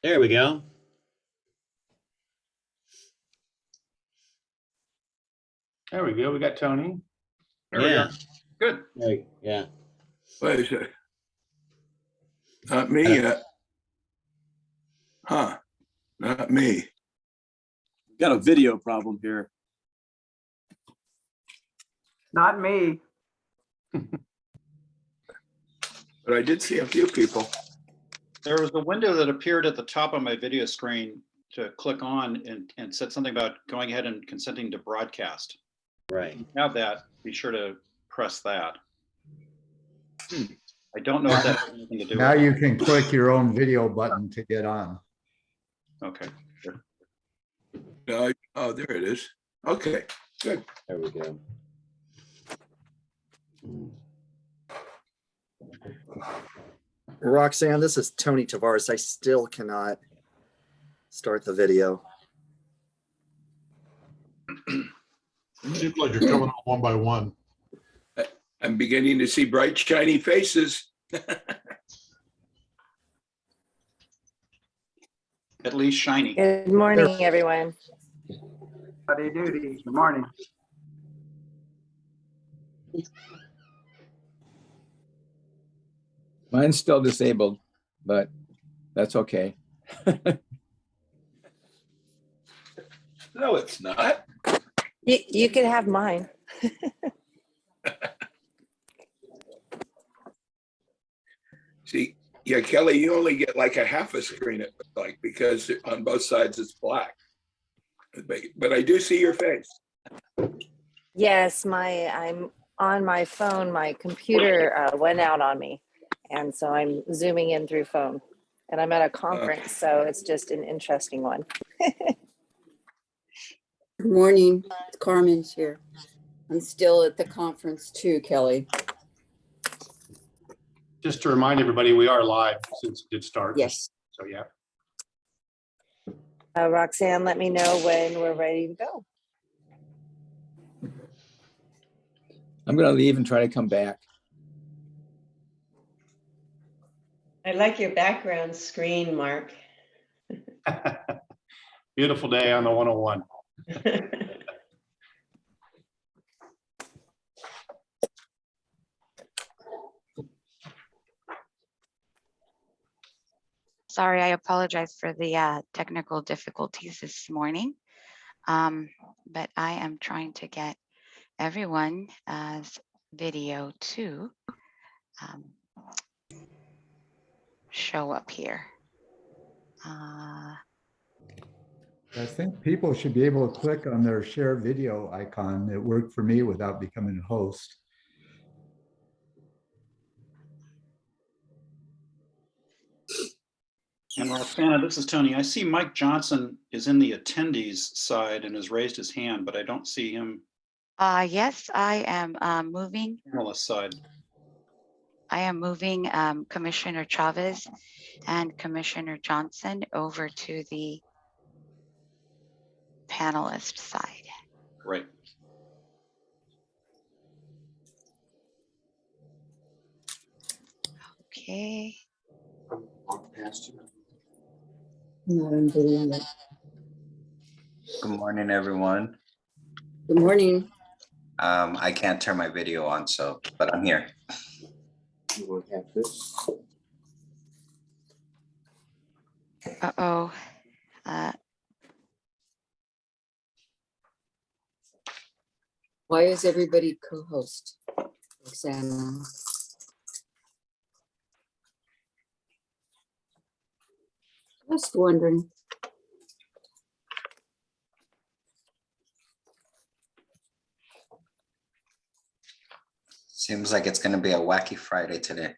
There we go. There we go. We got Tony. There we Yeah. go. Good. Right. Yeah. Wait a second. Not me yet. Huh, not me. Got a video problem here. Not me. But I did see a few people. There was a window that appeared at the top of my video screen to click on and said something about going ahead and consenting to broadcast. Right. If you have that, be sure to press that. I don't know if that has anything to do Now with you can click your own video button to get on. it. Okay. Oh, there it is. Okay, good. There we go. Roxanne, this is Tony Tavares. I still cannot start the video. Seems like you're coming on one by one. I'm beginning to see bright, shiny faces. At least shiny. Good morning, everyone. Howdy doody. Good morning. Mine's still disabled, but that's okay. No, it's not. You can have mine. See, yeah, Kelly, you only get like a half a screen, it looks like, because on both sides it's black. But I do see your face. Yes, I'm on my phone. My computer went out on me, and so I'm zooming in through phone. And I'm at a conference, so it's just an interesting one. Good morning, Carmen's here. I'm still at the conference too, Kelly. Just to remind everybody, we are live since it did start. Yes. So yeah. Roxanne, let me know when we're ready to go. I'm gonna leave and try to come back. I like your background screen, Mark. Beautiful day on the 101. Sorry, I apologize for the technical difficulties this morning, but I am trying to get everyone's video to show up here. I think people should be able to click on their share video icon. It worked for me without becoming a host. And Roxana, this is Tony. I see Mike Johnson is in the attendees side and has raised his hand, but I don't see him Yes, I am moving. panelist side. I am moving Commissioner Chavez and Commissioner Johnson over to the panelist side. Right. Okay. Not on video yet. Good morning, everyone. Good morning. I can't turn my video on, but I'm here. Uh-oh. Why is everybody co-host? Roxana. Just wondering. Seems like it's going to be a wacky Friday today.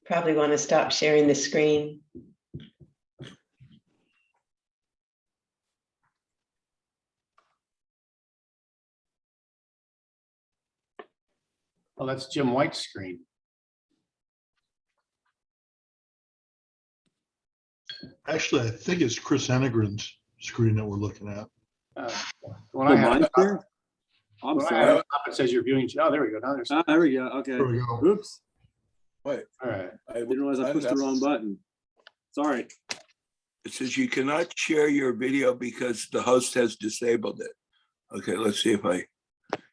Probably want to stop sharing the screen. Oh, that's Jim White's screen. Actually, I think it's Chris Henegren's screen that we're looking at. When I have, I'm Well, sorry. It says you're viewing. Oh, there we go. Now there's. Ah, there we go. Okay. There we go. Oops. Wait, All right. I Didn't realize I pushed the wrong button. Sorry. It says you cannot share your video because the host has disabled it. Okay, let's see if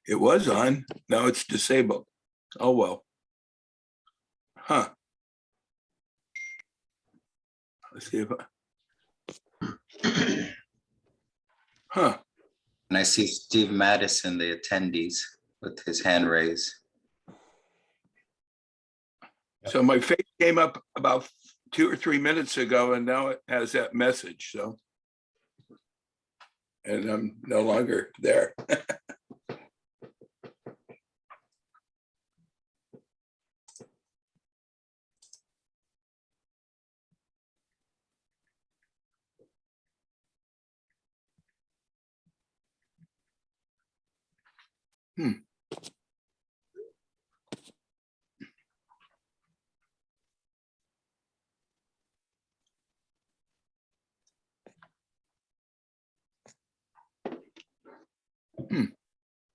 it was on. Now it's disabled. Oh, well. Huh. Let's see if huh. And I see Steve Madison, the attendees, with his hand raised. So my face came up about 2 or 3 minutes ago, and now it has that message, so. And I'm no longer there.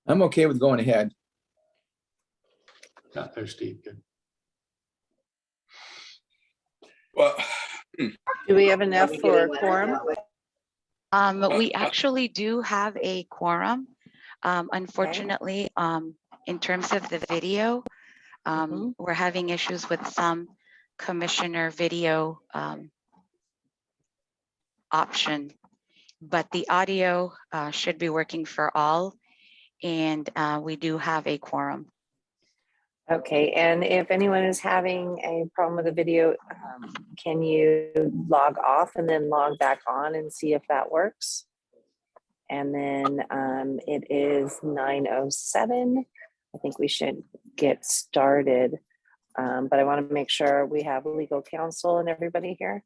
I'm okay with going ahead. Yeah, there's Steve. Good. Well, Do we have enough for a quorum? We actually do have a quorum. Unfortunately, in terms of the video, we're having issues with some commissioner video option, but the audio should be working for all, and we do have a quorum. Okay, and if anyone is having a problem with the video, can you log off and then log back on and see if that works? And then it is 9:07. I think we should get started, but I want to make sure we have legal counsel and everybody here.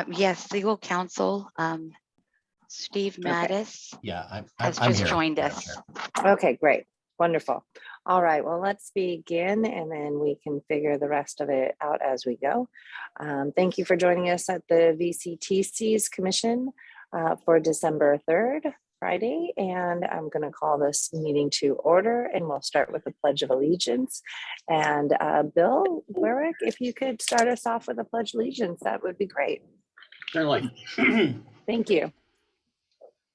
Yes, legal counsel, Steve Mattis has just joined us. Okay, great. Wonderful. All right, well, let's begin and then we can figure the rest of it out as we go. Thank you for joining us at the VCTC's commission for December 3rd, Friday. And I'm going to call this meeting to order and we'll start with the Pledge of Allegiance. And Bill Warwick, if you could start us off with a Pledge of Allegiance, that would be great. Certainly. Thank you.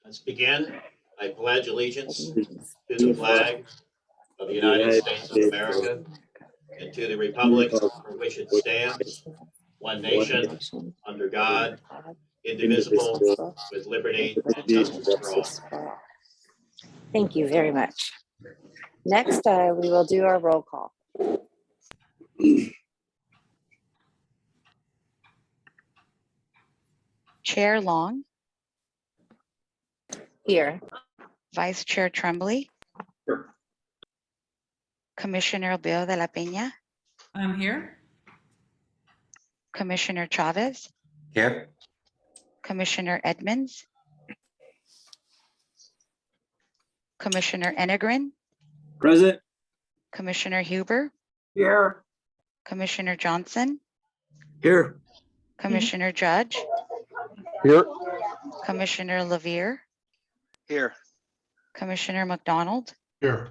Let's begin. I pledge allegiance to the flag of the United States of America and to the republic for which it stands, one nation, under God, indivisible, with liberty and justice for all. Thank you very much. Next, we will do our roll call. Chair Long. Here. Vice Chair Tremblay. Here. Commissioner Bill de la Peña. I'm here. Commissioner Chavez. Here. Commissioner Edmonds. Commissioner Enegren. Present. Commissioner Huber. Here. Commissioner Johnson. Here. Commissioner Judge. Here. Commissioner Lavier. Here. Commissioner McDonald. Here.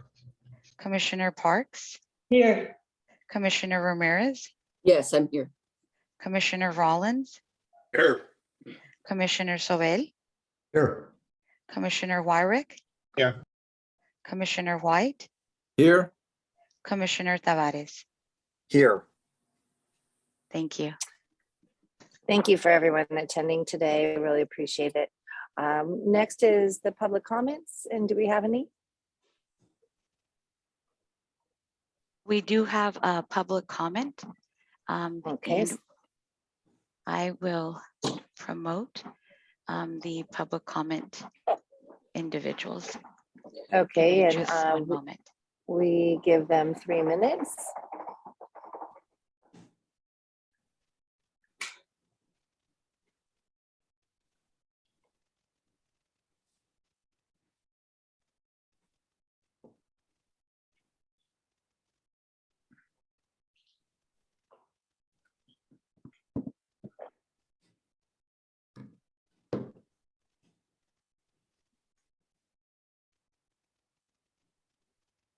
Commissioner Parks. Here. Commissioner Ramirez. Yes, I'm here. Commissioner Rollins. Here. Commissioner Sobel. Here. Commissioner Wyrick. Here. Commissioner White. Here. Commissioner Tavares. Here. Thank you. Thank you for everyone attending today. I really appreciate it. Next is the public comments. And do we have any? We do have a public comment. Okay. And I will promote the public comment individuals. Okay, and Just one moment. we give them 3 minutes.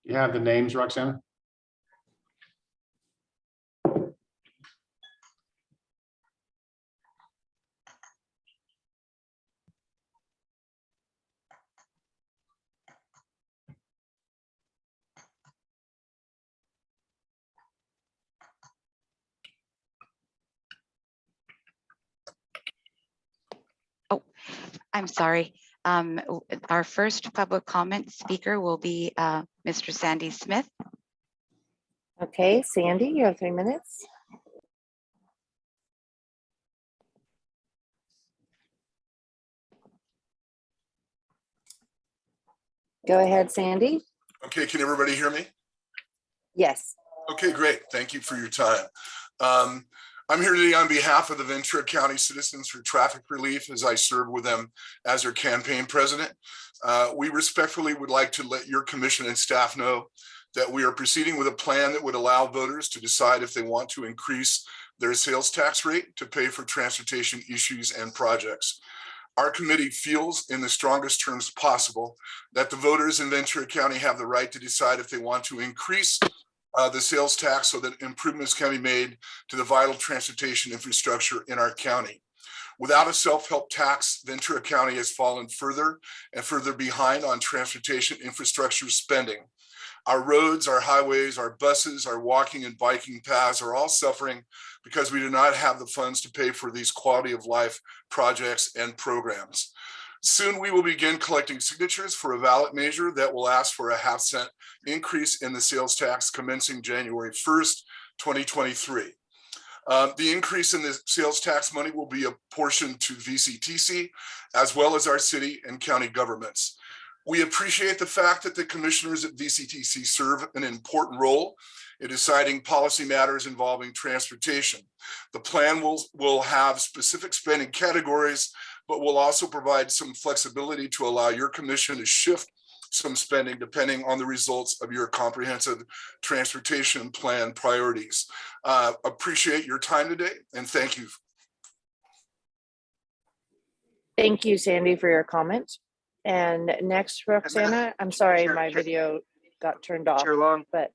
You have the names, Roxana? I'm sorry. Our first public comment speaker will be Mr. Sandy Smith. Okay, Sandy, you have 3 minutes. Go ahead, Sandy. Okay, can everybody hear me? Yes. Okay, great. Thank you for your time. I'm here today on behalf of the Ventura County Citizens for Traffic Relief as I serve with them as their campaign president. We respectfully would like to let your commission and staff know that we are proceeding with a plan that would allow voters to decide if they want to increase their sales tax rate to pay for transportation issues and projects. Our committee feels in the strongest terms possible that the voters in Ventura County have the right to decide if they want to increase the sales tax so that improvements can be made to the vital transportation infrastructure in our county. Without a self-help tax, Ventura County has fallen further and further behind on transportation infrastructure spending. Our roads, our highways, our buses, our walking and biking paths are all suffering because we do not have the funds to pay for these quality of life projects and programs. Soon we will begin collecting signatures for a ballot measure that will ask for a 1/2 cent increase in the sales tax commencing January 1st, 2023. The increase in the sales tax money will be apportioned to VCTC as well as our city and county governments. We appreciate the fact that the commissioners at VCTC serve an important role in deciding policy matters involving transportation. The plan will have specific spending categories, but will also provide some flexibility to allow your commission to shift some spending depending on the results of your comprehensive transportation plan priorities. Appreciate your time today and thank you. Thank you, Sandy, for your comment. And next, Roxana, I'm sorry, my video got turned off. Chair Long, But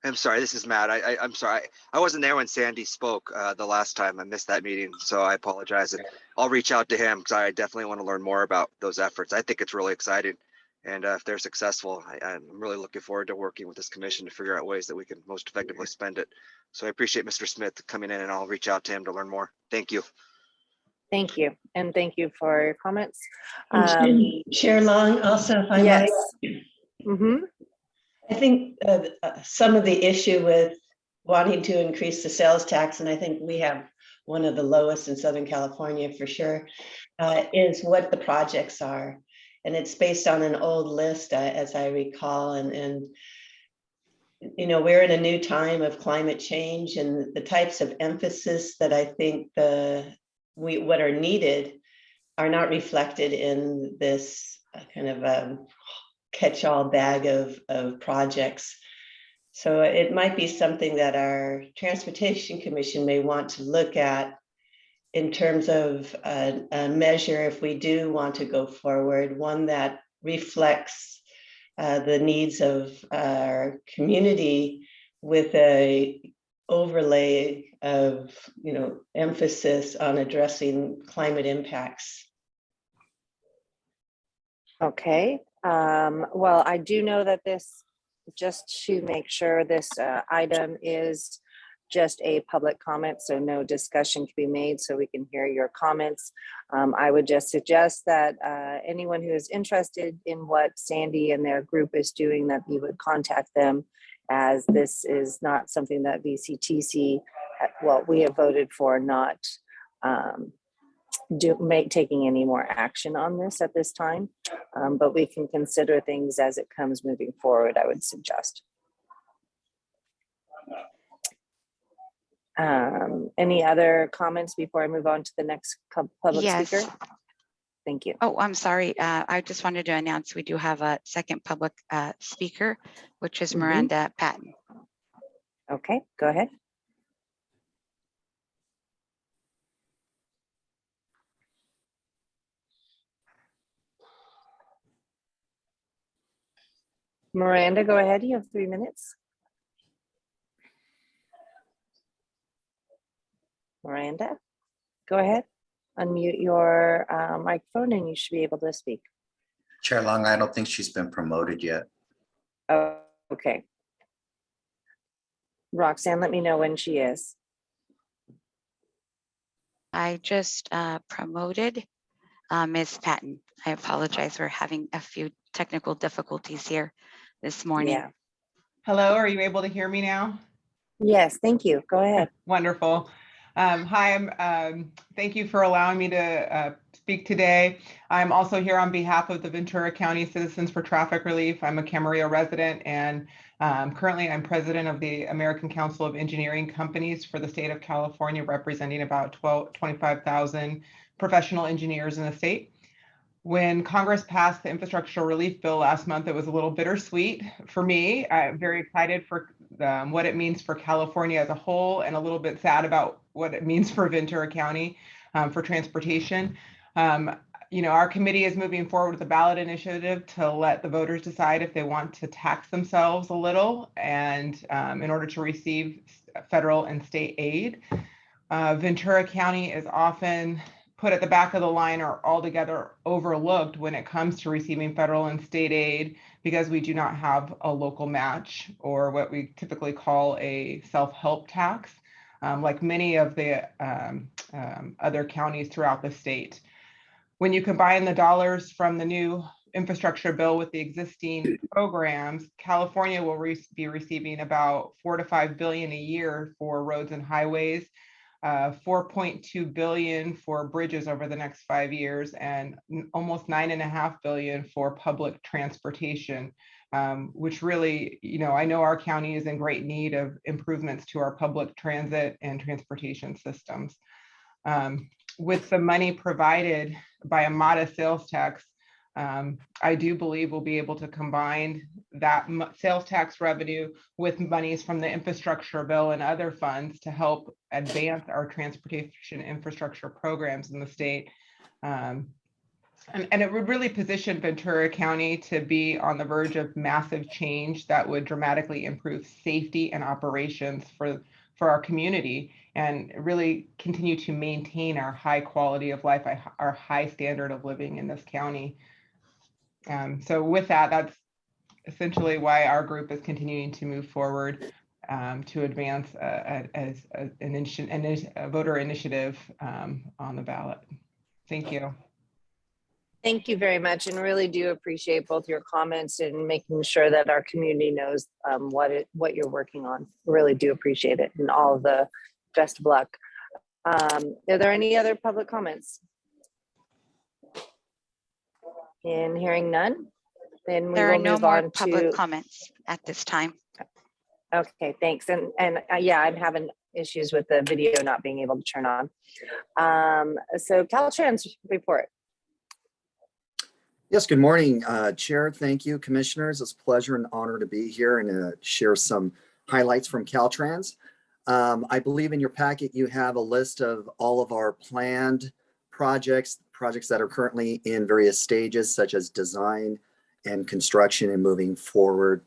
I'm sorry, this is Matt. I'm sorry. I wasn't there when Sandy spoke the last time. I missed that meeting, so I apologize. And I'll reach out to him because I definitely want to learn more about those efforts. I think it's really exciting. And if they're successful, I'm really looking forward to working with this commission to figure out ways that we can most effectively spend it. So I appreciate Mr. Smith coming in and I'll reach out to him to learn more. Thank you. thank you. And thank you for your comments. Chair Long, also, if I Yes. might. I think some of the issue with wanting to increase the sales tax, and I think we have one of the lowest in Southern California for sure, is what the projects are. And it's based on an old list, as I recall, and you know, we're in a new time of climate change, and the types of emphasis that I think what are needed are not reflected in this kind of catch-all bag of projects. So it might be something that our Transportation Commission may want to look at in terms of a measure, if we do want to go forward, one that reflects the needs of our community with a overlay of, you know, emphasis on addressing climate impacts. Okay. Well, I do know that this, just to make sure, this item is just a public comment, so no discussion can be made, so we can hear your comments. I would just suggest that anyone who is interested in what Sandy and their group is doing, that we would contact them, as this is not something that VCTC, well, we have voted for not taking any more action on this at this time, but we can consider things as it comes moving forward, I would suggest. Any other comments before I move on to the next public speaker? Thank you. Oh, I'm sorry. I just wanted to announce we do have a second public speaker, which is Miranda Patton. Okay, go ahead. Miranda, go ahead. You have 3 minutes. Miranda, go ahead. Unmute your microphone and you should be able to speak. Chair Long, I don't think she's been promoted yet. Oh, okay. Roxanne, let me know when she is. I just promoted Ms. Patton. I apologize. We're having a few technical difficulties here this morning. Yeah. Hello, are you able to hear me now? Yes, thank you. Go ahead. Wonderful. Hi, thank you for allowing me to speak today. I'm also here on behalf of the Ventura County Citizens for Traffic Relief. I'm a Camarillo resident, and currently I'm president of the American Council of Engineering Companies for the state of California, representing about 25,000 professional engineers in the state. When Congress passed the infrastructure relief bill last month, it was a little bittersweet for me. I'm very excited for what it means for California as a whole, and a little bit sad about what it means for Ventura County for transportation. Our committee is moving forward with a ballot initiative to let the voters decide if they want to tax themselves a little, and in order to receive federal and state aid. Ventura County is often put at the back of the line or altogether overlooked when it comes to receiving federal and state aid, because we do not have a local match, or what we typically call a self-help tax, like many of the other counties throughout the state. When you combine the dollars from the new infrastructure bill with the existing programs, California will be receiving about $4 to $5 billion a year for roads and highways, 4.2 billion for bridges over the next 5 years, and almost $9.5 billion for public transportation, which really, I know our county is in great need of improvements to our public transit and transportation systems. With the money provided by a modest sales tax, I do believe we'll be able to combine that sales tax revenue with monies from the infrastructure bill and other funds to help advance our transportation infrastructure programs in the state. And it would really position Ventura County to be on the verge of massive change that would dramatically improve safety and operations for our community, and really continue to maintain our high quality of life, our high standard of living in this county. So with that, that's essentially why our group is continuing to move forward to advance as a voter initiative on the ballot. Thank you. Thank you very much, and really do appreciate both your comments and making sure that our community knows what you're working on. Really do appreciate it, and all of the best of luck. Are there any other public comments? And hearing none, then we There are will no move more on public to comments at this time. Okay, thanks. And yeah, I'm having issues with the video not being able to turn on. So Caltrans report. Yes, good morning, Chair. Thank you, Commissioners. It's a pleasure and honor to be here and share some highlights from Caltrans. I believe in your packet you have a list of all of our planned projects that are currently in various stages, such as design and construction and moving forward.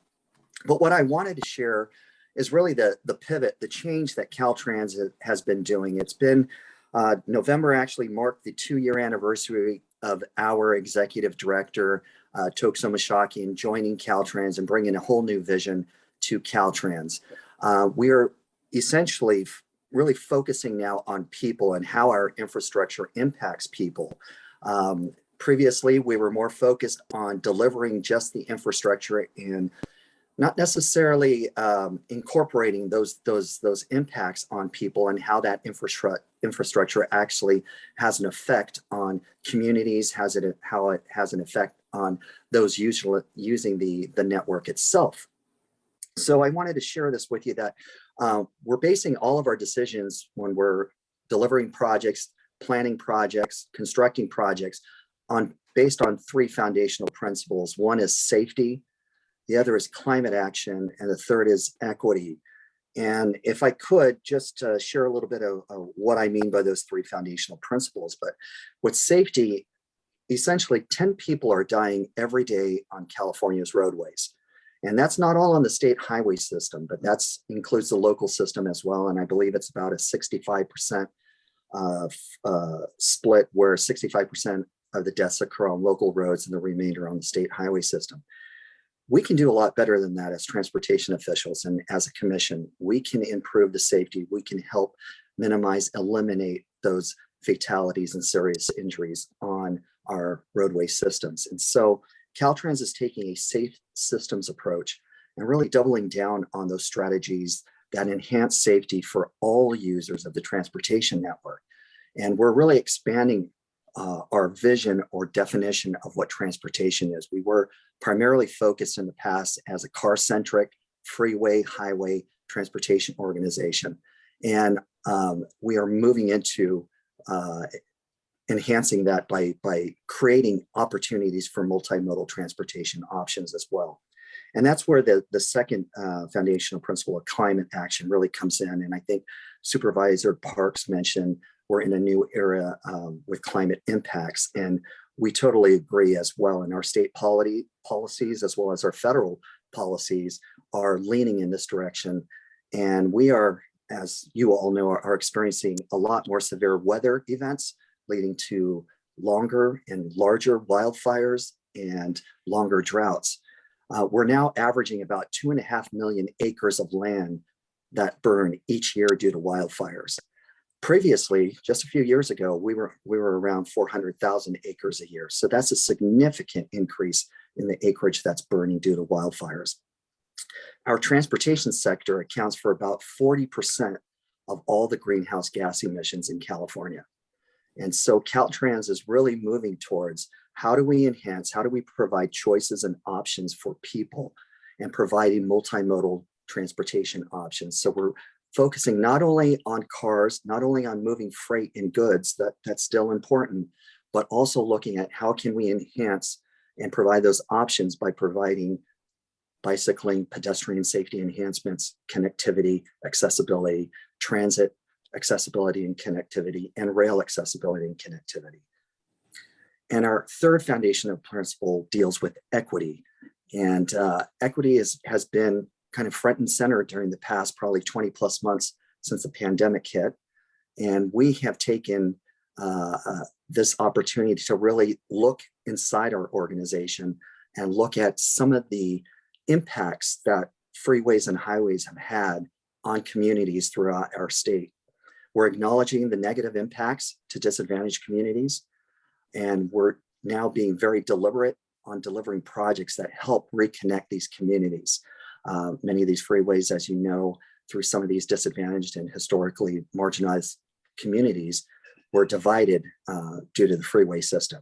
But what I wanted to share is really the pivot, the change that Caltrans has been doing. It's been November actually marked the 2-year anniversary of our executive director, Tokso Mashakian, joining Caltrans and bringing a whole new vision to Caltrans. We are essentially really focusing now on people and how our infrastructure impacts people. Previously, we were more focused on delivering just the infrastructure and not necessarily incorporating those impacts on people and how that infrastructure actually has an effect on communities, how it has an effect on those using the network itself. So I wanted to share this with you that we're basing all of our decisions when we're delivering projects, planning projects, constructing projects based on 3 foundational principles. One is safety, the other is climate action, and the third is equity. And if I could just share a little bit of what I mean by those 3 foundational principles. But with safety, essentially 10 people are dying every day on California's roadways. And that's not all on the state highway system, but that's includes the local system as well. And I believe it's about a 65% split, where 65% of the deaths occur on local roads and the remainder on the state highway system. We can do a lot better than that as transportation officials, and as a commission, we can improve the safety. We can help minimize, eliminate those fatalities and serious injuries on our roadway systems. And so Caltrans is taking a safe systems approach and really doubling down on those strategies that enhance safety for all users of the transportation network. And we're really expanding our vision or definition of what transportation is. We were primarily focused in the past as a car-centric freeway, highway transportation organization. And we are moving into enhancing that by creating opportunities for multimodal transportation options as well. And that's where the second foundational principle of climate action really comes in. And I think Supervisor Parks mentioned we're in a new era with climate impacts. And we totally agree as well. And our state policies, as well as our federal policies, are leaning in this direction. And we are, as you all know, are experiencing a lot more severe weather events, leading to longer and larger wildfires and longer droughts. We're now averaging about 2.5 million acres of land that burn each year due to wildfires. Previously, just a few years ago, we were around 400,000 acres a year. So that's a significant increase in the acreage that's burning due to wildfires. Our transportation sector accounts for about 40% of all the greenhouse gas emissions in California. And so Caltrans is really moving towards how do we enhance, how do we provide choices and options for people, and providing multimodal transportation options. So we're focusing not only on cars, not only on moving freight and goods, that's still important, but also looking at how can we enhance and provide those options by providing bicycling, pedestrian safety enhancements, connectivity, accessibility, transit accessibility and connectivity, and rail accessibility and connectivity. And our third foundational principle deals with equity. And equity has been kind of front and center during the past probably 20 plus months since the pandemic hit. And we have taken this opportunity to really look inside our organization and look at some of the impacts that freeways and highways have had on communities throughout our state. We're acknowledging the negative impacts to disadvantaged communities, and we're now being very deliberate on delivering projects that help reconnect these communities. Many of these freeways, as you know, through some of these disadvantaged and historically marginalized communities, were divided due to the freeway system.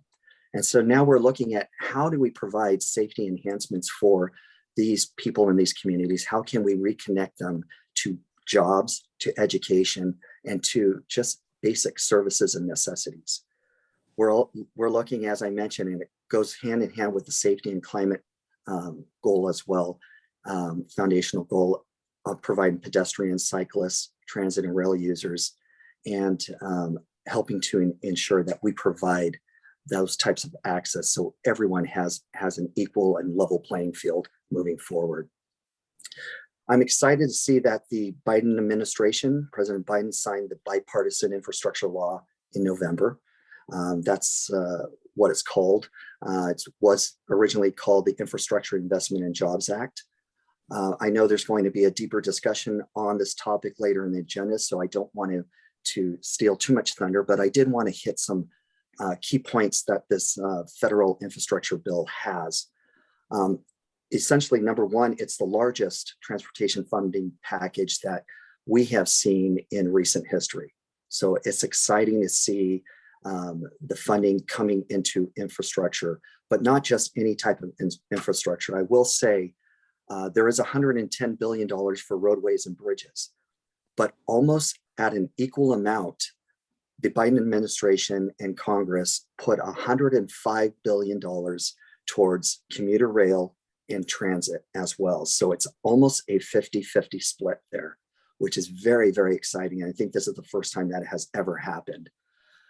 And so now we're looking at how do we provide safety enhancements for these people in these communities? How can we reconnect them to jobs, to education, and to just basic services and necessities? We're looking, as I mentioned, and it goes hand in hand with the safety and climate goal as well, foundational goal of providing pedestrians, cyclists, transit and rail users, and helping to ensure that we provide those types of access so everyone has an equal and level playing field moving forward. I'm excited to see that the Biden administration, President Biden, signed the bipartisan infrastructure law in November. That's what it's called. It was originally called the Infrastructure Investment and Jobs Act. I know there's going to be a deeper discussion on this topic later in the agenda, so I don't want to steal too much thunder, but I did want to hit some key points that this federal infrastructure bill has. Essentially, number one, it's the largest transportation funding package that we have seen in recent history. So it's exciting to see the funding coming into infrastructure, but not just any type of infrastructure. I will say there is $110 billion for roadways and bridges, but almost at an equal amount, the Biden administration and Congress put $105 billion towards commuter rail and transit as well. So it's almost a 50-50 split there, which is very, very exciting. And I think this is the first time that has ever happened.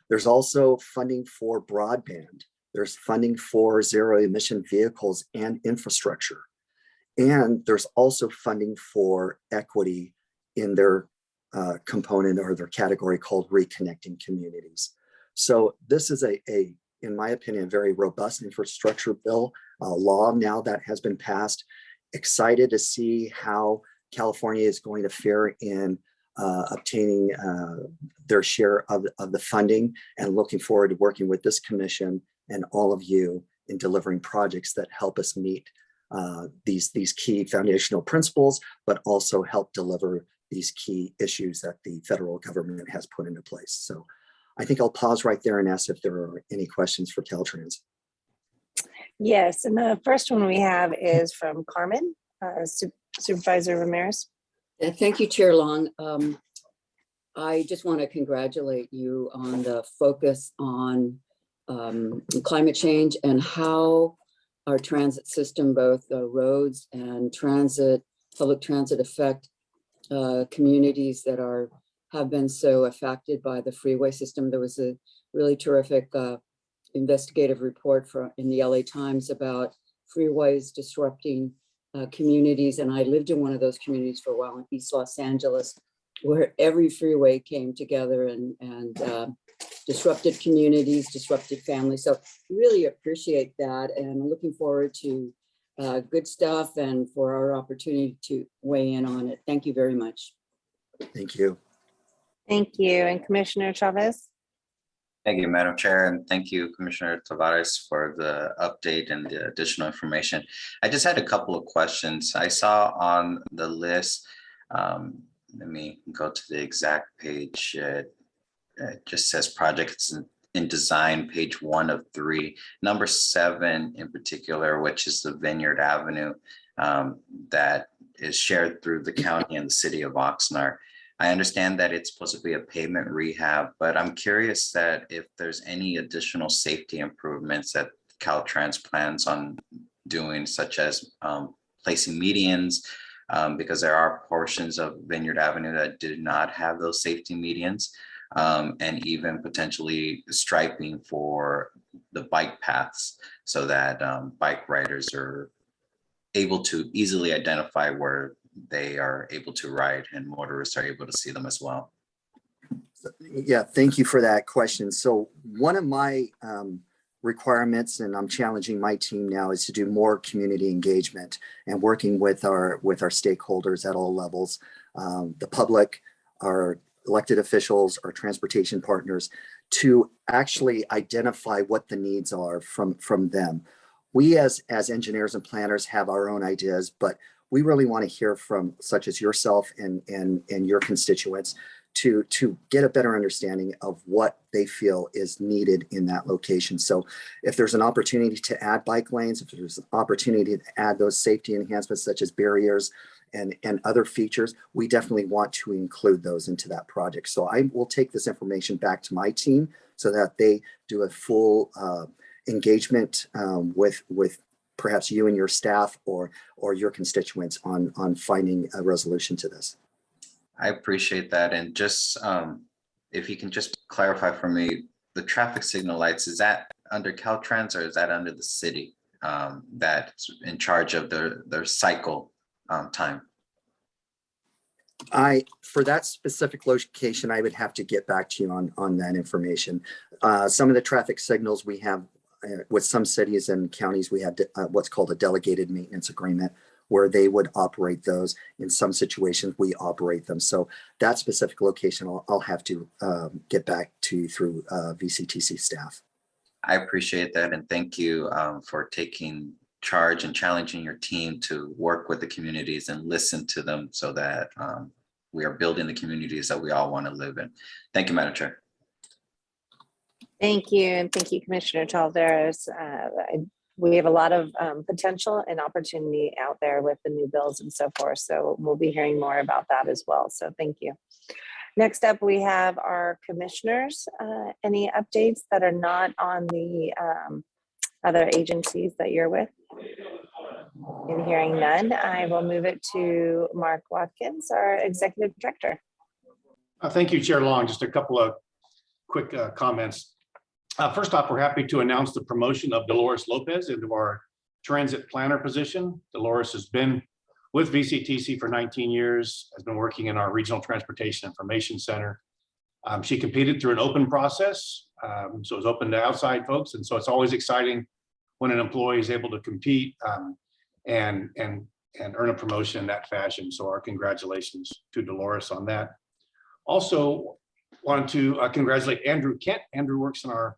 There's also funding for broadband. There's funding for zero emission vehicles and infrastructure. And there's also funding for equity in their component or their category called reconnecting communities. So this is in my opinion, a very robust infrastructure bill, law now that has been passed. Excited to see how California is going to fare in obtaining their share of the funding, and looking forward to working with this commission and all of you in delivering projects that help us meet these key foundational principles, but also help deliver these key issues that the federal government has put into place. So I think I'll pause right there and ask if there are any questions for Caltrans. Yes, and the first one we have is from Carmen, Supervisor Ramirez. Thank you, Chair Long. I just want to congratulate you on the focus on climate change and how our transit system, both the roads and public transit, affect communities that have been so affected by the freeway system. There was a really terrific investigative report in the LA Times about freeways disrupting communities. And I lived in one of those communities for a while in East Los Angeles, where every freeway came together and disrupted communities, disrupted families. So really appreciate that, and looking forward to good stuff and for our opportunity to weigh in on it. Thank you very much. Thank you. Thank you. And Commissioner Chavez? Thank you, Madam Chair, and thank you, Commissioner Tavares, for the update and the additional information. I just had a couple of questions. I saw on the list, let me go to the exact page. It just says projects in design, page 1 of 3, number 7 in particular, which is the Vineyard Avenue that is shared through the county and the city of Oxnard. I understand that it's supposed to be a pavement rehab, but I'm curious that if there's any additional safety improvements that Caltrans plans on doing, such as placing medians, because there are portions of Vineyard Avenue that do not have those safety medians, and even potentially striping for the bike paths so that bike riders are able to easily identify where they are able to ride and motorists are able to see them as well. Yeah, thank you for that question. So one of my requirements, and I'm challenging my team now, is to do more community engagement and working with our stakeholders at all levels, the public, our elected officials, our transportation partners, to actually identify what the needs are from them. We as engineers and planners have our own ideas, but we really want to hear from such as yourself and your constituents to get a better understanding of what they feel is needed in that location. So if there's an opportunity to add bike lanes, if there's an opportunity to add those safety enhancements such as barriers and other features, we definitely want to include those into that project. So I will take this information back to my team so that they do a full engagement with perhaps you and your staff or your constituents on finding a resolution to this. I appreciate that. And just if you can just clarify for me, the traffic signal lights, is that under Caltrans or is that under the city that's in charge of their cycle time? For that specific location, I would have to get back to you on that information. Some of the traffic signals we have with some cities and counties, we have what's called a delegated maintenance agreement, where they would operate those. In some situations, we operate them. So that specific location, I'll have to get back to you through VCTC staff. I appreciate that. And thank you for taking charge and challenging your team to work with the communities and listen to them so that we are building the communities that we all want to live in. Thank you, Madam Chair. Thank you. And thank you, Commissioner Chavez. We have a lot of potential and opportunity out there with the new bills and so forth. So we'll be hearing more about that as well. So thank you. Next up, we have our commissioners. Any updates that are not on the other agencies that you're with? In hearing none, I will move it to Mark Watkins, our Executive Director. Thank you, Chair Long. Just a couple of quick comments. First off, we're happy to announce the promotion of Dolores Lopez into our transit planner position. Dolores has been with VCTC for 19 years, has been working in our Regional Transportation Information Center. She competed through an open process, so it was open to outside folks. And so it's always exciting when an employee is able to compete and earn a promotion in that fashion. So our congratulations to Dolores on that. Also want to congratulate Andrew Kent. Andrew works in our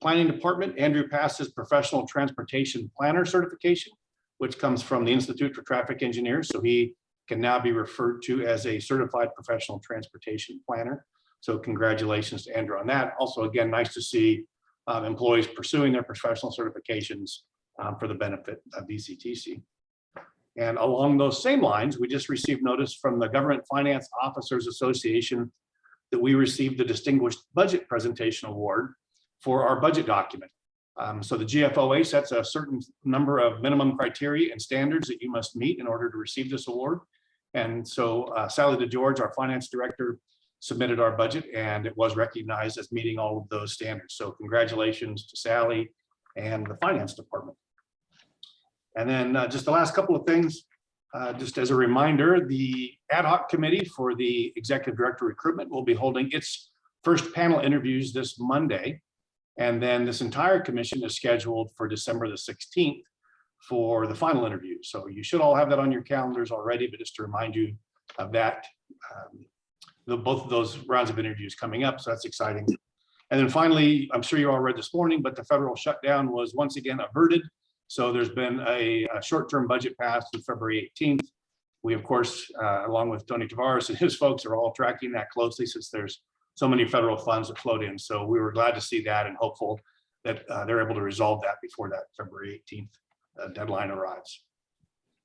planning department. Andrew passed his professional transportation planner certification, which comes from the Institute for Traffic Engineers. So he can now be referred to as a certified professional transportation planner. So congratulations to Andrew on that. Also, again, nice to see employees pursuing their professional certifications for the benefit of VCTC. And along those same lines, we just received notice from the Government Finance Officers Association that we received the Distinguished Budget Presentation Award for our budget document. So the GFOA sets a certain number of minimum criteria and standards that you must meet in order to receive this award. And so Sally DeGeorge, our finance director, submitted our budget and it was recognized as meeting all of those standards. So congratulations to Sally and the finance department. And then just the last couple of things, just as a reminder, the ad hoc committee for the executive director recruitment will be holding its first panel interviews this Monday. And then this entire commission is scheduled for December the 16th for the final interview. So you should all have that on your calendars already, but just to remind you of that, both of those rounds of interviews coming up. So that's exciting. And then finally, I'm sure you all read this morning, but the federal shutdown was once again averted. So there's been a short-term budget passed on February 18th. We, of course, along with Tony Tavares and his folks, are all tracking that closely since there's so many federal funds that flowed in. So we were glad to see that and hopeful that they're able to resolve that before that February 18th deadline arrives.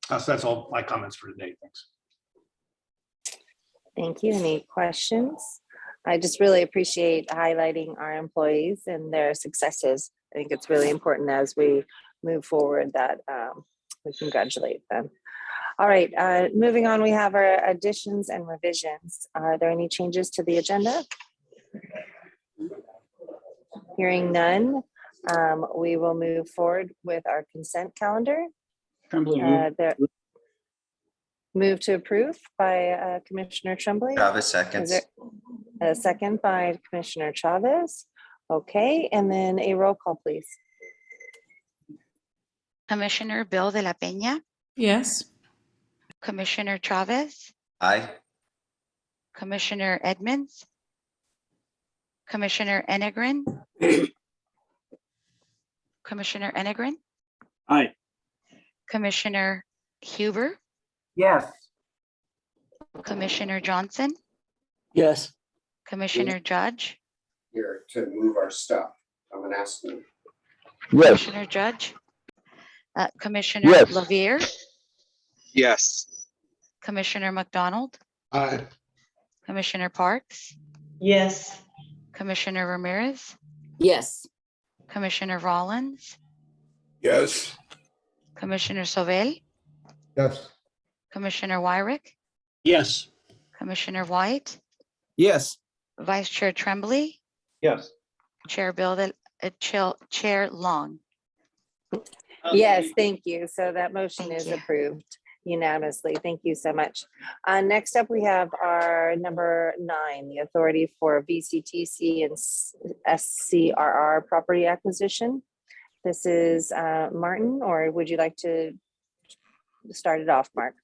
So that's all my comments for today. Thanks. Thank you. Any questions? I just really appreciate highlighting our employees and their successes. I think it's really important as we move forward that we congratulate them. All right, moving on, we have our additions and revisions. Are there any changes to the agenda? Hearing none, we will move forward with our consent calendar. Tremblay move. Move to approve by Commissioner Tremblay. Chavez seconds. Is there a second by Commissioner Chavez? Okay, and then a roll call, please. Commissioner Bill de la Peña, Yes. Commissioner Chavez, Aye. Commissioner Edmonds, Commissioner Enegren, Commissioner Enegren, Aye. Commissioner Huber, Yes. Commissioner Johnson, Yes. Commissioner Judge, Here to move our stuff. I'm gonna ask them. Commissioner Judge, Commissioner Yes. LaVere, Yes. Commissioner McDonald, Aye. Commissioner Parks, Yes. Commissioner Ramirez, Yes. Commissioner Rollins, Yes. Commissioner Sauvel, Yes. Commissioner Wyrick, Yes. Commissioner White, Yes. Vice Chair Tremblay, Yes. Chair Chair Long. Yes, thank you. So that motion is approved unanimously. Thank you so much. Next up, we have our number 9, the authority for VCTC and SCRR property acquisition. This is Martin, or would you like to start it off, Mark?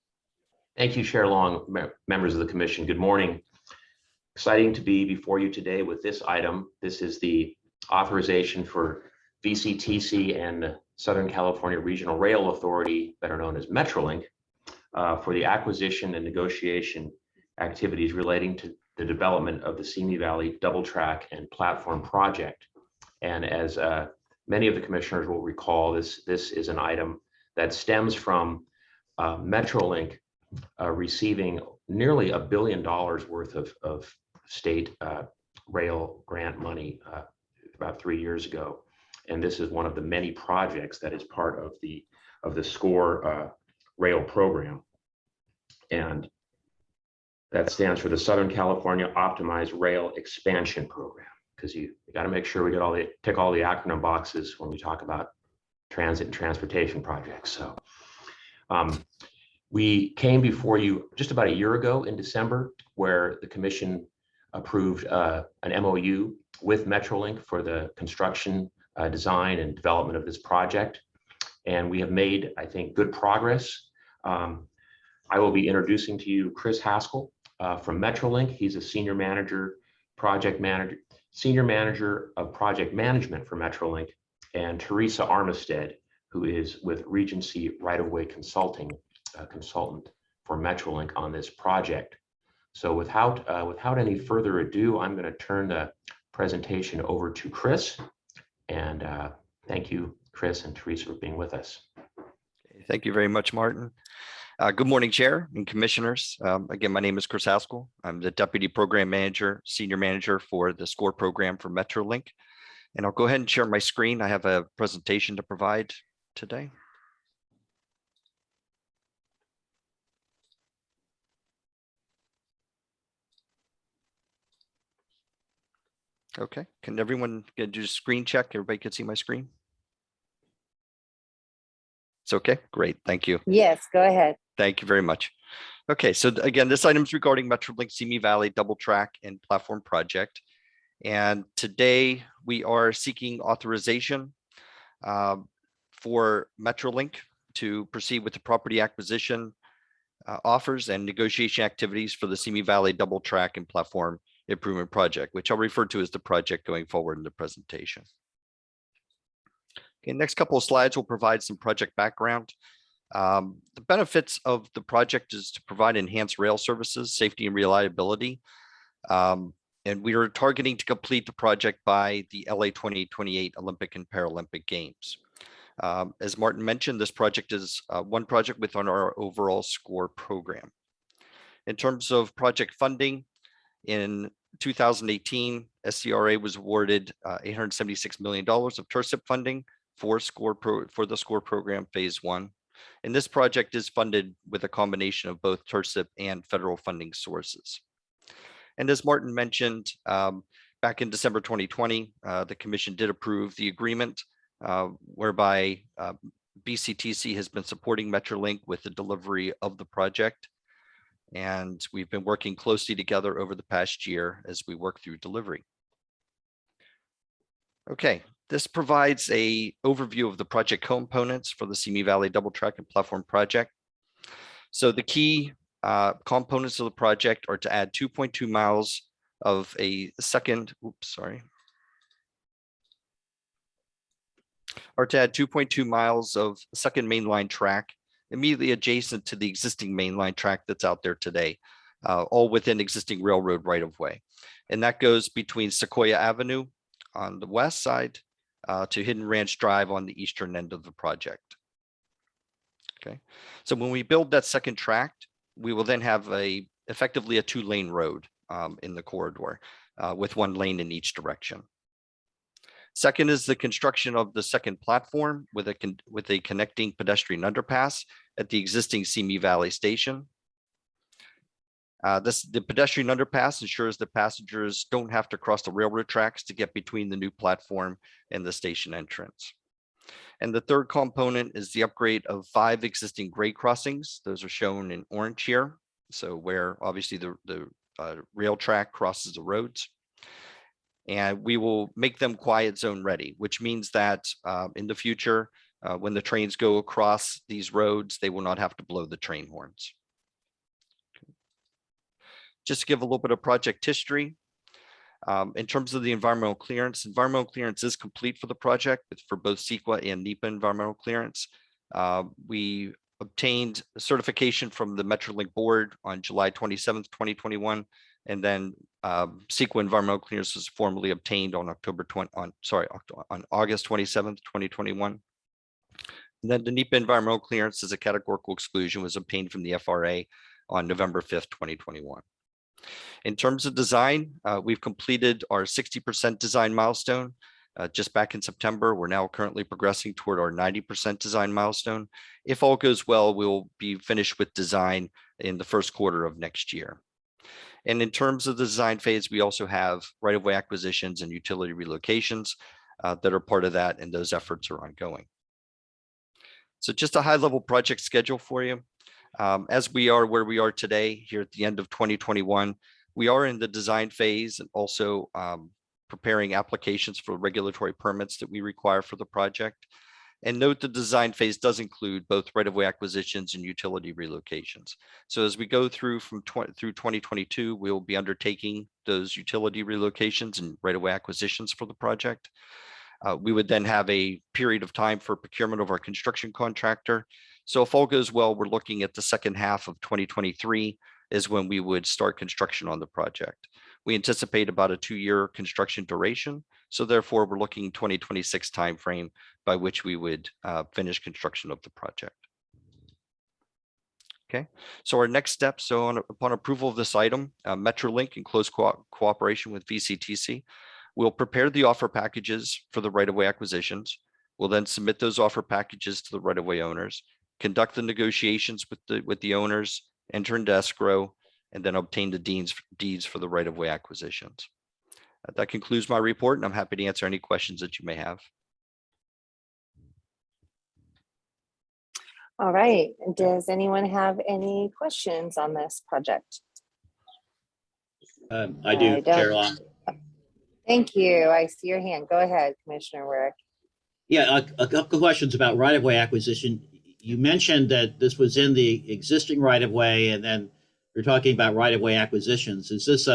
Thank you, Chair Long, members of the commission. Good morning. Exciting to be before you today with this item. This is the authorization for VCTC and Southern California Regional Rail Authority, better known as Metrolink, for the acquisition and negotiation activities relating to the development of the Simi Valley double track and platform project. And as many of the commissioners will recall, this is an item that stems from Metrolink receiving nearly $1 billion worth of state rail grant money about 3 years ago. And this is one of the many projects that is part of the SCORE rail program. And that stands for the Southern California Optimized Rail Expansion Program, because you got to make sure we get tick all the acronym boxes when we talk about transit and transportation projects. So We came before you just about a year ago in December, where the commission approved an MOU with Metrolink for the construction, design, and development of this project. And we have made, I think, good progress. I will be introducing to you Chris Haskell from Metrolink. He's a senior manager of project management for Metrolink, and Teresa Armistead, who is with Regency Right-of-Way Consulting, consultant for Metrolink on this project. So without any further ado, I'm going to turn the presentation over to Chris. And thank you, Chris and Teresa, for being with us. Thank you very much, Martin. Good morning, Chair and Commissioners. Again, my name is Chris Haskell. I'm the Deputy Program Manager, Senior Manager for the SCORE program for Metrolink. And I'll go ahead and share my screen. I have a presentation to provide today. Okay, can everyone do a screen check? Everybody can see my screen? It's okay, great, thank you. Yes, go ahead. Thank you very much. Okay, so again, this item is regarding Metrolink Simi Valley Double Track and Platform Project. And today we are seeking authorization for Metrolink to proceed with the property acquisition offers and negotiation activities for the Simi Valley Double Track and Platform Improvement Project, which I'll refer to as the project going forward in the presentation. Okay, next couple of slides will provide some project background. The benefits of the project is to provide enhanced rail services, safety and reliability. And we are targeting to complete the project by the LA 2028 Olympic and Paralympic Games. As Martin mentioned, this project is one project within our overall SCORE program. In terms of project funding, in 2018, SCRA was awarded $876 million of TIRCIP funding for the SCORE program phase 1. And this project is funded with a combination of both TIRCIP and federal funding sources. And as Martin mentioned, back in December 2020, the commission did approve the agreement whereby VCTC has been supporting Metrolink with the delivery of the project. And we've been working closely together over the past year as we work through delivery. Okay, this provides an overview of the project components for the Simi Valley Double Track and Platform Project. So the key components of the project are to add 2.2 miles of a second, or to add 2.2 miles of second mainline track immediately adjacent to the existing mainline track that's out there today, all within existing railroad right-of-way. And that goes between Sequoia Avenue on the west side to Hidden Ranch Drive on the eastern end of the project. Okay, so when we build that second track, we will then have effectively a 2-lane road in the corridor with 1 lane in each direction. Second is the construction of the second platform with a connecting pedestrian underpass at the existing Simi Valley station. The pedestrian underpass ensures that passengers don't have to cross the railroad tracks to get between the new platform and the station entrance. And the third component is the upgrade of 5 existing grade crossings. Those are shown in orange here. So where obviously the rail track crosses the roads. And we will make them quiet zone ready, which means that in the future, when the trains go across these roads, they will not have to blow the train horns. Just to give a little bit of project history, in terms of the environmental clearance is complete for the project for both CEQA and NEPA environmental clearance. We obtained certification from the Metrolink board on July 27th, 2021, and then CEQA environmental clearance was formally obtained on on August 27th, 2021. And then the NEPA environmental clearance as a categorical exclusion was obtained from the FRA on November 5th, 2021. In terms of design, we've completed our 60% design milestone just back in September. We're now currently progressing toward our 90% design milestone. If all goes well, we'll be finished with design in the first quarter of next year. And in terms of the design phase, we also have right-of-way acquisitions and utility relocations that are part of that, and those efforts are ongoing. So just a high-level project schedule for you. As we are where we are today, here at the end of 2021, we are in the design phase and also preparing applications for regulatory permits that we require for the project. And note the design phase does include both right-of-way acquisitions and utility relocations. So as we go through through 2022, we will be undertaking those utility relocations and right-of-way acquisitions for the project. We would then have a period of time for procurement of our construction contractor. So if all goes well, we're looking at the second half of 2023 is when we would start construction on the project. We anticipate about a 2-year construction duration. So therefore, we're looking 2026 timeframe by which we would finish construction of the project. Okay, so our next step, upon approval of this item, Metrolink in close cooperation with VCTC, will prepare the offer packages for the right-of-way acquisitions. We'll then submit those offer packages to the right-of-way owners, conduct the negotiations with the owners, enter into escrow, and then obtain the deeds for the right-of-way acquisitions. That concludes my report, and I'm happy to answer any questions that you may have. All right. Does anyone have any questions on this project? I do, Chair Long. Thank you. I see your hand. Go ahead, Commissioner Warwick. Yeah, a couple questions about right-of-way acquisition. You mentioned that this was in the existing right-of-way, and then you're talking about right-of-way acquisitions. Is this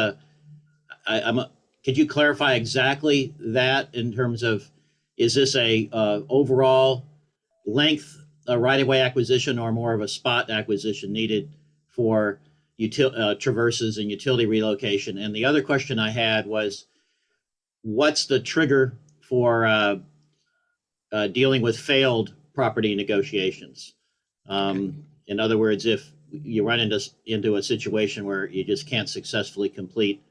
could you clarify exactly that in terms of, is this a overall length right-of-way acquisition or more of a spot acquisition needed for traverses and utility relocation? And the other question I had was, what's the trigger for dealing with failed property negotiations? In other words, if you run into a situation where you just can't successfully complete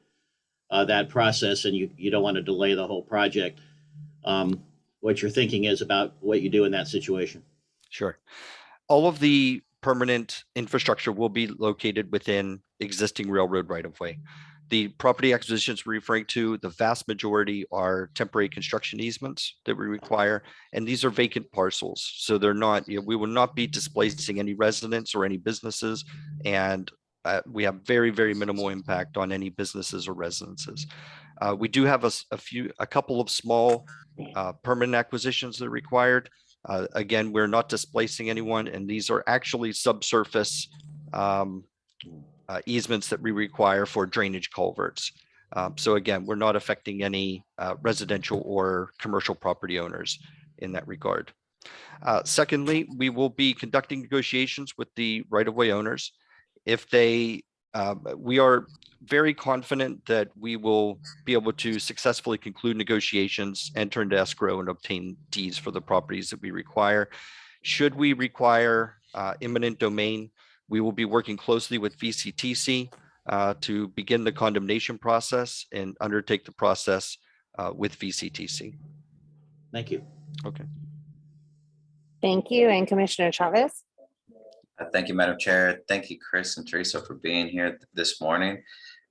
that process and you don't want to delay the whole project, what your thinking is about what you do in that situation. Sure. All of the permanent infrastructure will be located within existing railroad right-of-way. The property acquisitions we're referring to, the vast majority are temporary construction easements that we require, and these are vacant parcels. So they're not, we will not be displacing any residents or any businesses, and we have very, very minimal impact on any businesses or residences. We do have a couple of small permanent acquisitions that are required. Again, we're not displacing anyone, and these are actually subsurface easements that we require for drainage culverts. So again, we're not affecting any residential or commercial property owners in that regard. Secondly, we will be conducting negotiations with the right-of-way owners. If they, we are very confident that we will be able to successfully conclude negotiations, enter into escrow, and obtain deeds for the properties that we require. Should we require eminent domain, we will be working closely with VCTC to begin the condemnation process and undertake the process with VCTC. Thank you. Okay. Thank you. And Commissioner Chavez? Thank you, Madam Chair. Thank you, Chris and Teresa, for being here this morning.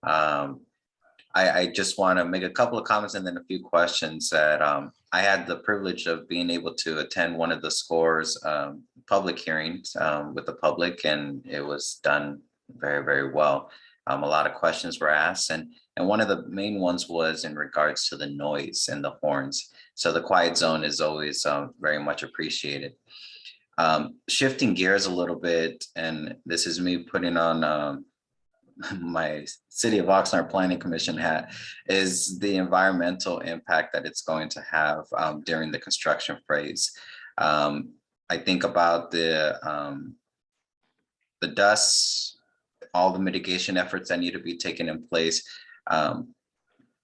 I just want to make a couple of comments and then a few questions. That I had the privilege of being able to attend one of the SCORE's public hearings with the public, and it was done very, very well. A lot of questions were asked, and one of the main ones was in regards to the noise and the horns. So the quiet zone is always very much appreciated. Shifting gears a little bit, and this is me putting on my City of Oxnard Planning Commission hat, is the environmental impact that it's going to have during the construction phase. I think about the dust, all the mitigation efforts that need to be taken in place,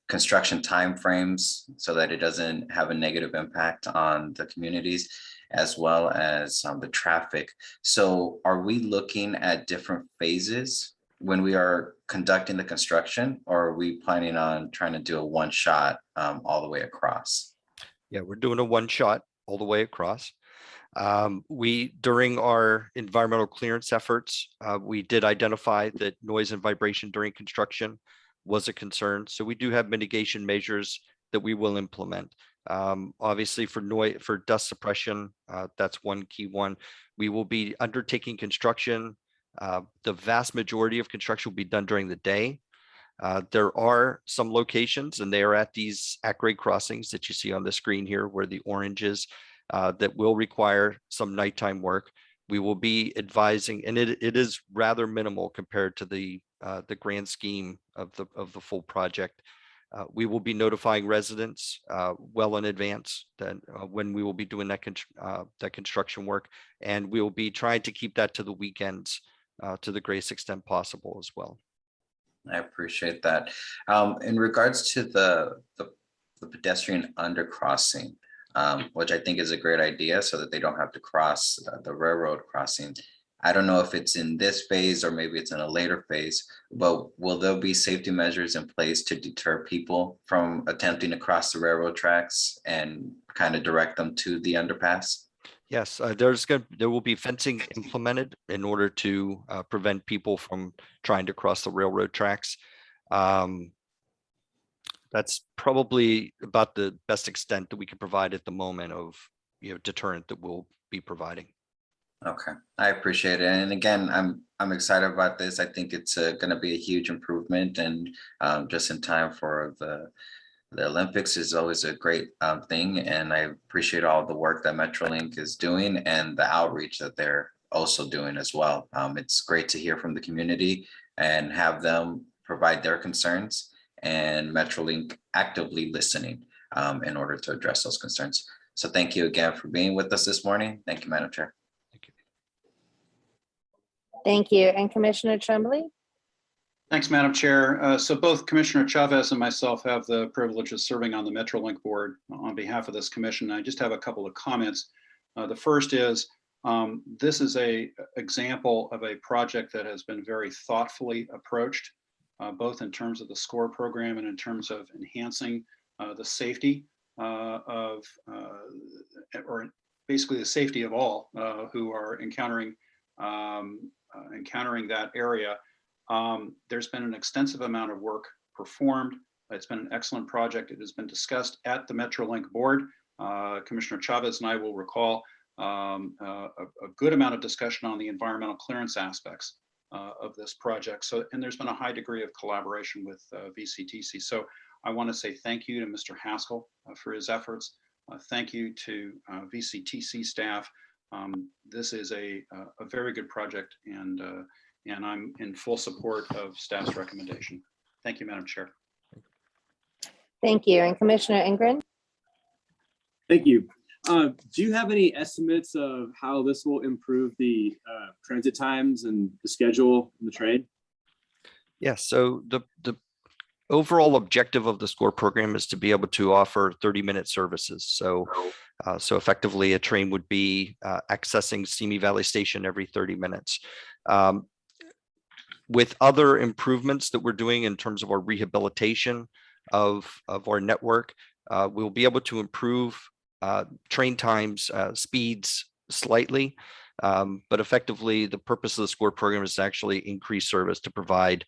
construction timeframes so that it doesn't have a negative impact on the communities, as well as the traffic. So are we looking at different phases when we are conducting the construction, or are we planning on trying to do a one shot all the way across? Yeah, we're doing a one shot all the way across. During our environmental clearance efforts, we did identify that noise and vibration during construction was a concern. So we do have mitigation measures that we will implement. Obviously for noise, for dust suppression, that's one key one. We will be undertaking construction The vast majority of construction will be done during the day. There are some locations, and they are at these at-grade crossings that you see on the screen here, where the orange is, that will require some nighttime work. We will be advising, and it is rather minimal compared to the grand scheme of the full project. We will be notifying residents well in advance that when we will be doing that construction work, and we will be trying to keep that to the weekends to the greatest extent possible as well. I appreciate that. In regards to the pedestrian undercrossing, which I think is a great idea so that they don't have to cross the railroad crossing. I don't know if it's in this phase or maybe it's in a later phase, but will there be safety measures in place to deter people from attempting to cross the railroad tracks and kind of direct them to the underpass? Yes, there will be fencing implemented in order to prevent people from trying to cross the railroad tracks. That's probably about the best extent that we can provide at the moment of deterrent that we'll be providing. Okay, I appreciate it. And again, I'm excited about this. I think it's going to be a huge improvement, and just in time for the Olympics is always a great thing. And I appreciate all the work that Metrolink is doing and the outreach that they're also doing as well. It's great to hear from the community and have them provide their concerns, and Metrolink actively listening in order to address those concerns. So thank you again for being with us this morning. Thank you, Madam Chair. Thank you. And Commissioner Tremblay? Thanks, Madam Chair. So both Commissioner Chavez and myself have the privilege of serving on the Metrolink board on behalf of this commission. I just have a couple of comments. The first is this is an example of a project that has been very thoughtfully approached, both in terms of the SCORE program and in terms of enhancing the safety or basically the safety of all who are encountering that area. There's been an extensive amount of work performed. It's been an excellent project. It has been discussed at the Metrolink board. Commissioner Chavez and I will recall a good amount of discussion on the environmental clearance aspects of this project. So, and there's been a high degree of collaboration with VCTC. So I want to say thank you to Mr. Haskell for his efforts. Thank you to VCTC staff. This is a very good project, and I'm in full support of staff's recommendation. Thank you, Madam Chair. Thank you. And Commissioner Ingrid? Thank you. Do you have any estimates of how this will improve the transit times and the schedule in the train? Yes, so the overall objective of the SCORE program is to be able to offer 30-minute services. So effectively a train would be accessing Simi Valley Station every 30 minutes. With other improvements that we're doing in terms of our rehabilitation of our network, we'll be able to improve train times, speeds slightly, but effectively the purpose of the SCORE program is to actually increase service to provide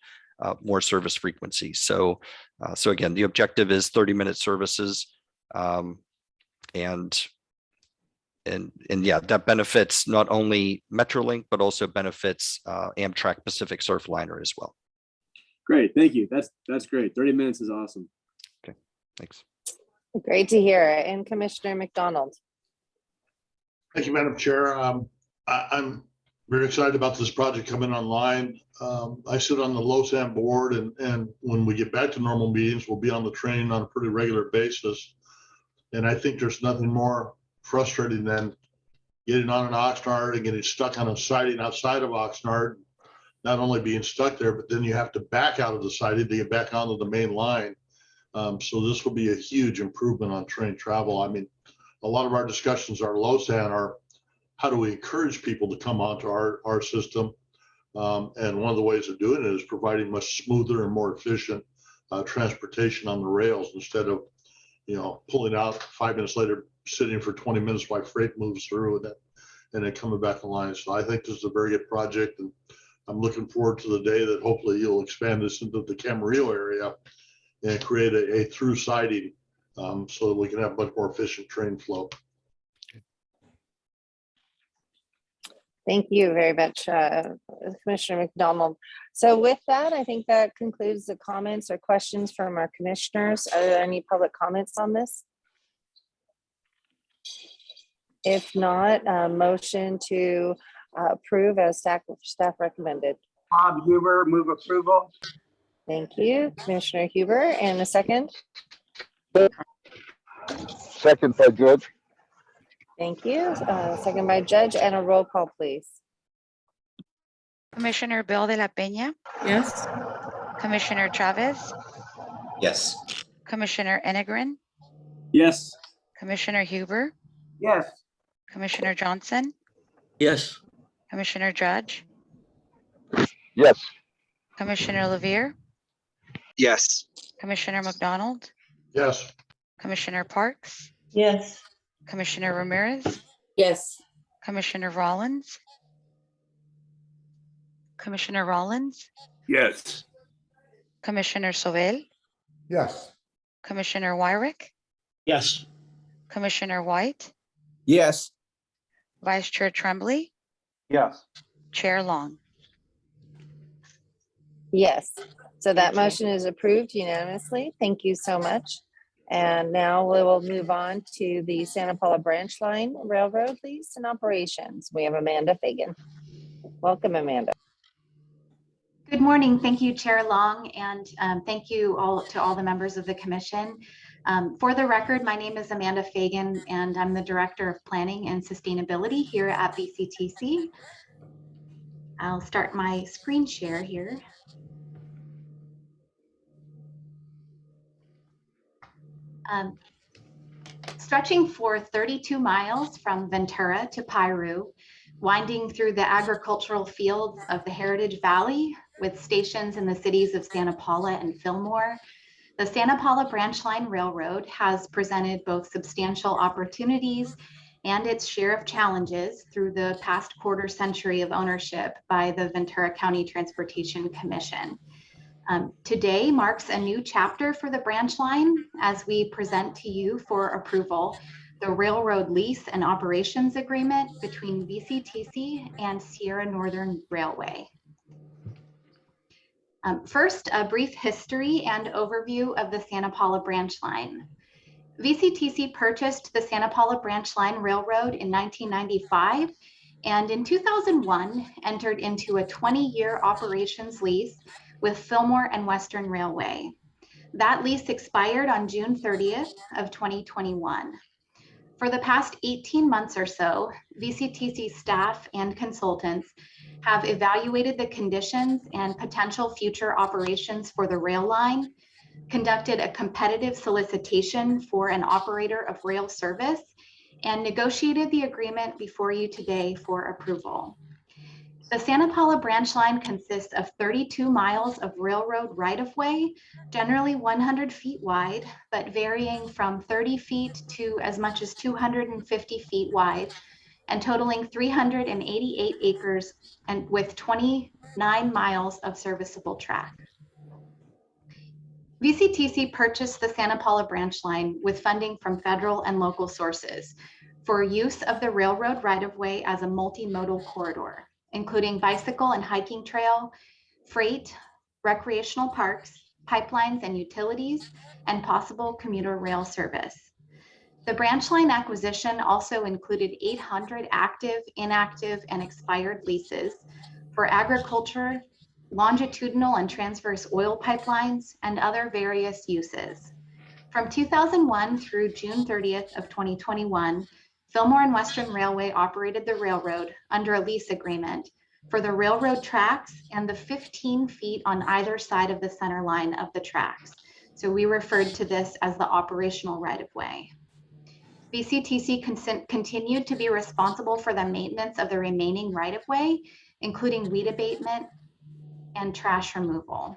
more service frequency. So again, the objective is 30-minute services, and yeah, that benefits not only Metrolink, but also benefits Amtrak Pacific Surfliner as well. Great, thank you. That's great. 30 minutes is awesome. Okay, thanks. Great to hear. And Commissioner McDonald? Thank you, Madam Chair. I'm very excited about this project coming online. I sit on the LOSAM board, and when we get back to normal meetings, we'll be on the train on a pretty regular basis. And I think there's nothing more frustrating than getting on an Oxnard and getting stuck on a siding outside of Oxnard, not only being stuck there, but then you have to back out of the siding to get back onto the main line. So this will be a huge improvement on train travel. I mean, a lot of our discussions are LOSAN are how do we encourage people to come onto our system? And one of the ways of doing it is providing much smoother and more efficient transportation on the rails instead of, pulling out 5 minutes later, sitting for 20 minutes while freight moves through and then coming back online. So I think this is a very good project, and I'm looking forward to the day that hopefully you'll expand this into the Camarillo area and create a through siding so that we can have much more efficient train flow. Thank you very much, Commissioner McDonald. So with that, I think that concludes the comments or questions from our commissioners. Are there any public comments on this? If not, motion to approve as staff recommended. Bob Huber, move approval. Thank you, Commissioner Huber. And a second? Second by Judge. Thank you. Second by Judge, and a roll call, please. Commissioner Bill de la Peña, Yes. Commissioner Chavez, Yes. Commissioner Enegren, Yes. Commissioner Huber, Yes. Commissioner Johnson, Yes. Commissioner Judge, Yes. Commissioner Levere, Yes. Commissioner McDonald, Yes. Commissioner Parks, Yes. Commissioner Ramirez, Yes. Commissioner Rollins, Commissioner Rollins, Yes. Commissioner Sobel, Yes. Commissioner Wyrick, Yes. Commissioner White, Yes. Vice Chair Tremblay, Yes. Chair Long. Yes. So that Thank you. motion is approved unanimously. Thank you so much. And now we will move on to the Santa Paula Branch Line Railroad lease and operations. We have Amanda Fagan. Welcome, Amanda. Good morning. Thank you, Chair Long, and thank you all to all the members of the commission. For the record, my name is Amanda Fagan, and I'm the Director of Planning and Sustainability here at VCTC. I'll start my screen share here. Stretching for 32 miles from Ventura to Piru, winding through the agricultural fields of the Heritage Valley with stations in the cities of Santa Paula and Fillmore, the Santa Paula Branch Line Railroad has presented both substantial opportunities and its share of challenges through the past quarter century of ownership by the Ventura County Transportation Commission. Today marks a new chapter for the branch line as we present to you for approval the Railroad Lease and Operations Agreement between VCTC and Sierra Northern Railway. First, a brief history and overview of the Santa Paula Branch Line. VCTC purchased the Santa Paula Branch Line Railroad in 1995 and in 2001 entered into a 20-year operations lease with Fillmore and Western Railway. That lease expired on June 30th of 2021. For the past 18 months or so, VCTC staff and consultants have evaluated the conditions and potential future operations for the rail line, conducted a competitive solicitation for an operator of rail service, and negotiated the agreement before you today for approval. The Santa Paula Branch Line consists of 32 miles of railroad right-of-way, generally 100 feet wide, but varying from 30 feet to as much as 250 feet wide, and totaling 388 acres and with 29 miles of serviceable track. VCTC purchased the Santa Paula Branch Line with funding from federal and local sources for use of the railroad right-of-way as a multimodal corridor, including bicycle and hiking trail, freight, recreational parks, pipelines and utilities, and possible commuter rail service. The branch line acquisition also included 800 active, inactive, and expired leases for agriculture, longitudinal and transverse oil pipelines, and other various uses. From 2001 through June 30th of 2021, Fillmore and Western Railway operated the railroad under a lease agreement for the railroad tracks and the 15 feet on either side of the center line of the tracks. So we referred to this as the operational right-of-way. VCTC continued to be responsible for the maintenance of the remaining right-of-way, including weed abatement and trash removal.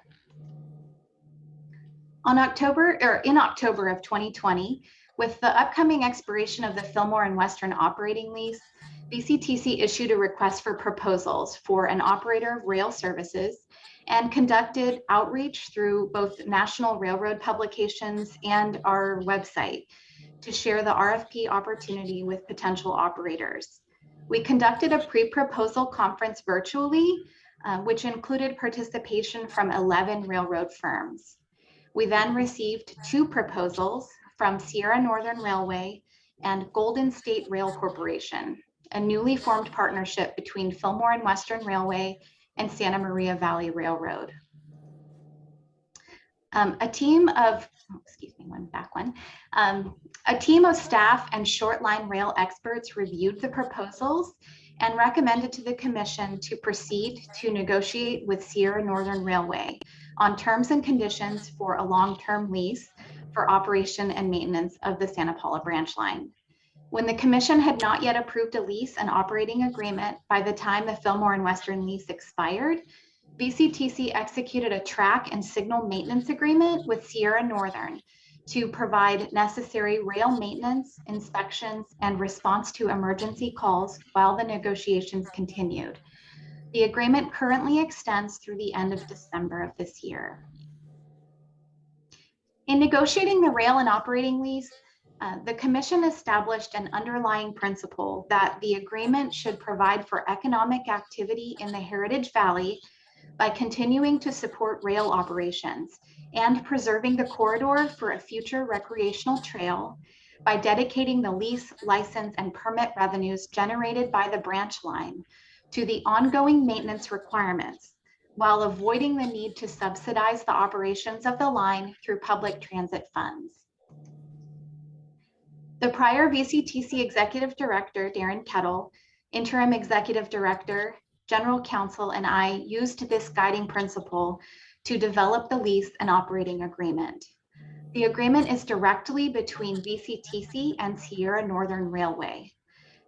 In October of 2020, with the upcoming expiration of the Fillmore and Western operating lease, VCTC issued a request for proposals for an operator of rail services and conducted outreach through both national railroad publications and our website to share the RFP opportunity with potential operators. We conducted a pre-proposal conference virtually, which included participation from 11 railroad firms. We then received 2 proposals from Sierra Northern Railway and Golden State Rail Corporation, a newly formed partnership between Fillmore and Western Railway and Santa Maria Valley Railroad. A team of staff and short line rail experts reviewed the proposals and recommended to the commission to proceed to negotiate with Sierra Northern Railway on terms and conditions for a long-term lease for operation and maintenance of the Santa Paula branch line. When the commission had not yet approved a lease and operating agreement by the time the Fillmore and Western lease expired, VCTC executed a track and signal maintenance agreement with Sierra Northern to provide necessary rail maintenance, inspections, and response to emergency calls while the negotiations continued. The agreement currently extends through the end of December of this year. In negotiating the rail and operating lease, the commission established an underlying principle that the agreement should provide for economic activity in the Heritage Valley by continuing to support rail operations and preserving the corridor for a future recreational trail by dedicating the lease, license, and permit revenues generated by the branch line to the ongoing maintenance requirements, while avoiding the need to subsidize the operations of the line through public transit funds. The prior VCTC Executive Director, Darren Kettle, Interim Executive Director, General Counsel, and I used this guiding principle to develop the lease and operating agreement. The agreement is directly between VCTC and Sierra Northern Railway.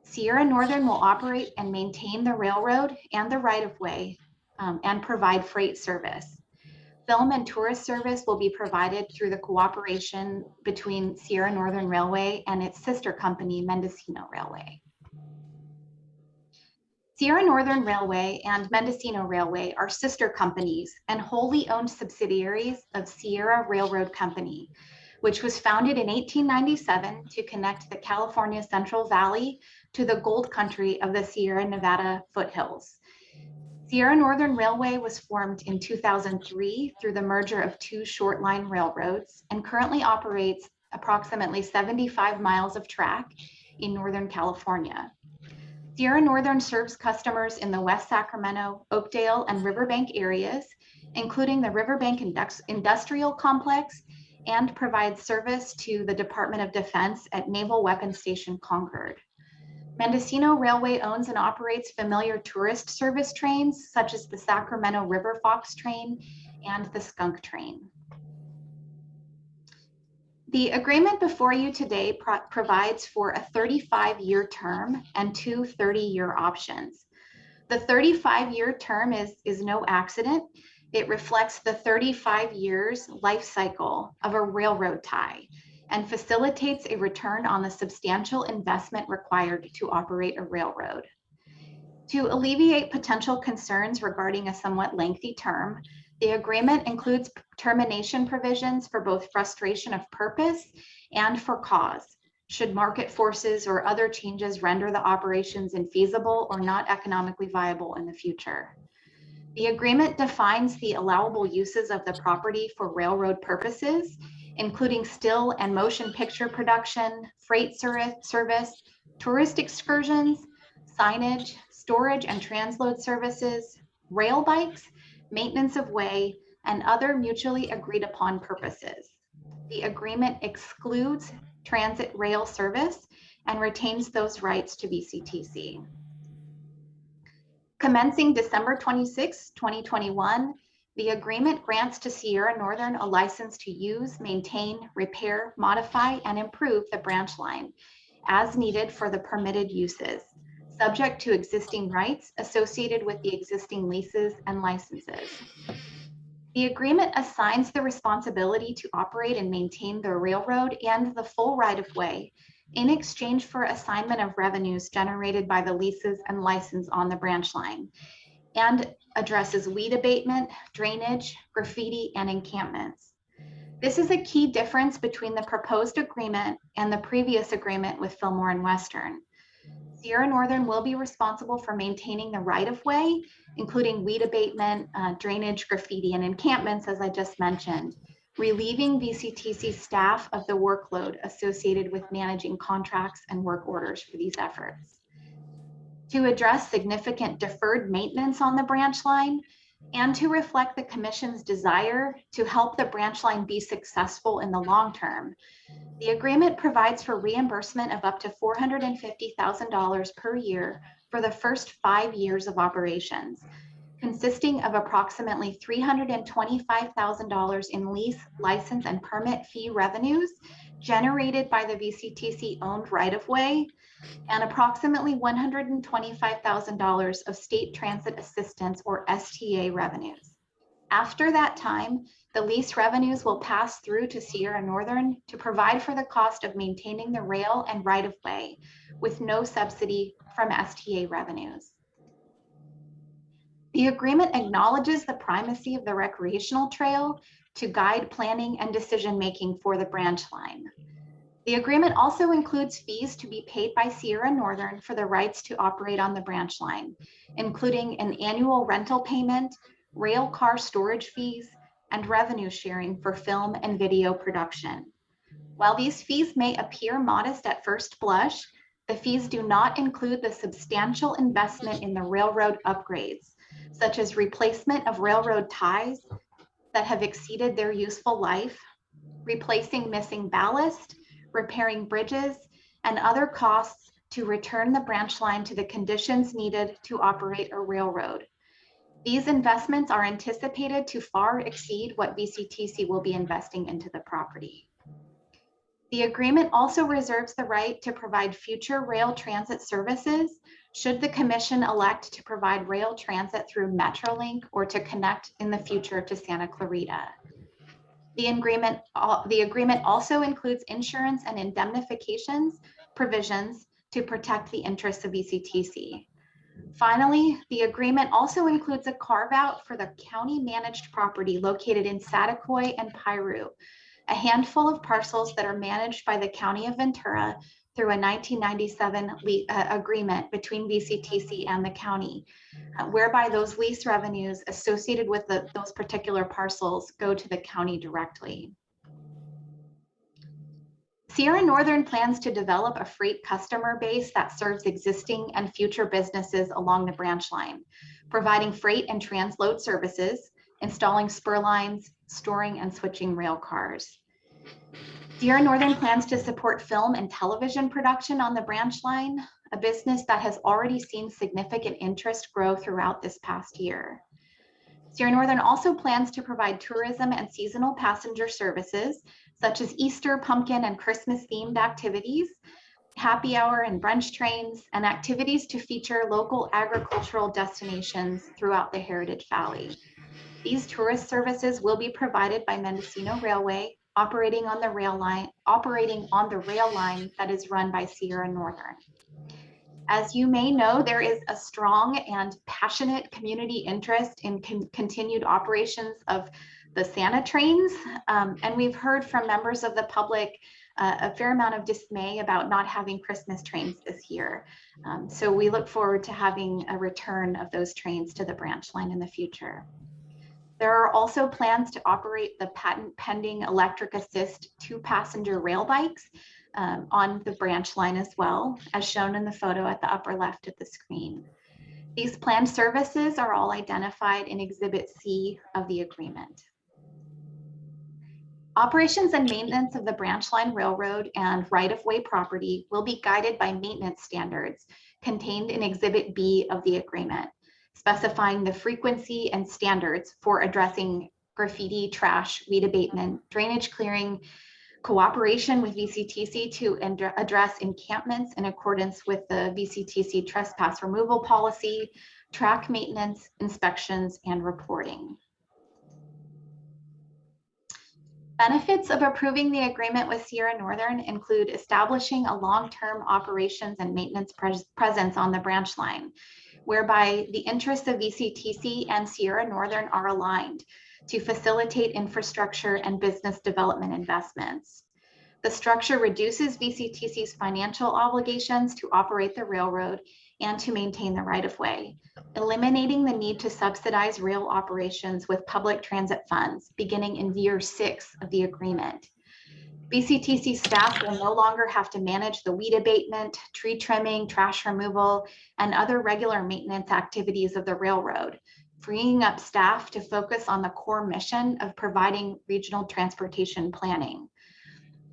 Sierra Northern will operate and maintain the railroad and the right-of-way and provide freight service. Film and tourist service will be provided through the cooperation between Sierra Northern Railway and its sister company, Mendocino Railway. Sierra Northern Railway and Mendocino Railway are sister companies and wholly owned subsidiaries of Sierra Railroad Company, which was founded in 1897 to connect the California Central Valley to the gold country of the Sierra Nevada foothills. Sierra Northern Railway was formed in 2003 through the merger of 2 short line railroads and currently operates approximately 75 miles of track in Northern California. Sierra Northern serves customers in the West Sacramento, Oakdale, and Riverbank areas, including the Riverbank Industrial Complex, and provides service to the Department of Defense at Naval Weapons Station Concord. Mendocino Railway owns and operates familiar tourist service trains, such as the Sacramento River Fox train and the Skunk train. The agreement before you today provides for a 35-year term and 2 30-year options. The 35-year term is no accident. It reflects the 35 years life cycle of a railroad tie and facilitates a return on the substantial investment required to operate a railroad. To alleviate potential concerns regarding a somewhat lengthy term, the agreement includes termination provisions for both frustration of purpose and for cause, should market forces or other changes render the operations infeasible or not economically viable in the future. The agreement defines the allowable uses of the property for railroad purposes, including still and motion picture production, freight service, tourist excursions, signage, storage and transload services, rail bikes, maintenance of way, and other mutually agreed upon purposes. The agreement excludes transit rail service and retains those rights to VCTC. Commencing December 26, 2021, the agreement grants to Sierra Northern a license to use, maintain, repair, modify, and improve the branch line as needed for the permitted uses, subject to existing rights associated with the existing leases and licenses. The agreement assigns the responsibility to operate and maintain the railroad and the full right-of-way in exchange for assignment of revenues generated by the leases and license on the branch line, and addresses weed abatement, drainage, graffiti, and encampments. This is a key difference between the proposed agreement and the previous agreement with Fillmore and Western. Sierra Northern will be responsible for maintaining the right-of-way, including weed abatement, drainage, graffiti, and encampments, as I just mentioned, relieving VCTC staff of the workload associated with managing contracts and work orders for these efforts. To address significant deferred maintenance on the branch line, and to reflect the Commission's desire to help the branch line be successful in the long term, the agreement provides for reimbursement of up to $450,000 per year for the first 5 years of operations, consisting of approximately $325,000 in lease, license, and permit fee revenues generated by the VCTC owned right-of-way, and approximately $125,000 of state transit assistance or STA revenues. After that time, the lease revenues will pass through to Sierra Northern to provide for the cost of maintaining the rail and right-of-way with no subsidy from STA revenues. The agreement acknowledges the primacy of the recreational trail to guide planning and decision-making for the branch line. The agreement also includes fees to be paid by Sierra Northern for the rights to operate on the branch line, including an annual rental payment, rail car storage fees, and revenue sharing for film and video production. While these fees may appear modest at first blush, the fees do not include the substantial investment in the railroad upgrades, such as replacement of railroad ties that have exceeded their useful life, replacing missing ballast, repairing bridges, and other costs to return the branch line to the conditions needed to operate a railroad. These investments are anticipated to far exceed what VCTC will be investing into the property. The agreement also reserves the right to provide future rail transit services should the Commission elect to provide rail transit through Metrolink or to connect in the future to Santa Clarita. The agreement also includes insurance and indemnifications provisions to protect the interests of VCTC. Finally, the agreement also includes a carve-out for the county-managed property located in Saticoy and Piru, a handful of parcels that are managed by the County of Ventura through a 1997 agreement between VCTC and the county, whereby those lease revenues associated with those particular parcels go to the county directly. Sierra Northern plans to develop a freight customer base that serves existing and future businesses along the branch line, providing freight and transload services, installing spur lines, storing and switching rail cars. Sierra Northern plans to support film and television production on the branch line, a business that has already seen significant interest grow throughout this past year. Sierra Northern also plans to provide tourism and seasonal passenger services, such as Easter, pumpkin, and Christmas themed activities, happy hour and brunch trains, and activities to feature local agricultural destinations throughout the Heritage Valley. These tourist services will be provided by Mendocino Railway, operating on the rail line that is run by Sierra Northern. As you may know, there is a strong and passionate community interest in continued operations of the Santa trains, and we've heard from members of the public a fair amount of dismay about not having Christmas trains this year. So we look forward to having a return of those trains to the branch line in the future. There are also plans to operate the patent pending electric assist 2-passenger rail bikes on the branch line as well, as shown in the photo at the upper left of the screen. These planned services are all identified in Exhibit C of the agreement. Operations and maintenance of the branch line railroad and right-of-way property will be guided by maintenance standards contained in Exhibit B of the agreement, specifying the frequency and standards for addressing graffiti, trash, weed abatement, drainage clearing, cooperation with VCTC to address encampments in accordance with the VCTC trespass removal policy, track maintenance, inspections, and reporting. Benefits of approving the agreement with Sierra Northern include establishing a long-term operations and maintenance presence on the branch line, whereby the interests of VCTC and Sierra Northern are aligned to facilitate infrastructure and business development investments. The structure reduces VCTC's financial obligations to operate the railroad and to maintain the right-of-way, eliminating the need to subsidize rail operations with public transit funds beginning in year 6 of the agreement. VCTC staff will no longer have to manage the weed abatement, tree trimming, trash removal, and other regular maintenance activities of the railroad, freeing up staff to focus on the core mission of providing regional transportation planning.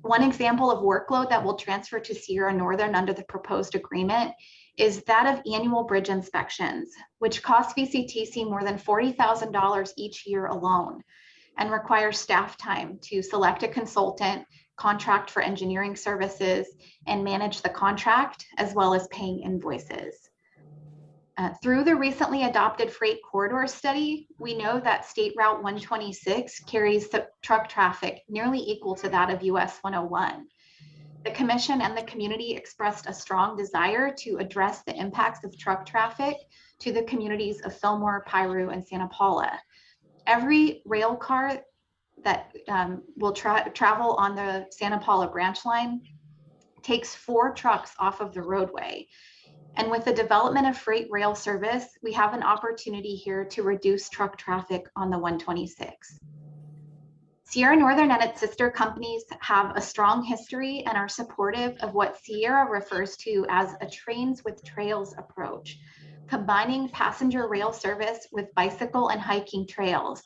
One example of workload that will transfer to Sierra Northern under the proposed agreement is that of annual bridge inspections, which cost VCTC more than $40,000 each year alone and requires staff time to select a consultant, contract for engineering services, and manage the contract, as well as paying invoices. Through the recently adopted freight corridor study, we know that State Route 126 carries the truck traffic nearly equal to that of US 101. The commission and the community expressed a strong desire to address the impacts of truck traffic to the communities of Fillmore, Piru, and Santa Paula. Every rail car that will travel on the Santa Paula branch line takes 4 trucks off of the roadway. And with the development of freight rail service, we have an opportunity here to reduce truck traffic on the 126. Sierra Northern and its sister companies have a strong history and are supportive of what Sierra refers to as a trains with trails approach, combining passenger rail service with bicycle and hiking trails,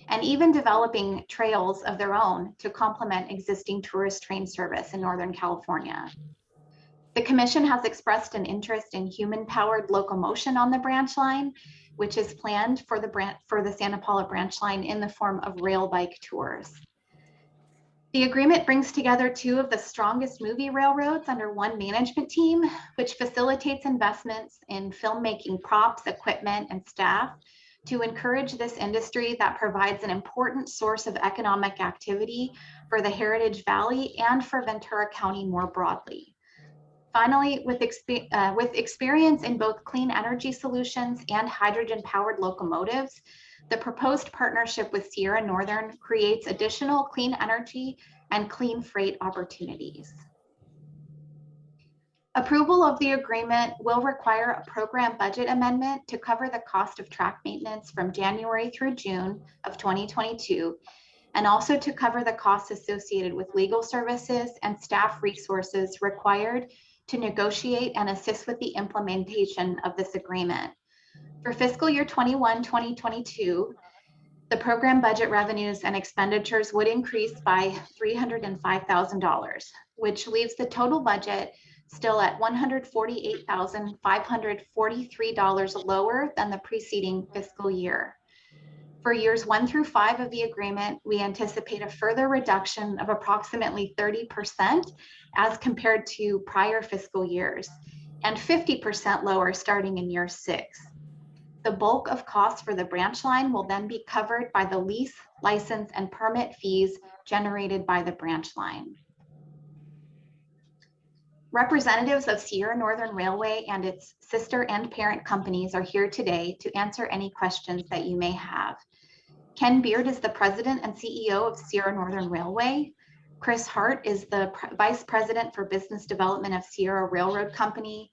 and even developing trails of their own to complement existing tourist train service in Northern California. The commission has expressed an interest in human-powered locomotion on the branch line, which is planned for the Santa Paula branch line in the form of rail bike tours. The agreement brings together 2 of the strongest movie railroads under one management team, which facilitates investments in filmmaking props, equipment, and staff to encourage this industry that provides an important source of economic activity for the Heritage Valley and for Ventura County more broadly. Finally, with experience in both clean energy solutions and hydrogen-powered locomotives, the proposed partnership with Sierra Northern creates additional clean energy and clean freight opportunities. Approval of the agreement will require a program budget amendment to cover the cost of track maintenance from January through June of 2022, and also to cover the costs associated with legal services and staff resources required to negotiate and assist with the implementation of this agreement. For fiscal year 21-2022, the program budget revenues and expenditures would increase by $305,000, which leaves the total budget still at $148,543 lower than the preceding fiscal year. For years 1 through 5 of the agreement, we anticipate a further reduction of approximately 30% as compared to prior fiscal years, and 50% lower starting in year 6. The bulk of costs for the branch line will then be covered by the lease, license, and permit fees generated by the branch line. Representatives of Sierra Northern Railway and its sister and parent companies are here today to answer any questions that you may have. Ken Beard is the president and CEO of Sierra Northern Railway. Chris Hart is the vice president for business development of Sierra Railroad Company.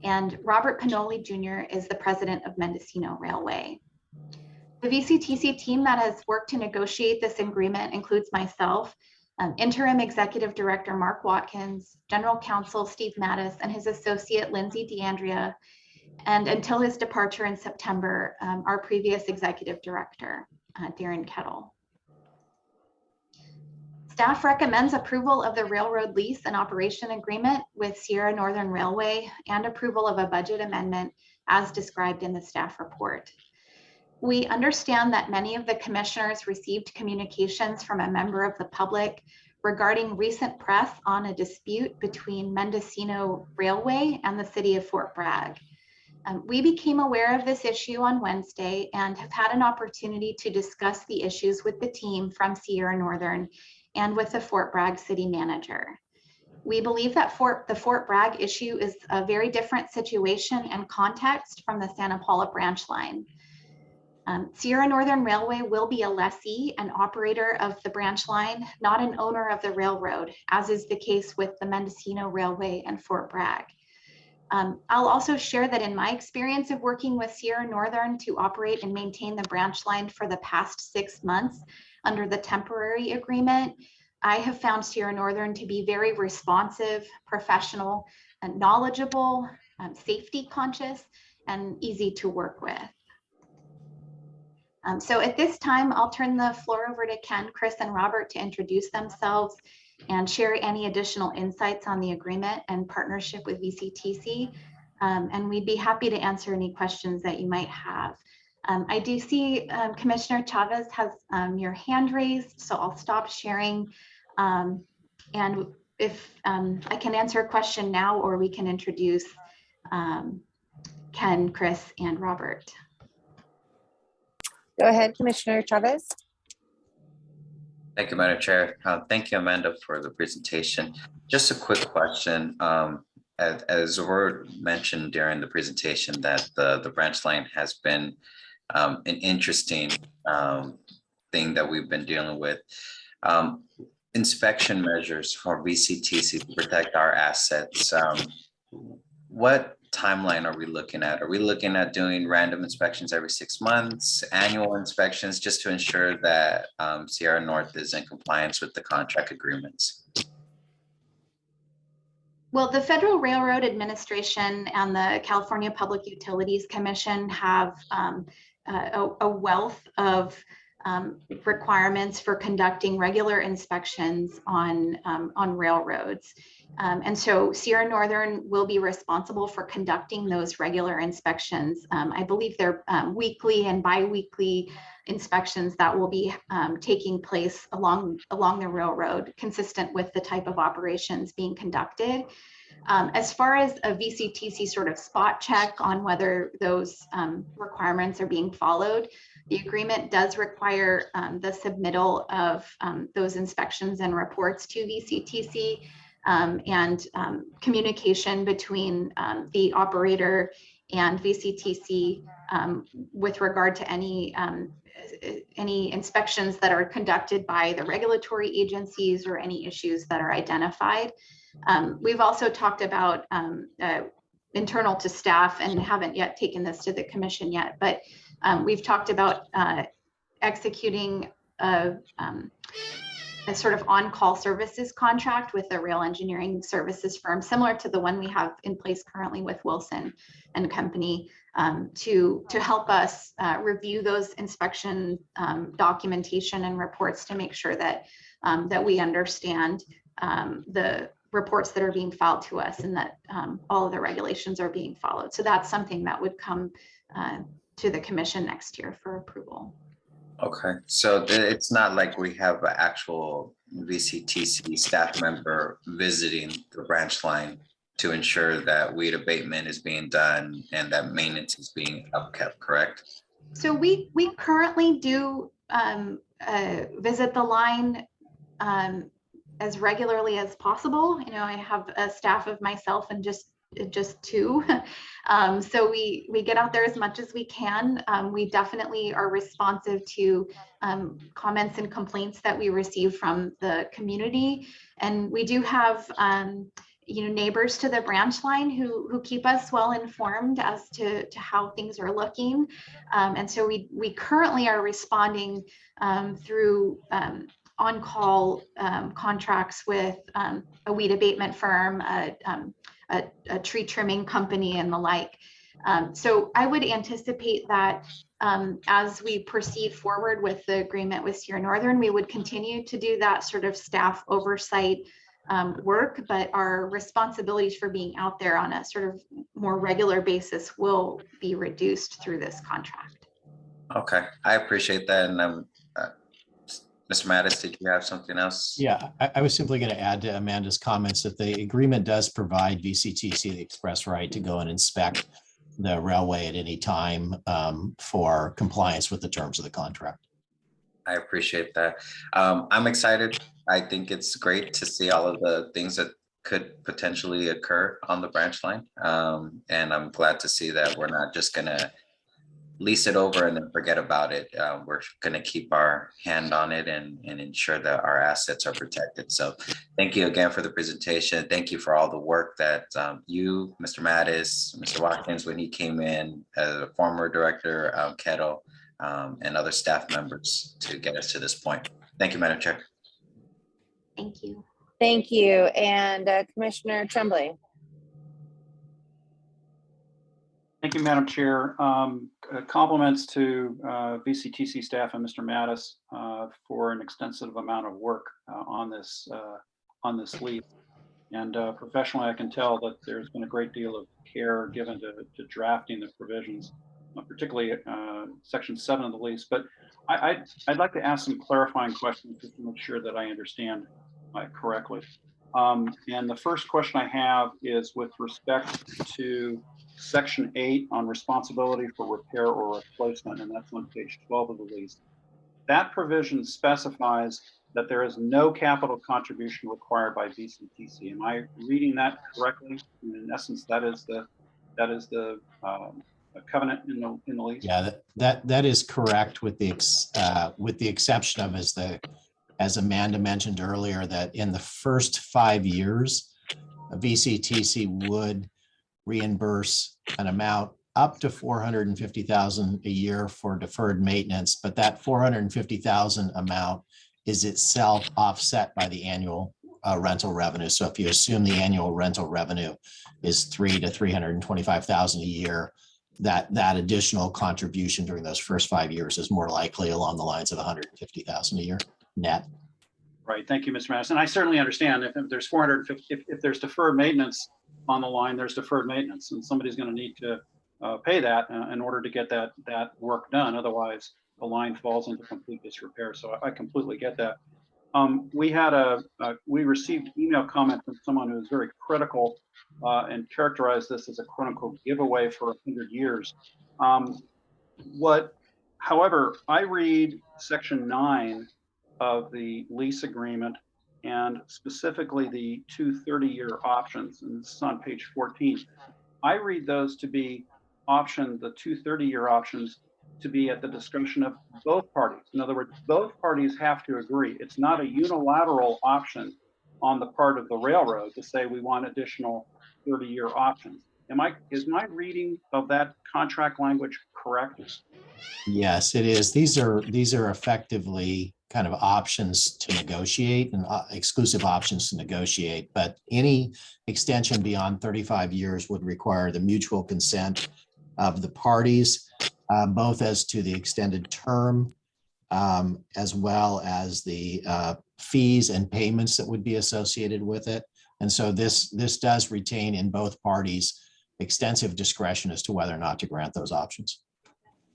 And Robert Pinoli Jr. is the president of Mendocino Railway. The VCTC team that has worked to negotiate this agreement includes myself, Interim Executive Director Mark Watkins, General Counsel Steve Mattis, and his associate Lindsay DeAndrea, and until his departure in September, our previous Executive Director, Darren Kettle. Staff recommends approval of the railroad lease and operation agreement with Sierra Northern Railway and approval of a budget amendment as described in the staff report. We understand that many of the commissioners received communications from a member of the public regarding recent press on a dispute between Mendocino Railway and the city of Fort Bragg. We became aware of this issue on Wednesday and have had an opportunity to discuss the issues with the team from Sierra Northern and with the Fort Bragg city manager. We believe that the Fort Bragg issue is a very different situation and context from the Santa Paula branch line. Sierra Northern Railway will be a lessee and operator of the branch line, not an owner of the railroad, as is the case with the Mendocino Railway and Fort Bragg. I'll also share that in my experience of working with Sierra Northern to operate and maintain the branch line for the past 6 months under the temporary agreement, I have found Sierra Northern to be very responsive, professional, and knowledgeable, safety conscious, and easy to work with. So at this time, I'll turn the floor over to Ken, Chris, and Robert to introduce themselves and share any additional insights on the agreement and partnership with VCTC. And we'd be happy to answer any questions that you might have. I do see Commissioner Chavez has your hand raised, so I'll stop sharing. And if I can answer a question now, or we can introduce Ken, Chris, and Robert. Go ahead, Commissioner Chavez. Thank you, Madam Chair. Thank you, Amanda, for the presentation. Just a quick question. As were mentioned during the presentation, that the branch line has been an interesting thing that we've been dealing with. Inspection measures for VCTC to protect our assets. What timeline are we looking at? Are we looking at doing random inspections every 6 months, annual inspections, just to ensure that Sierra North is in compliance with the contract agreements? Well, the Federal Railroad Administration and the California Public Utilities Commission have a wealth of requirements for conducting regular inspections on railroads. And so Sierra Northern will be responsible for conducting those regular inspections. I believe they're weekly and bi-weekly inspections that will be taking place along the railroad, consistent with the type of operations being conducted. As far as a VCTC sort of spot check on whether those requirements are being followed, the agreement does require the submittal of those inspections and reports to VCTC, and communication between the operator and VCTC with regard to any inspections that are conducted by the regulatory agencies or any issues that are identified. We've also talked about internal to staff, and haven't yet taken this to the commission yet, but we've talked about executing a sort of on-call services contract with a rail engineering services firm, similar to the one we have in place currently with Wilson and Company, to help us review those inspection documentation and reports to make sure that that we understand the reports that are being filed to us, and that all of the regulations are being followed. So that's something that would come to the commission next year for approval. Okay, so it's not like we have an actual VCTC staff member visiting the branch line to ensure that weed abatement is being done and that maintenance is being upkept, correct? So we currently do visit the line as regularly as possible. You know, I have a staff of myself and just two. So we get out there as much as we can. We definitely are responsive to comments and complaints that we receive from the community. And we do have you know, neighbors to the branch line who keep us well informed as to how things are looking. And so we currently are responding through on-call contracts with a weed abatement firm, a tree trimming company, and the like. So I would anticipate that as we proceed forward with the agreement with Sierra Northern, we would continue to do that sort of staff oversight work, but our responsibilities for being out there on a sort of more regular basis will be reduced through this contract. Okay, I appreciate that. And Mr. Mattis, did you have something else? Yeah, I was simply going to add to Amanda's comments that the agreement does provide VCTC the express right to go and inspect the railway at any time for compliance with the terms of the contract. I appreciate that. I'm excited. I think it's great to see all of the things that could potentially occur on the branch line. And I'm glad to see that we're not just going to lease it over and then forget about it. We're going to keep our hand on it and ensure that our assets are protected. So thank you again for the presentation. Thank you for all the work that you, Mr. Mattis, Mr. Watkins, when he came in as a former director, Kettle, and other staff members to get us to this point. Thank you, Madam Chair. Thank you. Thank you. And Commissioner Tremblay. Thank you, Madam Chair. Compliments to VCTC staff and Mr. Mattis for an extensive amount of work on this lease. And professionally, I can tell that there's been a great deal of care given to drafting the provisions, particularly Section 7 of the lease. But I'd like to ask some clarifying questions just to make sure that I understand correctly. And the first question I have is with respect to Section 8 on responsibility for repair or replacement, and that's on page 12 of the lease. That provision specifies that there is no capital contribution required by VCTC. Am I reading that correctly? In essence, that is the covenant in the lease. Yeah, that is correct, with the exception of, as Amanda mentioned earlier, that in the first 5 years, a VCTC would reimburse an amount up to $450,000 a year for deferred maintenance, but that $450,000 amount is itself offset by the annual rental revenue. So if you assume the annual rental revenue is $300,000 to $325,000 a year, that additional contribution during those first 5 years is more likely along the lines of $150,000 a year net. Right. Thank you, Mr. Madison. I certainly understand if there's 450, if there's deferred maintenance on the line, there's deferred maintenance, and somebody's going to need to pay that in order to get that work done. Otherwise, the line falls into complete disrepair. So I completely get that. We received email comment from someone who was very critical and characterized this as a quote unquote giveaway for 100 years. However, I read Section 9 of the lease agreement, and specifically the 2 30-year options, and this is on page 14. I read those to be the 2 30-year options to be at the discretion of both parties. In other words, both parties have to agree. It's not a unilateral option on the part of the railroad to say we want additional 30-year options. Is my reading of that contract language correct? Yes, it is. These are effectively kind of options to negotiate and exclusive options to negotiate, but any extension beyond 35 years would require the mutual consent of the parties, both as to the extended term, as well as the fees and payments that would be associated with it. And so this does retain in both parties extensive discretion as to whether or not to grant those options.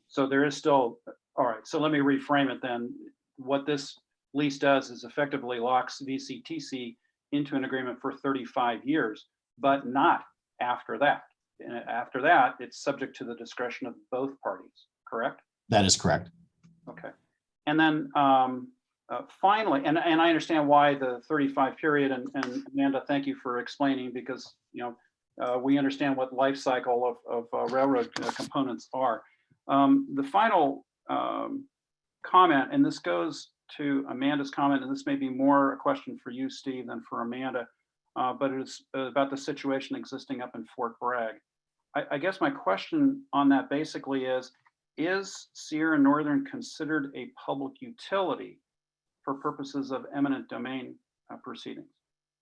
So there is still, all right, so let me reframe it then. What this lease does is effectively locks VCTC into an agreement for 35 years, but not after that. And after that, it's subject to the discretion of both parties, correct? That is correct. Okay. And then finally, and I understand why the 35 period, and Amanda, thank you for explaining, because we understand what life cycle of railroad components are. The final comment, and this goes to Amanda's comment, and this may be more a question for you, Steve, than for Amanda, but it's about the situation existing up in Fort Bragg. I guess my question on that basically is Sierra Northern considered a public utility for purposes of eminent domain proceedings?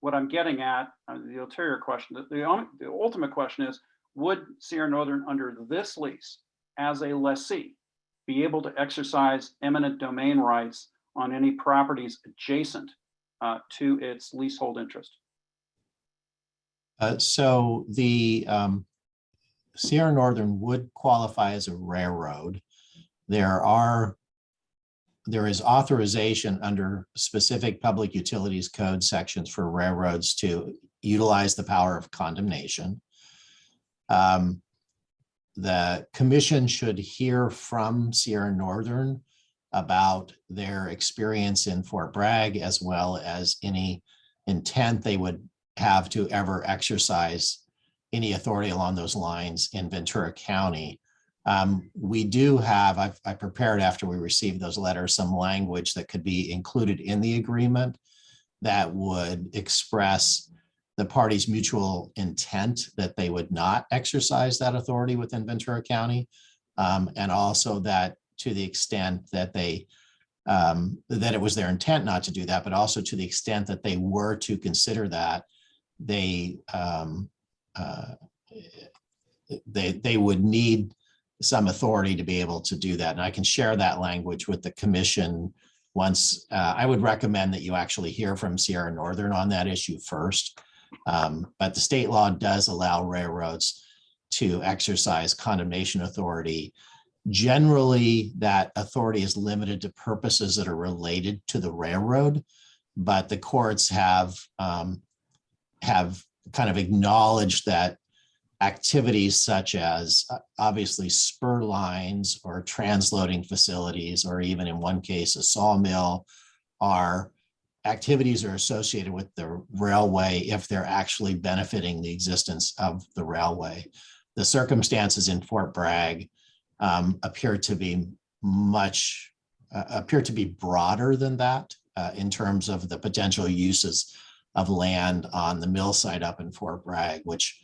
What I'm getting at, the ulterior question, the ultimate question is, would Sierra Northern under this lease as a lessee be able to exercise eminent domain rights on any properties adjacent to its leasehold interest? So the Sierra Northern would qualify as a railroad. There is authorization under specific public utilities code sections for railroads to utilize the power of condemnation. The commission should hear from Sierra Northern about their experience in Fort Bragg, as well as any intent they would have to ever exercise any authority along those lines in Ventura County. We do have, I prepared after we received those letters, some language that could be included in the agreement that would express the parties' mutual intent that they would not exercise that authority within Ventura County. And also that to the extent that they, that it was their intent not to do that, but also to the extent that they were to consider that, they would need some authority to be able to do that. And I can share that language with the commission once. I would recommend that you actually hear from Sierra Northern on that issue first. But the state law does allow railroads to exercise condemnation authority. Generally, that authority is limited to purposes that are related to the railroad, but the courts have kind of acknowledged that activities such as obviously spur lines or transloading facilities, or even in one case, a sawmill, are activities are associated with the railway if they're actually benefiting the existence of the railway. The circumstances in Fort Bragg appear to be broader than that in terms of the potential uses of land on the mill site up in Fort Bragg, which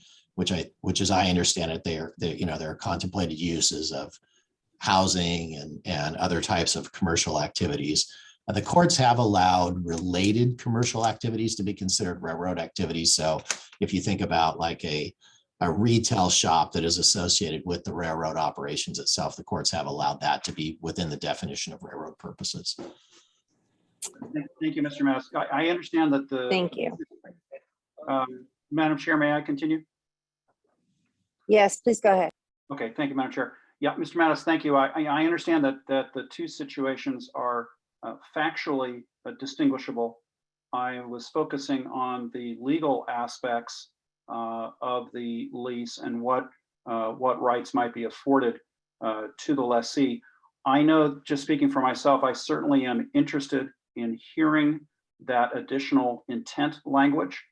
as I understand it, there are contemplated uses of housing and other types of commercial activities. The courts have allowed related commercial activities to be considered railroad activities. So if you think about like a retail shop that is associated with the railroad operations itself, the courts have allowed that to be within the definition of railroad purposes. Thank you, Mr. Mattis. I understand that the. Thank you. Madam Chair, may I continue? Yes, please go ahead. Okay, thank you, Madam Chair. Yeah, Mr. Mattis, thank you. I understand that the two situations are factually distinguishable. I was focusing on the legal aspects of the lease and what rights might be afforded to the lessee. I know, just speaking for myself, I certainly am interested in hearing that additional intent language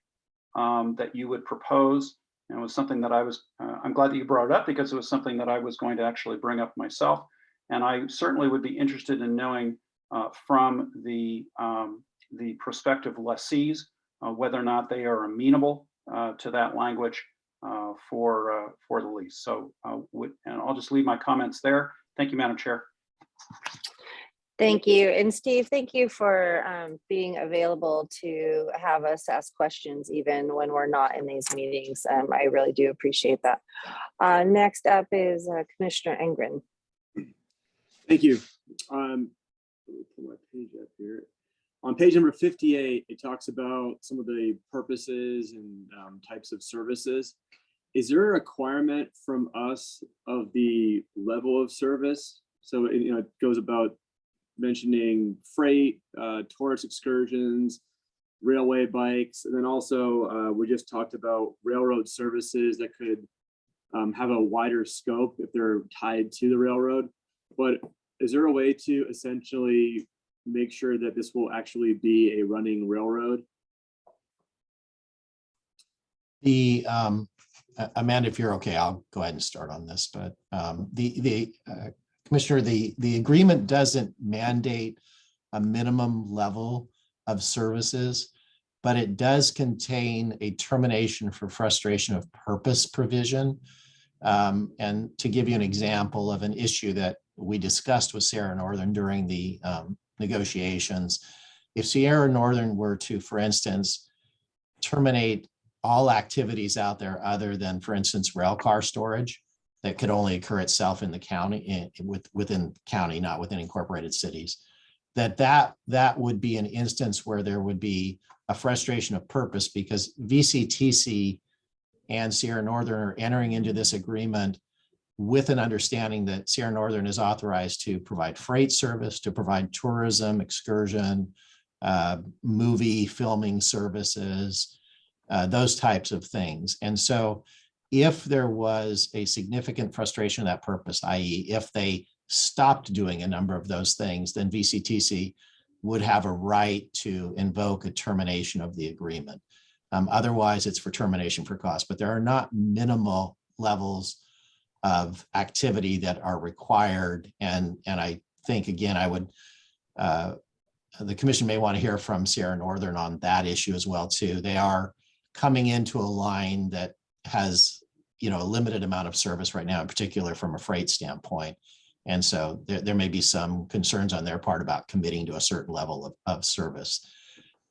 that you would propose. And it was something that I'm glad that you brought it up, because it was something that I was going to actually bring up myself. And I certainly would be interested in knowing from the prospective lessees whether or not they are amenable to that language for the lease. So, and I'll just leave my comments there. Thank you, Madam Chair. Thank you. And Steve, thank you for being available to have us ask questions even when we're not in these meetings. I really do appreciate that. Next up is Commissioner Engren. Thank you. Let me pull my page up here. On page number 58, it talks about some of the purposes and types of services. Is there a requirement from us of the level of service? So it goes about mentioning freight, tourist excursions, railway bikes, and then also we just talked about railroad services that could have a wider scope if they're tied to the railroad. But is there a way to essentially make sure that this will actually be a running railroad? The Amanda, if you're okay, I'll go ahead and start on this. But Commissioner, the agreement doesn't mandate a minimum level of services, but it does contain a termination for frustration of purpose provision. And to give you an example of an issue that we discussed with Sierra Northern during the negotiations, if Sierra Northern were to, for instance, terminate all activities out there other than, for instance, rail car storage that could only occur itself in the county, within county, not within incorporated cities, that would be an instance where there would be a frustration of purpose, because VCTC and Sierra Northern are entering into this agreement with an understanding that Sierra Northern is authorized to provide freight service, to provide tourism, excursion, movie filming services, those types of things. And so if there was a significant frustration of that purpose, i.e. if they stopped doing a number of those things, then VCTC would have a right to invoke a termination of the agreement. Otherwise, it's for termination for cost, but there are not minimal levels of activity that are required. And I think, again, I would, the commission may want to hear from Sierra Northern on that issue as well too. They are coming into a line that has, you know, a limited amount of service right now, in particular from a freight standpoint. And so there may be some concerns on their part about committing to a certain level of service.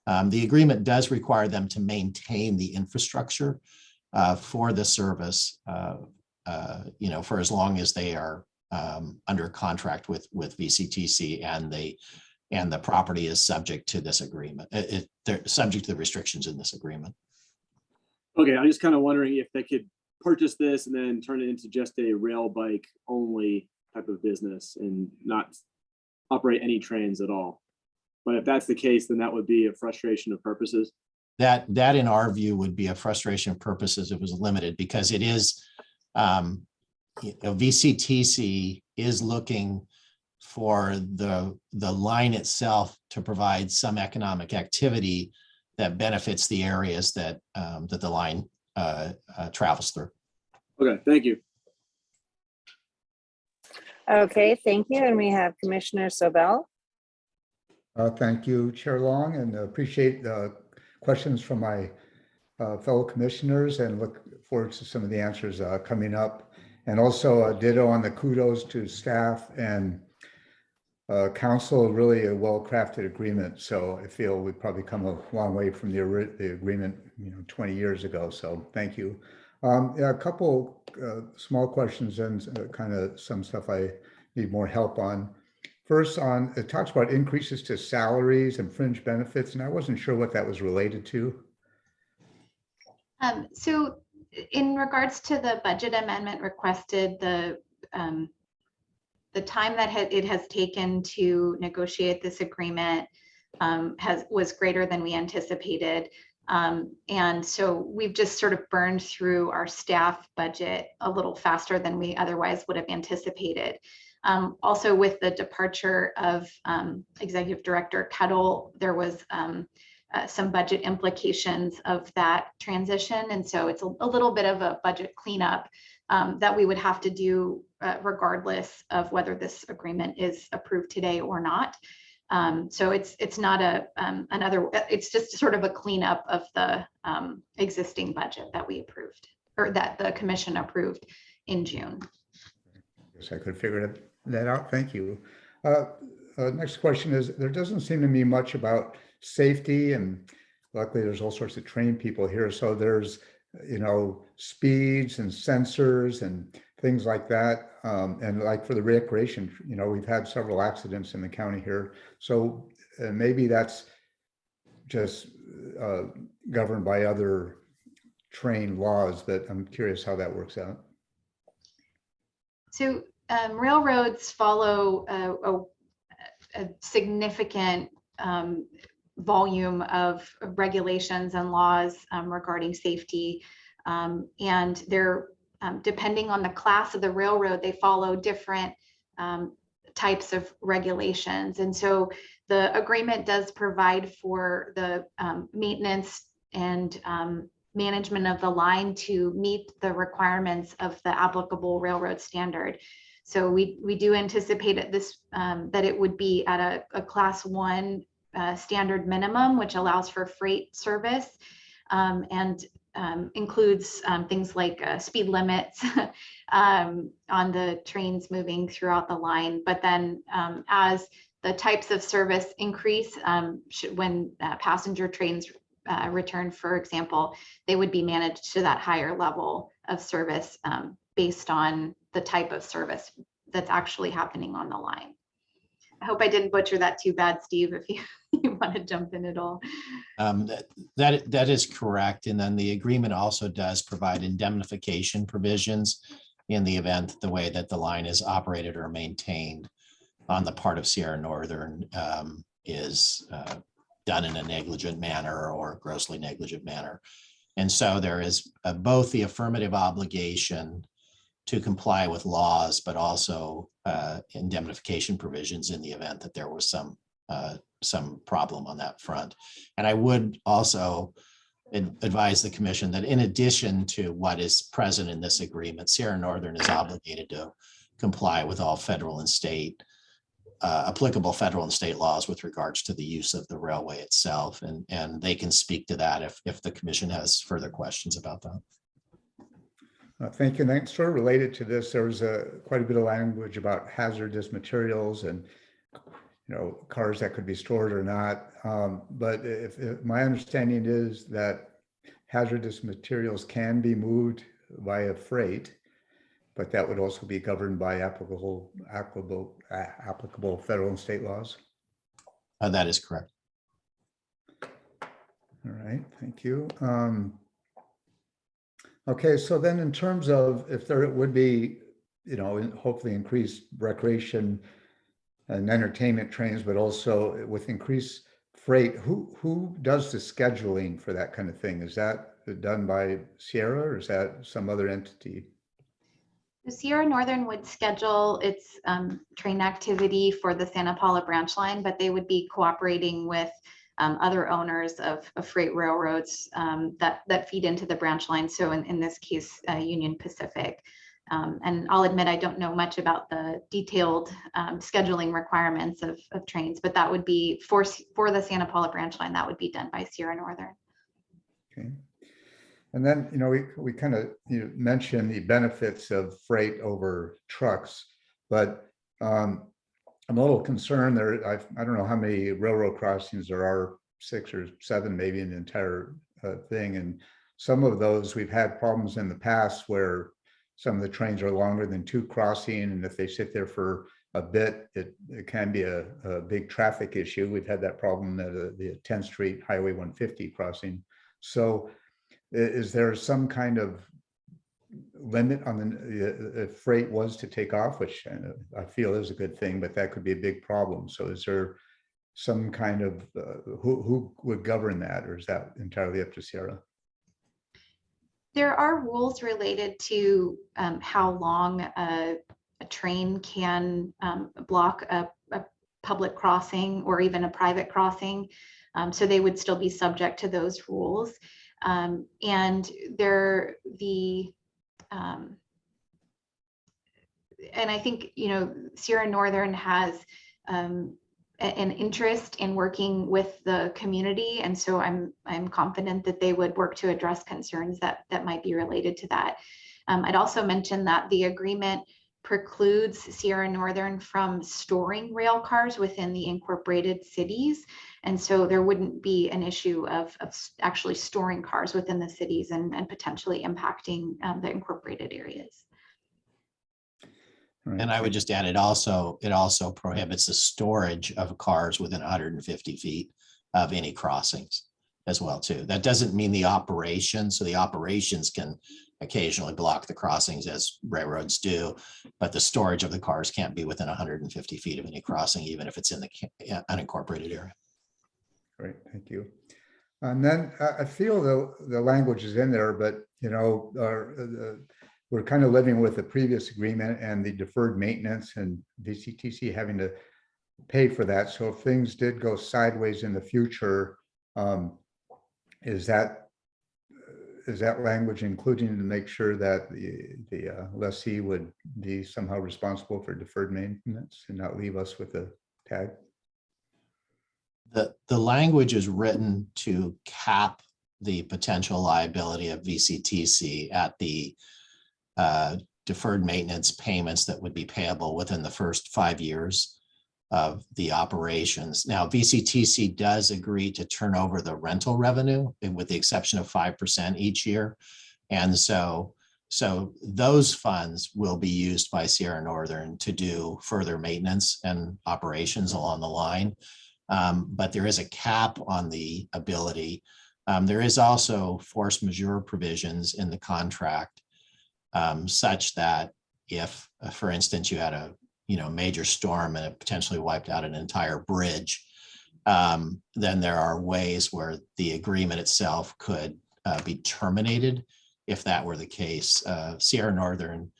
The agreement does require them to maintain the infrastructure for the service, you know, for as long as they are under contract with VCTC, and the property is subject to this agreement. They're subject to the restrictions in this agreement. Okay, I'm just kind of wondering if they could purchase this and then turn it into just a rail bike only type of business and not operate any trains at all. But if that's the case, then that would be a frustration of purposes. That in our view would be a frustration of purposes if it was limited, because it is, you know, VCTC is looking for the line itself to provide some economic activity that benefits the areas that that the line travels through. Okay, thank you. Okay, thank you. And we have Commissioner Sobel. Thank you, Chair Long, and appreciate the questions from my fellow commissioners and look forward to some of the answers coming up. And also ditto on the kudos to staff and council, really a well-crafted agreement. So I feel we've probably come a long way from the agreement, you know, 20 years ago. So thank you. Yeah, a couple small questions and kind of some stuff I need more help on. First, on it talks about increases to salaries and fringe benefits, and I wasn't sure what that was related to. So in regards to the budget amendment requested, the time that it has taken to negotiate this agreement was greater than we anticipated. And so we've just sort of burned through our staff budget a little faster than we otherwise would have anticipated. Also, with the departure of Executive Director Kettle, there was some budget implications of that transition. And so it's a little bit of a budget cleanup that we would have to do regardless of whether this agreement is approved today or not. So it's not it's just sort of a cleanup of the existing budget that we approved, or that the commission approved in June. Yes, I could figure that out. Thank you. Next question is, there doesn't seem to be much about safety, and luckily there's all sorts of trained people here. So there's, you know, speeds and sensors and things like that. And like for the recreation, you know, we've had several accidents in the county here. So maybe that's just governed by other train laws, but I'm curious how that works out. So railroads follow a significant volume of regulations and laws regarding safety, and they're depending on the class of the railroad, they follow different types of regulations. And so the agreement does provide for the maintenance and management of the line to meet the requirements of the applicable railroad standard. So we do anticipate at this that it would be at a class 1 standard minimum, which allows for freight service and includes things like speed limits on the trains moving throughout the line. But then as the types of service increase, when passenger trains return, for example, they would be managed to that higher level of service based on the type of service that's actually happening on the line. I hope I didn't butcher that too bad, Steve, if you want to jump in at all. That is correct. And then the agreement also does provide indemnification provisions in the event the way that the line is operated or maintained on the part of Sierra Northern is done in a negligent manner or grossly negligent manner. And so there is both the affirmative obligation to comply with laws, but also indemnification provisions in the event that there was some problem on that front. And I would also advise the commission that in addition to what is present in this agreement, Sierra Northern is obligated to comply with all federal and state applicable federal and state laws with regards to the use of the railway itself. And they can speak to that if the commission has further questions about that. Thank you. And sort of related to this, there was quite a bit of language about hazardous materials and cars that could be stored or not. But if my understanding is that hazardous materials can be moved via freight, but that would also be governed by applicable federal and state laws. That is correct. All right, thank you. Okay, so then in terms of if there would be, hopefully increased recreation and entertainment trains, but also with increased freight, who does the scheduling for that kind of thing? Is that done by Sierra or is that some other entity? The Sierra Northern would schedule its train activity for the Santa Paula branch line, but they would be cooperating with other owners of freight railroads that feed into the branch line. So in this case, Union Pacific. And I'll admit I don't know much about the detailed scheduling requirements of trains, but that would be for the Santa Paula branch line, that would be done by Sierra Northern. Okay. And then, we kind of mentioned the benefits of freight over trucks, but I'm a little concerned there. I don't know how many railroad crossings there are, 6 or 7 maybe in the entire thing. And some of those we've had problems in the past where some of the trains are longer than 2 crossing, and if they sit there for a bit, it can be a big traffic issue. We've had that problem at the 10th Street Highway 150 crossing. So is there some kind of limit on if freight was to take off, which I feel is a good thing, but that could be a big problem. So is there some kind of, who would govern that, or is that entirely up to Sierra? There are rules related to how long a train can block a public crossing or even a private crossing. So they would still be subject to those rules. And I think, Sierra Northern has an interest in working with the community. And so I'm confident that they would work to address concerns that might be related to that. I'd also mention that the agreement precludes Sierra Northern from storing rail cars within the incorporated cities. And so there wouldn't be an issue of actually storing cars within the cities and potentially impacting the incorporated areas. And I would just add, it also prohibits the storage of cars within 150 feet of any crossings as well too. That doesn't mean the operation. So the operations can occasionally block the crossings as railroads do, but the storage of the cars can't be within 150 feet of any crossing, even if it's in the unincorporated area. Great, thank you. And then I feel the language is in there, but we're kind of living with the previous agreement and the deferred maintenance and VCTC having to pay for that. So if things did go sideways in the future, is that language including to make sure that the lessee would be somehow responsible for deferred maintenance and not leave us with a tag? The language is written to cap the potential liability of VCTC at the deferred maintenance payments that would be payable within the first 5 years of the operations. Now, VCTC does agree to turn over the rental revenue with the exception of 5% each year. And so those funds will be used by Sierra Northern to do further maintenance and operations along the line. But there is a cap on the ability. There is also force majeure provisions in the contract such that if, for instance, you had a major storm and it potentially wiped out an entire bridge, then there are ways where the agreement itself could be terminated if that were the case. Sierra Northern,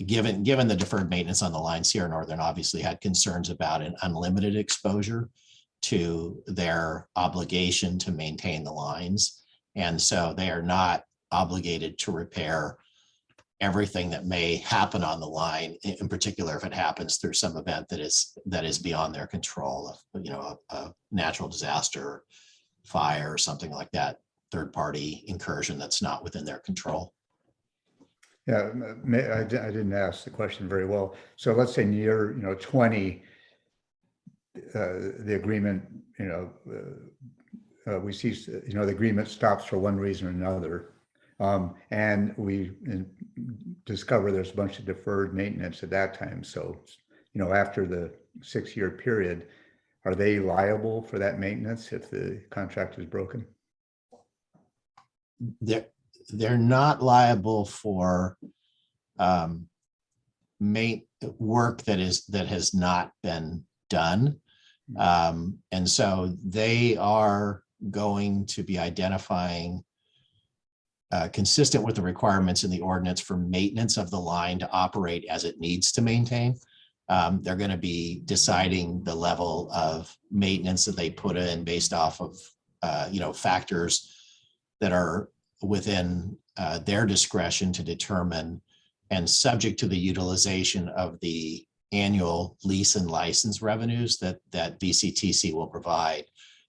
given the deferred maintenance on the line, Sierra Northern obviously had concerns about an unlimited exposure to their obligation to maintain the lines. And so they are not obligated to repair everything that may happen on the line, in particular if it happens through some event that is beyond their control, of, a natural disaster, fire, or something like that, third-party incursion that's not within their control. Yeah, I didn't ask the question very well. So let's say in year 20, the agreement, we see, the agreement stops for one reason or another. And we discover there's a bunch of deferred maintenance at that time. So, after the 6-year period, are they liable for that maintenance if the contract is broken? They're not liable for work that has not been done. And so they are going to be identifying, consistent with the requirements in the ordinance for maintenance of the line to operate as it needs to maintain. They're going to be deciding the level of maintenance that they put in based off of, factors that are within their discretion to determine, and subject to the utilization of the annual lease and license revenues that VCTC will provide.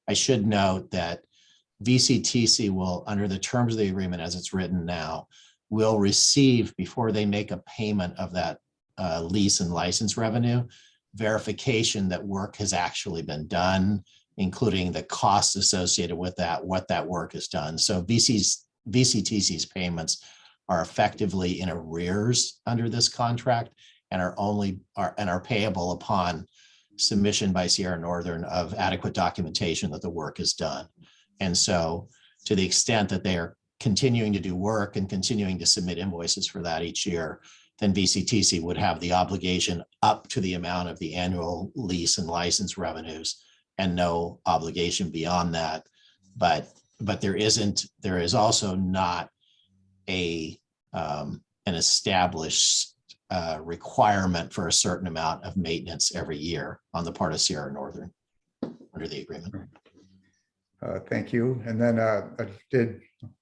I should note that VCTC will, under the terms of the agreement as it's written now, will receive, before they make a payment of that lease and license revenue, verification that work has actually been done, including the costs associated with that, what that work is done. So VCTC's payments are effectively in arrears under this contract and are payable upon submission by Sierra Northern of adequate documentation that the work is done. And so, to the extent that they are continuing to do work and continuing to submit invoices for that each year, then VCTC would have the obligation up to the amount of the annual lease and license revenues, and no obligation beyond that. But there is also not an established requirement for a certain amount of maintenance every year on the part of Sierra Northern under the agreement. Thank you. And then I did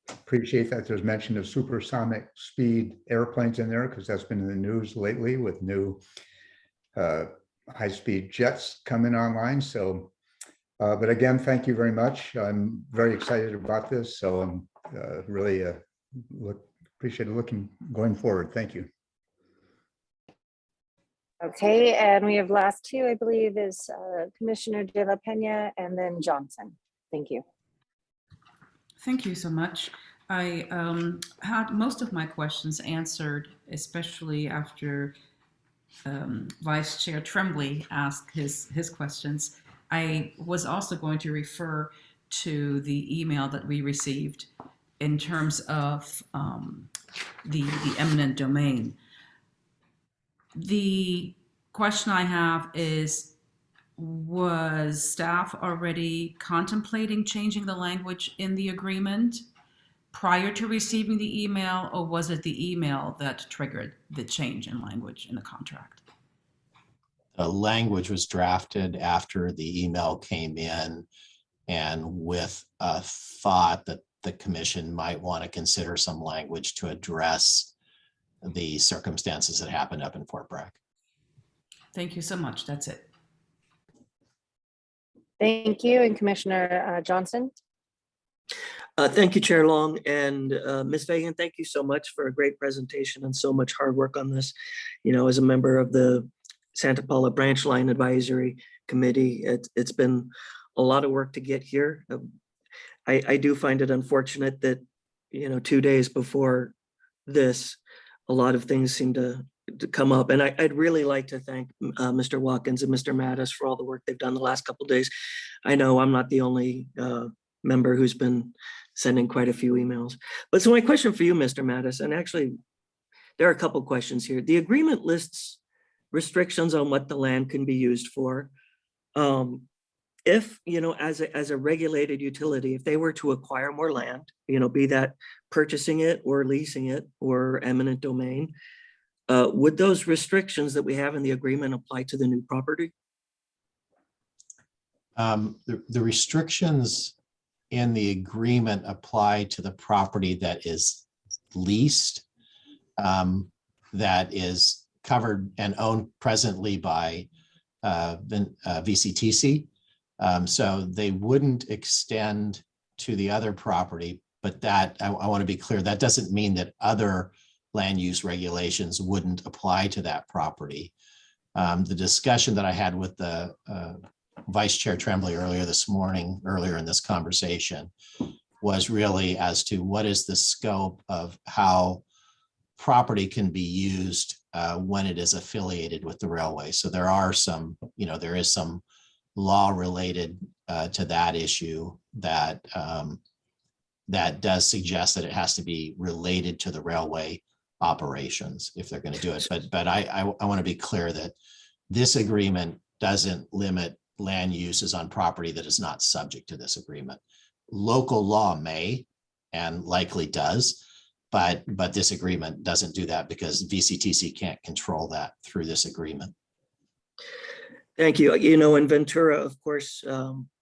appreciate that there's mention of supersonic speed airplanes in there, because that's been in the news lately with new high-speed jets coming online. So, but again, thank you very much. I'm very excited about this. So I'm really appreciate going forward. Thank you. Okay, and we have last two, I believe, is Commissioner De La Pena and then Johnson. Thank you. Thank you so much. I had most of my questions answered, especially after Vice Chair Tremblay asked his questions. I was also going to refer to the email that we received in terms of the eminent domain. The question I have is, was staff already contemplating changing the language in the agreement prior to receiving the email, or was it the email that triggered the change in language in the contract? The language was drafted after the email came in, and with a thought that the commission might want to consider some language to address the circumstances that happened up in Fort Bragg. Thank you so much. That's it. Thank you. And Commissioner Johnson. Thank you, Chair Long, and Ms. Fagan, thank you so much for a great presentation and so much hard work on this. As a member of the Santa Paula Branch Line Advisory Committee, it's been a lot of work to get here. I do find it unfortunate that, 2 days before this, a lot of things seem to come up. And I'd really like to thank Mr. Watkins and Mr. Mattis for all the work they've done the last couple of days. I know I'm not the only member who's been sending quite a few emails. But so my question for you, Mr. Mattis, and actually there are a couple questions here. The agreement lists restrictions on what the land can be used for. If, as a regulated utility, if they were to acquire more land, be that purchasing it or leasing it or eminent domain, would those restrictions that we have in the agreement apply to the new property? The restrictions in the agreement apply to the property that is leased, that is covered and owned presently by VCTC. So they wouldn't extend to the other property, but that I want to be clear, that doesn't mean that other land use regulations wouldn't apply to that property. The discussion that I had with the Vice Chair Tremblay earlier in this conversation, was really as to what is the scope of how property can be used when it is affiliated with the railway. So there are some, there is some law related to that issue that that does suggest that it has to be related to the railway operations if they're going to do it. But I want to be clear that this agreement doesn't limit land uses on property that is not subject to this agreement. Local law may and likely does, but this agreement doesn't do that because VCTC can't control that through this agreement. Thank you. In Ventura, of course,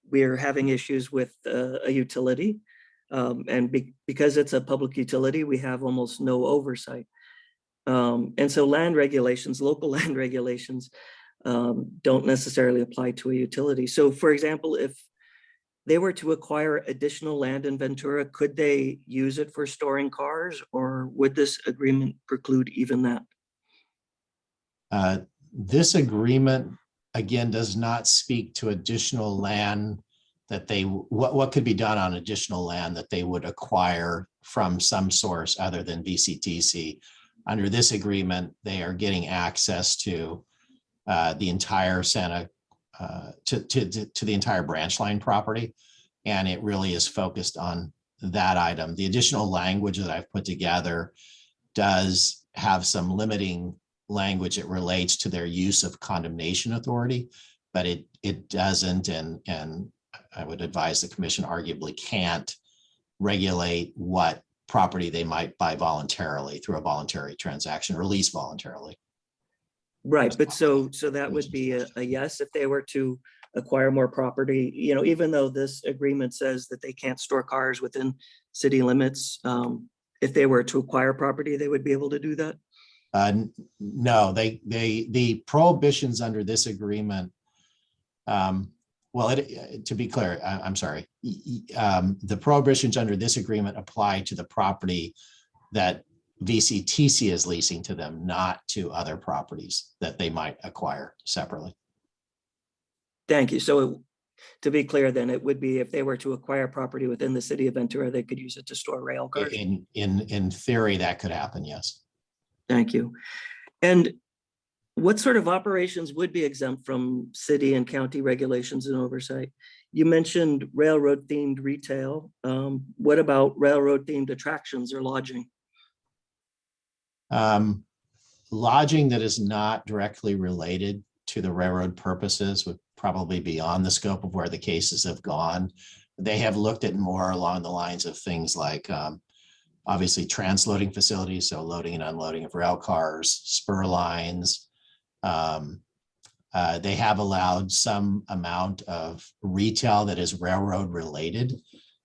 we are having issues with a utility. Because it's a public utility, we have almost no oversight. And so land regulations, local land regulations, don't necessarily apply to a utility. So for example, if they were to acquire additional land in Ventura, could they use it for storing cars, or would this agreement preclude even that? This agreement, again, does not speak to additional land that what could be done on additional land that they would acquire from some source other than VCTC. Under this agreement, they are getting access to the entire to the entire branch line property, and it really is focused on that item. The additional language that I've put together does have some limiting language. It relates to their use of condemnation authority, but it doesn't, and I would advise the commission arguably can't regulate what property they might buy voluntarily through a voluntary transaction or lease voluntarily. Right, but so that would be a yes if they were to acquire more property, even though this agreement says that they can't store cars within city limits. If they were to acquire property, they would be able to do that? No, the prohibitions under this agreement, well, to be clear, I'm sorry, the prohibitions under this agreement apply to the property that VCTC is leasing to them, not to other properties that they might acquire separately. Thank you. So to be clear, then it would be if they were to acquire property within the city of Ventura, they could use it to store rail cars. In theory, that could happen, yes. Thank you. And what sort of operations would be exempt from city and county regulations and oversight? You mentioned railroad themed retail. What about railroad themed attractions or lodging? Lodging that is not directly related to the railroad purposes would probably be on the scope of where the cases have gone. They have looked at more along the lines of things like obviously transloading facilities, so loading and unloading of rail cars, spur lines. They have allowed some amount of retail that is railroad related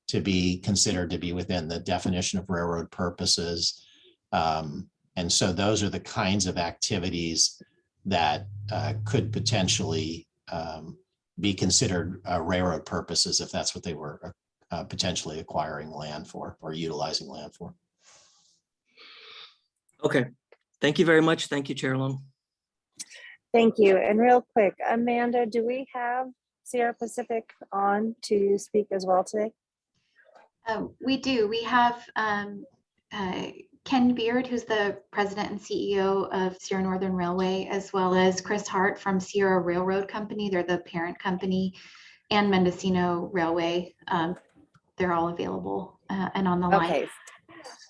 to be considered to be within the definition of railroad purposes. And so those are the kinds of activities that could potentially be considered railroad purposes if that's what they were potentially acquiring land for or utilizing land for. Okay, thank you very much. Thank you, Chair Long. Thank you. And real quick, Amanda, do we have Sierra Pacific on to speak as well today? We do. We have Ken Beard, who's the president and CEO of Sierra Northern Railway, as well as Chris Hart from Sierra Railroad Company. They're the parent company, and Mendocino Railway. They're all available and on the line.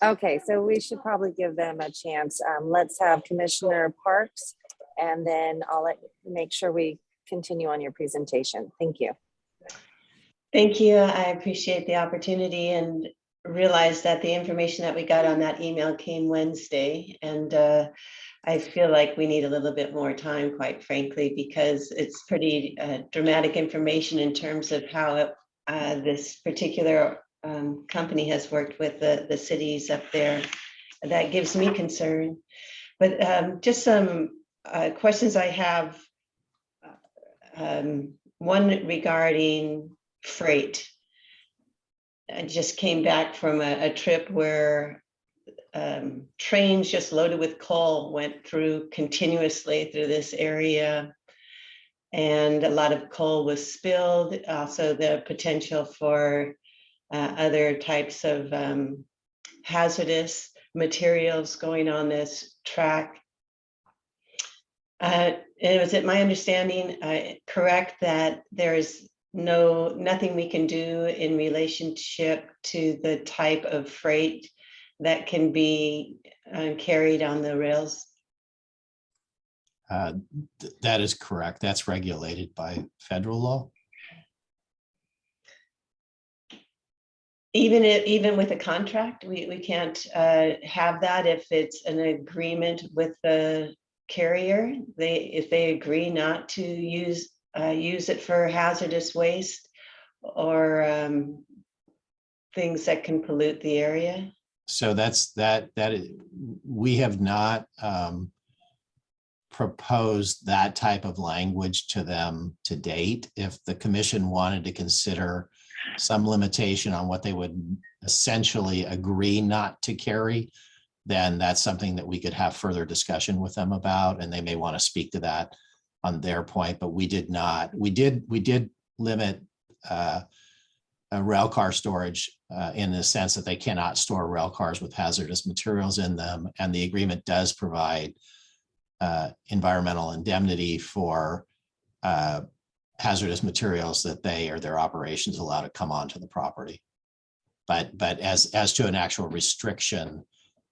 Okay, so we should probably give them a chance. Let's have Commissioner Parks, and then I'll make sure we continue on your presentation. Thank you. Thank you. I appreciate the opportunity. And realized that the information that we got on that email came Wednesday, and I feel like we need a little bit more time, quite frankly, because it's pretty dramatic information in terms of how this particular company has worked with the cities up there. That gives me concern. But just some questions I have. One regarding freight. I just came back from a trip where trains just loaded with coal went through continuously through this area, and a lot of coal was spilled. Also, the potential for other types of hazardous materials going on this track. Was it my understanding correct that there's nothing we can do in relationship to the type of freight that can be carried on the rails? That is correct. That's regulated by federal law. Even with a contract, we can't have that if it's an agreement with the carrier. If they agree not to use it for hazardous waste or things that can pollute the area. So we have not proposed that type of language to them to date. If the commission wanted to consider some limitation on what they would essentially agree not to carry, then that's something that we could have further discussion with them about, and they may want to speak to that on their point, but we did not. We did limit a rail car storage in the sense that they cannot store rail cars with hazardous materials in them, and the agreement does provide environmental indemnity for hazardous materials that they or their operations allow to come onto the property. But as to an actual restriction,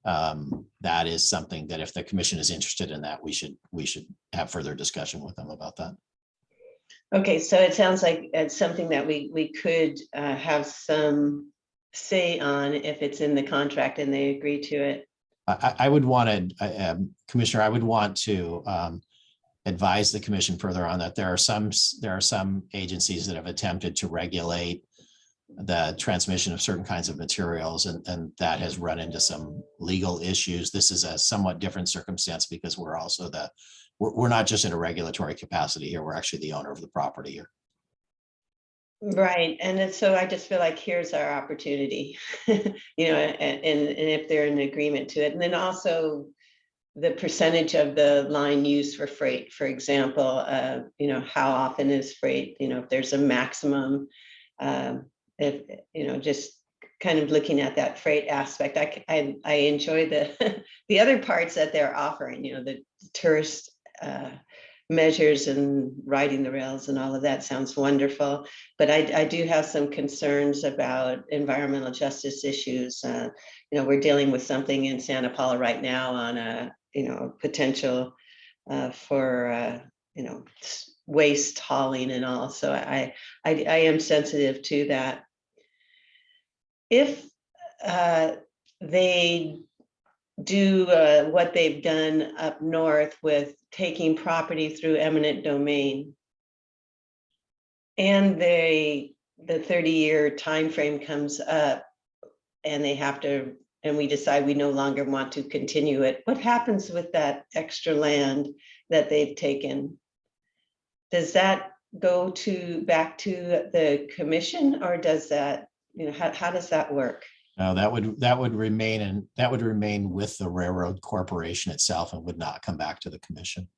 that is something that if the commission is interested in that, we should have further discussion with them about that. Okay, so it sounds like it's something that we could have some say on if it's in the contract and they agree to it. I would want to, Commissioner, I would want to advise the commission further on that. There are some agencies that have attempted to regulate the transmission of certain kinds of materials, and that has run into some legal issues. This is a somewhat different circumstance because we're also we're not just in a regulatory capacity here, we're actually the owner of the property here. Right, and so I just feel like here's our opportunity, and if they're in agreement to it. And then also the percentage of the line used for freight, for example, how often is freight, if there's a maximum, just kind of looking at that freight aspect. I enjoy the other parts that they're offering, the tourist measures and riding the rails and all of that sounds wonderful. But I do have some concerns about environmental justice issues. We're dealing with something in Santa Paula right now on a potential for waste hauling and all. So I am sensitive to that. If they do what they've done up north with taking property through eminent domain, and the 30-year time frame comes up, and they have to, and we decide we no longer want to continue it, what happens with that extra land that they've taken? Does that go back to the commission, or does that, how does that work? No, that would remain with the railroad corporation itself and would not come back to the commission.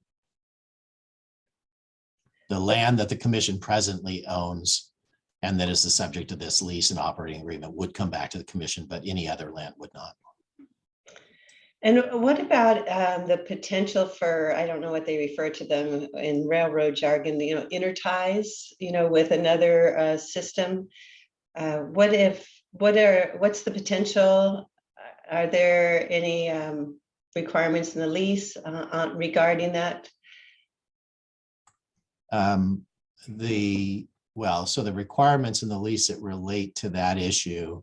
The land that the commission presently owns and that is the subject of this lease and operating agreement would come back to the commission, but any other land would not. And what about the potential for, I don't know what they refer to them in railroad jargon, interties, with another system? What's the potential? Are there any requirements in the lease regarding that? So the requirements in the lease that relate to that issue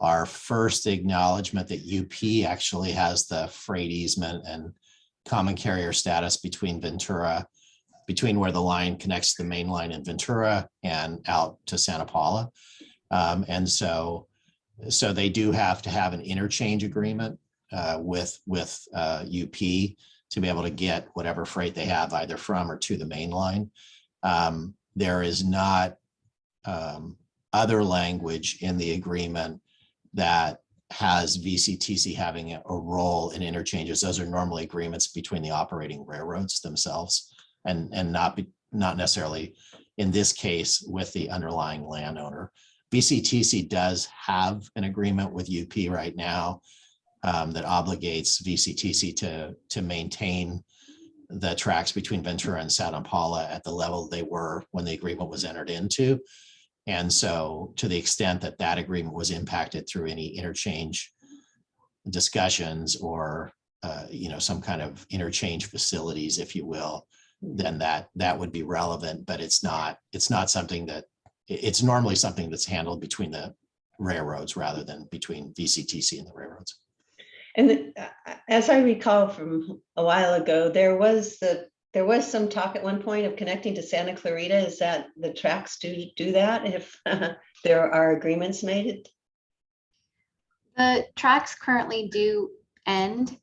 our first acknowledgement that UP actually has the freight easement and common carrier status between Ventura, between where the line connects the main line in Ventura and out to Santa Paula. And so they do have to have an interchange agreement with UP to be able to get whatever freight they have either from or to the main line. There is not other language in the agreement that has VCTC having a role in interchanges. Those are normally agreements between the operating railroads themselves, and not necessarily in this case with the underlying landowner. VCTC does have an agreement with UP right now that obligates VCTC to maintain the tracks between Ventura and Santa Paula at the level they were when the agreement was entered into. And so to the extent that that agreement was impacted through any interchange discussions or some kind of interchange facilities, if you will, then that would be relevant, but it's not something that, it's normally something that's handled between the railroads rather than between VCTC and the railroads. And as I recall from a while ago, there was some talk at one point of connecting to Santa Clarita. Is that the tracks do that if there are agreements made? The tracks currently do end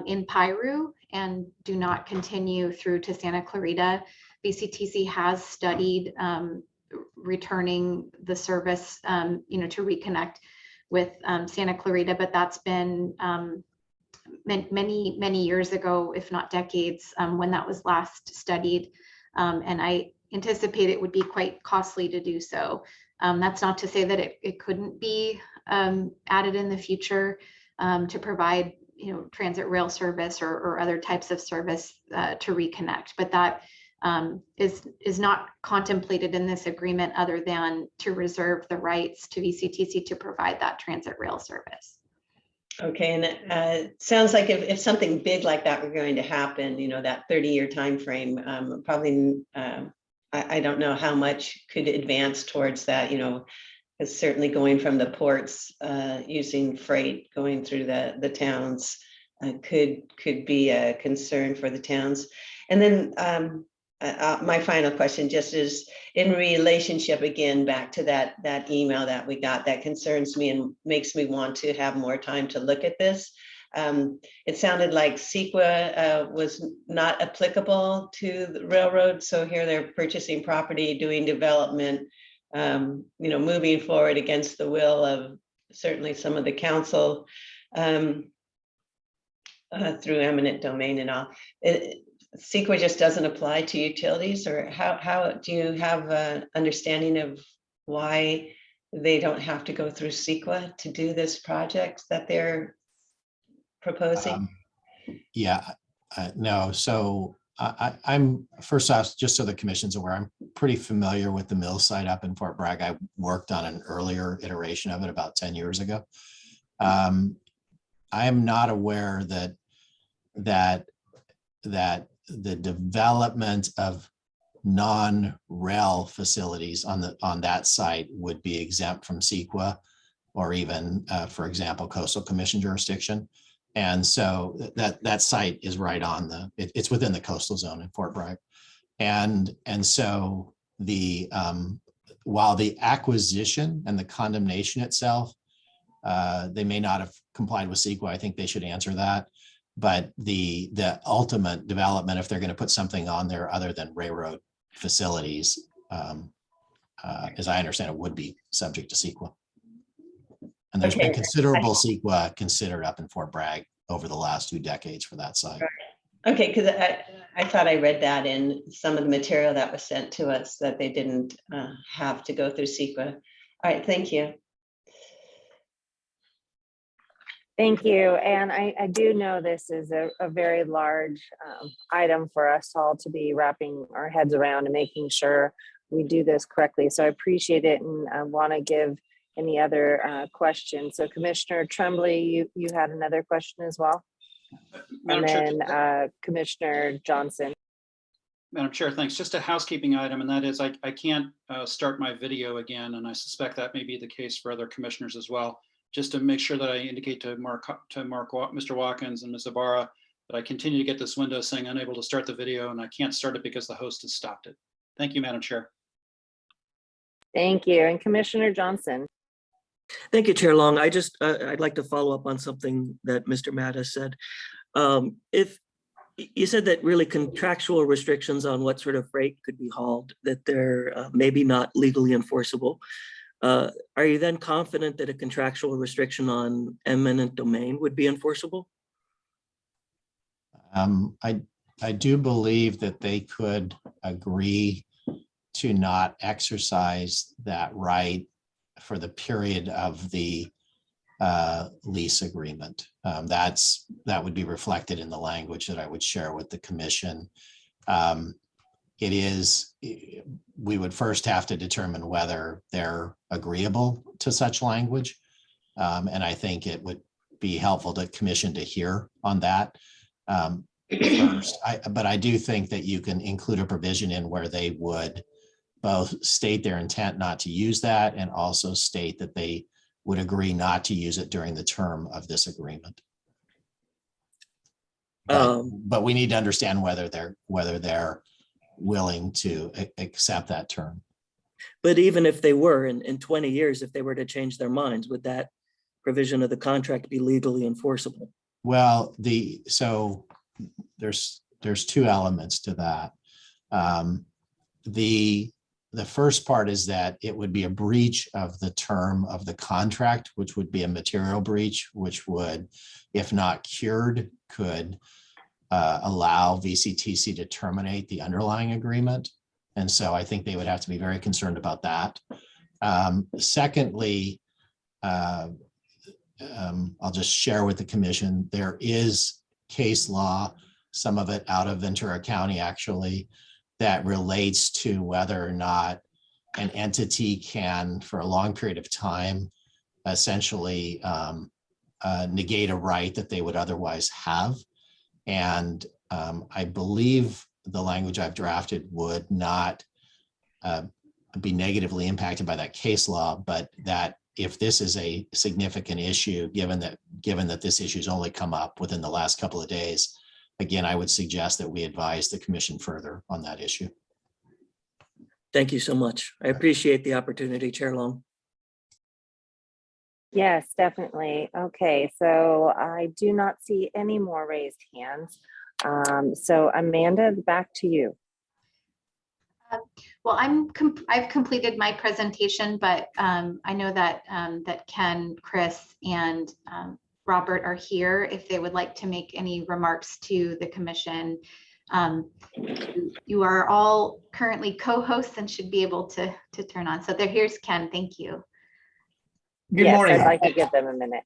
in Piru and do not continue through to Santa Clarita. VCTC has studied returning the service, to reconnect with Santa Clarita, but that's been many years ago, if not decades, when that was last studied. And I anticipate it would be quite costly to do so. That's not to say that it couldn't be added in the future to provide, transit rail service or other types of service to reconnect, but that is not contemplated in this agreement other than to reserve the rights to VCTC to provide that transit rail service. Okay, and it sounds like if something big like that were going to happen, that 30-year time frame, probably I don't know how much could advance towards that, because certainly going from the ports, using freight going through the towns could be a concern for the towns. And then my final question just is in relationship again back to that email that we got that concerns me and makes me want to have more time to look at this. It sounded like CEQA was not applicable to the railroad. So here they're purchasing property, doing development, moving forward against the will of certainly some of the council through eminent domain and all. CEQA just doesn't apply to utilities, or how do you have an understanding of why they don't have to go through CEQA to do this project that they're proposing? No. So I'm first off, just so the commission's aware, I'm pretty familiar with the mill site up in Fort Bragg. I worked on an earlier iteration of it about 10 years ago. I am not aware that the development of non-rail facilities on that site would be exempt from CEQA or even, for example, coastal commission jurisdiction. And so that site is right on it's within the coastal zone in Fort Bragg. And so while the acquisition and the condemnation itself, they may not have complied with CEQA, I think they should answer that. But the ultimate development, if they're going to put something on there other than railroad facilities, as I understand it, would be subject to CEQA. And there's been considerable CEQA considered up in Fort Bragg over the last 2 decades for that site. Okay, because I thought I read that in some of the material that was sent to us that they didn't have to go through CEQA. All right, thank you. Thank you. And I do know this is a very large item for us all to be wrapping our heads around and making sure we do this correctly. So I appreciate it, and I want to give any other questions. So Commissioner Tremblay, you had another question as well? And then Commissioner Johnson. Madam Chair, thanks. Just a housekeeping item, and that is I can't start my video again, and I suspect that may be the case for other commissioners as well. Just to make sure that I indicate to Mr. Watkins and Ms. Ibarra that I continue to get this window saying unable to start the video, and I can't start it because the host has stopped it. Thank you, Madam Chair. Thank you. And Commissioner Johnson. Thank you, Chair Long. I'd like to follow up on something that Mr. Mattis said. If you said that really contractual restrictions on what sort of freight could be hauled, that they're maybe not legally enforceable. Are you then confident that a contractual restriction on eminent domain would be enforceable? I do believe that they could agree to not exercise that right for the period of the lease agreement. That would be reflected in the language that I would share with the commission. We would first have to determine whether they're agreeable to such language. And I think it would be helpful to commission to hear on that first. But I do think that you can include a provision in where they would both state their intent not to use that and also state that they would agree not to use it during the term of this agreement. But we need to understand whether they're willing to accept that term. But even if they were in 20 years, if they were to change their minds, would that provision of the contract be legally enforceable? Well, so there's two elements to that. The first part is that it would be a breach of the term of the contract, which would be a material breach, which would, if not cured, could allow VCTC to terminate the underlying agreement. And so I think they would have to be very concerned about that. Secondly, I'll just share with the commission, there is case law, some of it out of Ventura County actually, that relates to whether or not an entity can, for a long period of time, essentially negate a right that they would otherwise have. And I believe the language I've drafted would not be negatively impacted by that case law, but that if this is a significant issue, given that this issue has only come up within the last couple of days, again, I would suggest that we advise the commission further on that issue. Thank you so much. I appreciate the opportunity, Chair Long. Yes, definitely. Okay, so I do not see any more raised hands. So Amanda, back to you. Well, I've completed my presentation, but I know that that Ken, Chris, and Robert are here if they would like to make any remarks to the commission. You are all currently co-hosts and should be able to turn on. So here's Ken. Thank you. Good morning. I'd like to give them a minute.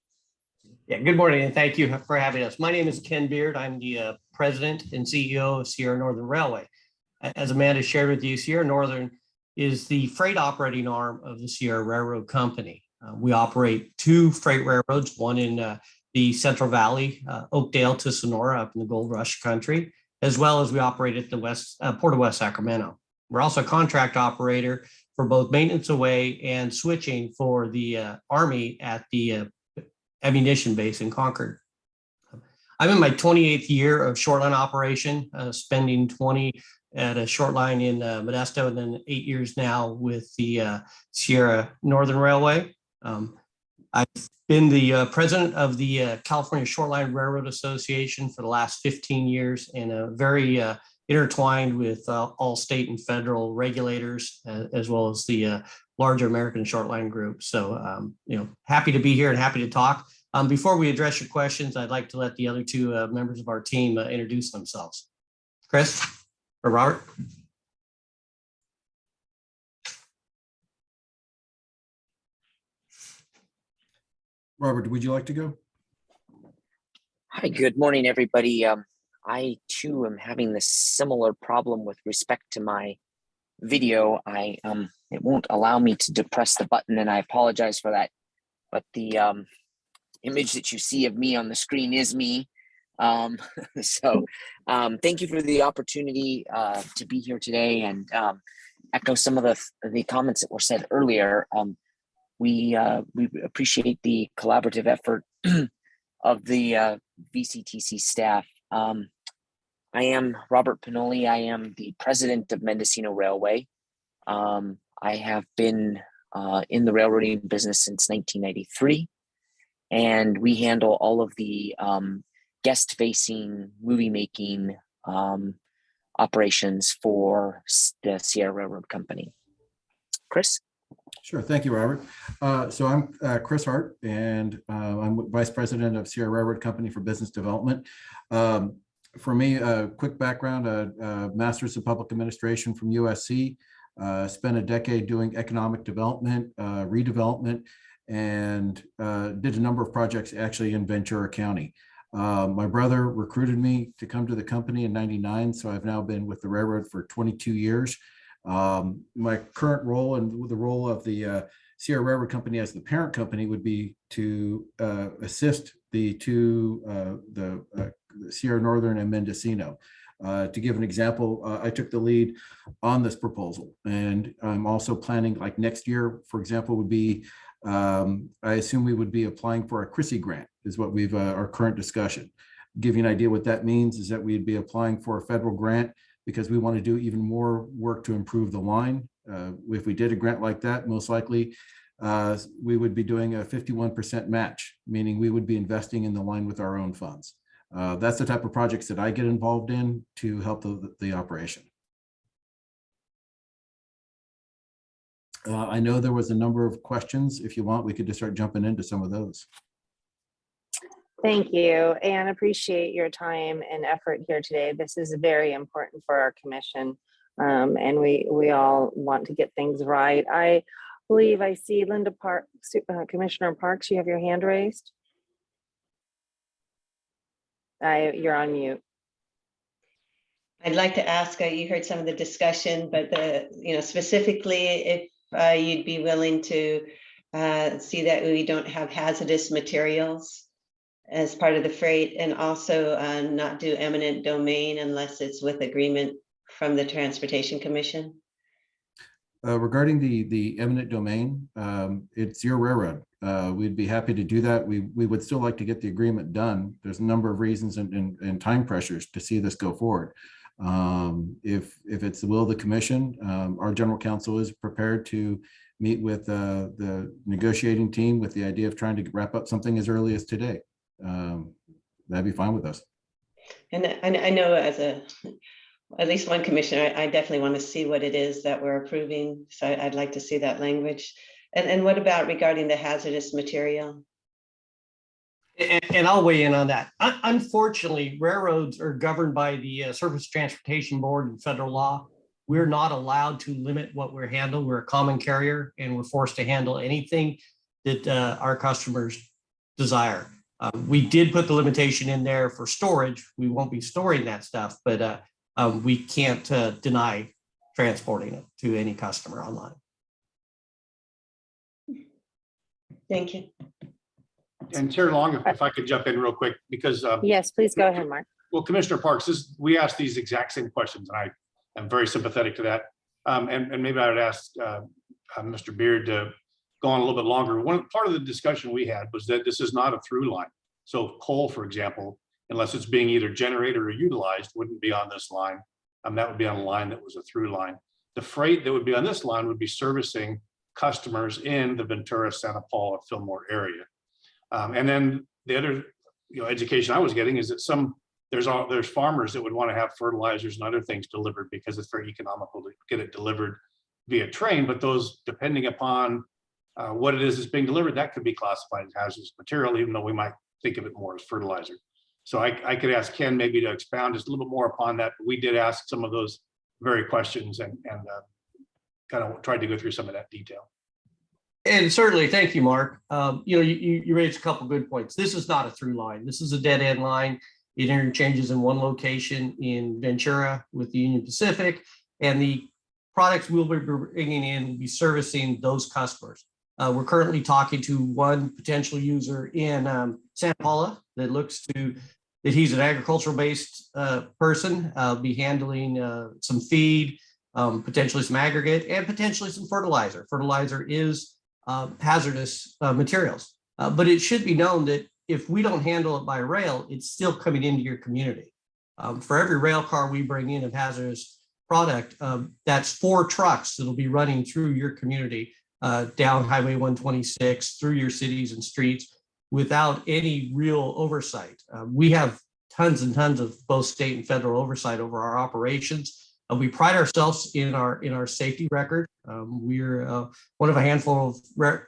Yeah, good morning, and thank you for having us. My name is Ken Beard. I'm the president and CEO of Sierra Northern Railway. As Amanda shared with you, Sierra Northern is the freight operating arm of the Sierra Railroad Company. We operate two freight railroads, one in the Central Valley, Oakdale to Sonora up in the Gold Rush country, as well as we operate at the Port of West Sacramento. We're also a contract operator for both maintenance away and switching for the Army at the ammunition base in Concord. I'm in my 28th year of shortline operation, spending 20 at a shortline in Modesto, and then 8 years now with the Sierra Northern Railway. I've been the president of the California Shortline Railroad Association for the last 15 years, and very intertwined with all state and federal regulators, as well as the larger American Shortline group. So, happy to be here and happy to talk. Before we address your questions, I'd like to let the other two members of our team introduce themselves. Chris or Robert? Robert, would you like to go? Hi, good morning, everybody. I too am having this similar problem with respect to my video. It won't allow me to depress the button, and I apologize for that. But the image that you see of me on the screen is me. Thank you for the opportunity to be here today and echo some of the comments that were said earlier. We appreciate the collaborative effort of the VCTC staff. I am Robert Pinoli. I am the president of Mendocino Railway. I have been in the railroading business since 1993, and we handle all of the guest-facing, movie-making operations for the Sierra Railroad Company. Chris? Sure. Thank you, Robert. So I'm Chris Hart, and I'm Vice President of Sierra Railroad Company for Business Development. For me, a quick background, a Master's of Public Administration from USC, spent a decade doing economic development, redevelopment, and did a number of projects actually in Ventura County. My brother recruited me to come to the company in '99, so I've now been with the railroad for 22 years. My current role and the role of the Sierra Railroad Company as the parent company would be to assist the two, the Sierra Northern and Mendocino. To give an example, I took the lead on this proposal, and I'm also planning, like next year, for example, would be, I assume we would be applying for a CRISI grant, is what we've, our current discussion. Give you an idea what that means is that we'd be applying for a federal grant because we want to do even more work to improve the line. If we did a grant like that, most likely we would be doing a 51% match, meaning we would be investing in the line with our own funds. That's the type of projects that I get involved in to help the operation. I know there was a number of questions. If you want, we could just start jumping into some of those. Thank you, and appreciate your time and effort here today. This is very important for our commission, and we all want to get things right. I believe I see Linda Parks, Commissioner Parks, you have your hand raised. You're on mute. I'd like to ask, you heard some of the discussion, but specifically if you'd be willing to see that we don't have hazardous materials as part of the freight, and also not do eminent domain unless it's with agreement from the Transportation Commission. Regarding the eminent domain, it's your railroad. We'd be happy to do that. We would still like to get the agreement done. There's a number of reasons and time pressures to see this go forward. If it's the will of the commission, our general counsel is prepared to meet with the negotiating team with the idea of trying to wrap up something as early as today. That'd be fine with us. And I know as at least one commissioner, I definitely want to see what it is that we're approving. So I'd like to see that language. And what about regarding the hazardous material? And I'll weigh in on that. Unfortunately, railroads are governed by the Surface Transportation Board and federal law. We're not allowed to limit what we handle. We're a common carrier, and we're forced to handle anything that our customers desire. We did put the limitation in there for storage. We won't be storing that stuff, but we can't deny transporting it to any customer online. Thank you. And Chair Long, if I could jump in real quick, because yes, please go ahead, Mark. Well, Commissioner Parks, we asked these exact same questions, and I am very sympathetic to that. And maybe I would ask Mr. Beard to go on a little bit longer. One part of the discussion we had was that this is not a through line. So coal, for example, unless it's being either generated or utilized, wouldn't be on this line. That would be on a line that was a through line. The freight that would be on this line would be servicing customers in the Ventura, Santa Paula, Fillmore area. And then the other education I was getting is that there's farmers that would want to have fertilizers and other things delivered because it's very economical to get it delivered via train. But those, depending upon what it is that's being delivered, that could be classified as hazardous material, even though we might think of it more as fertilizer. So I could ask Ken maybe to expound just a little bit more upon that. We did ask some of those very questions and kind of tried to go through some of that detail. And certainly, thank you, Mark. You raised a couple good points. This is not a through line. This is a dead end line. It interchanges in one location in Ventura with the Union Pacific, and the products we'll be bringing in will be servicing those customers. We're currently talking to one potential user in Santa Paula that looks to that he's an agricultural-based person, be handling some feed, potentially some aggregate, and potentially some fertilizer. Fertilizer is hazardous materials, but it should be known that if we don't handle it by rail, it's still coming into your community. For every rail car we bring in of hazardous product, that's 4 trucks that'll be running through your community, down Highway 126, through your cities and streets without any real oversight. We have tons and tons of both state and federal oversight over our operations. We pride ourselves in our safety record. We're one of a handful of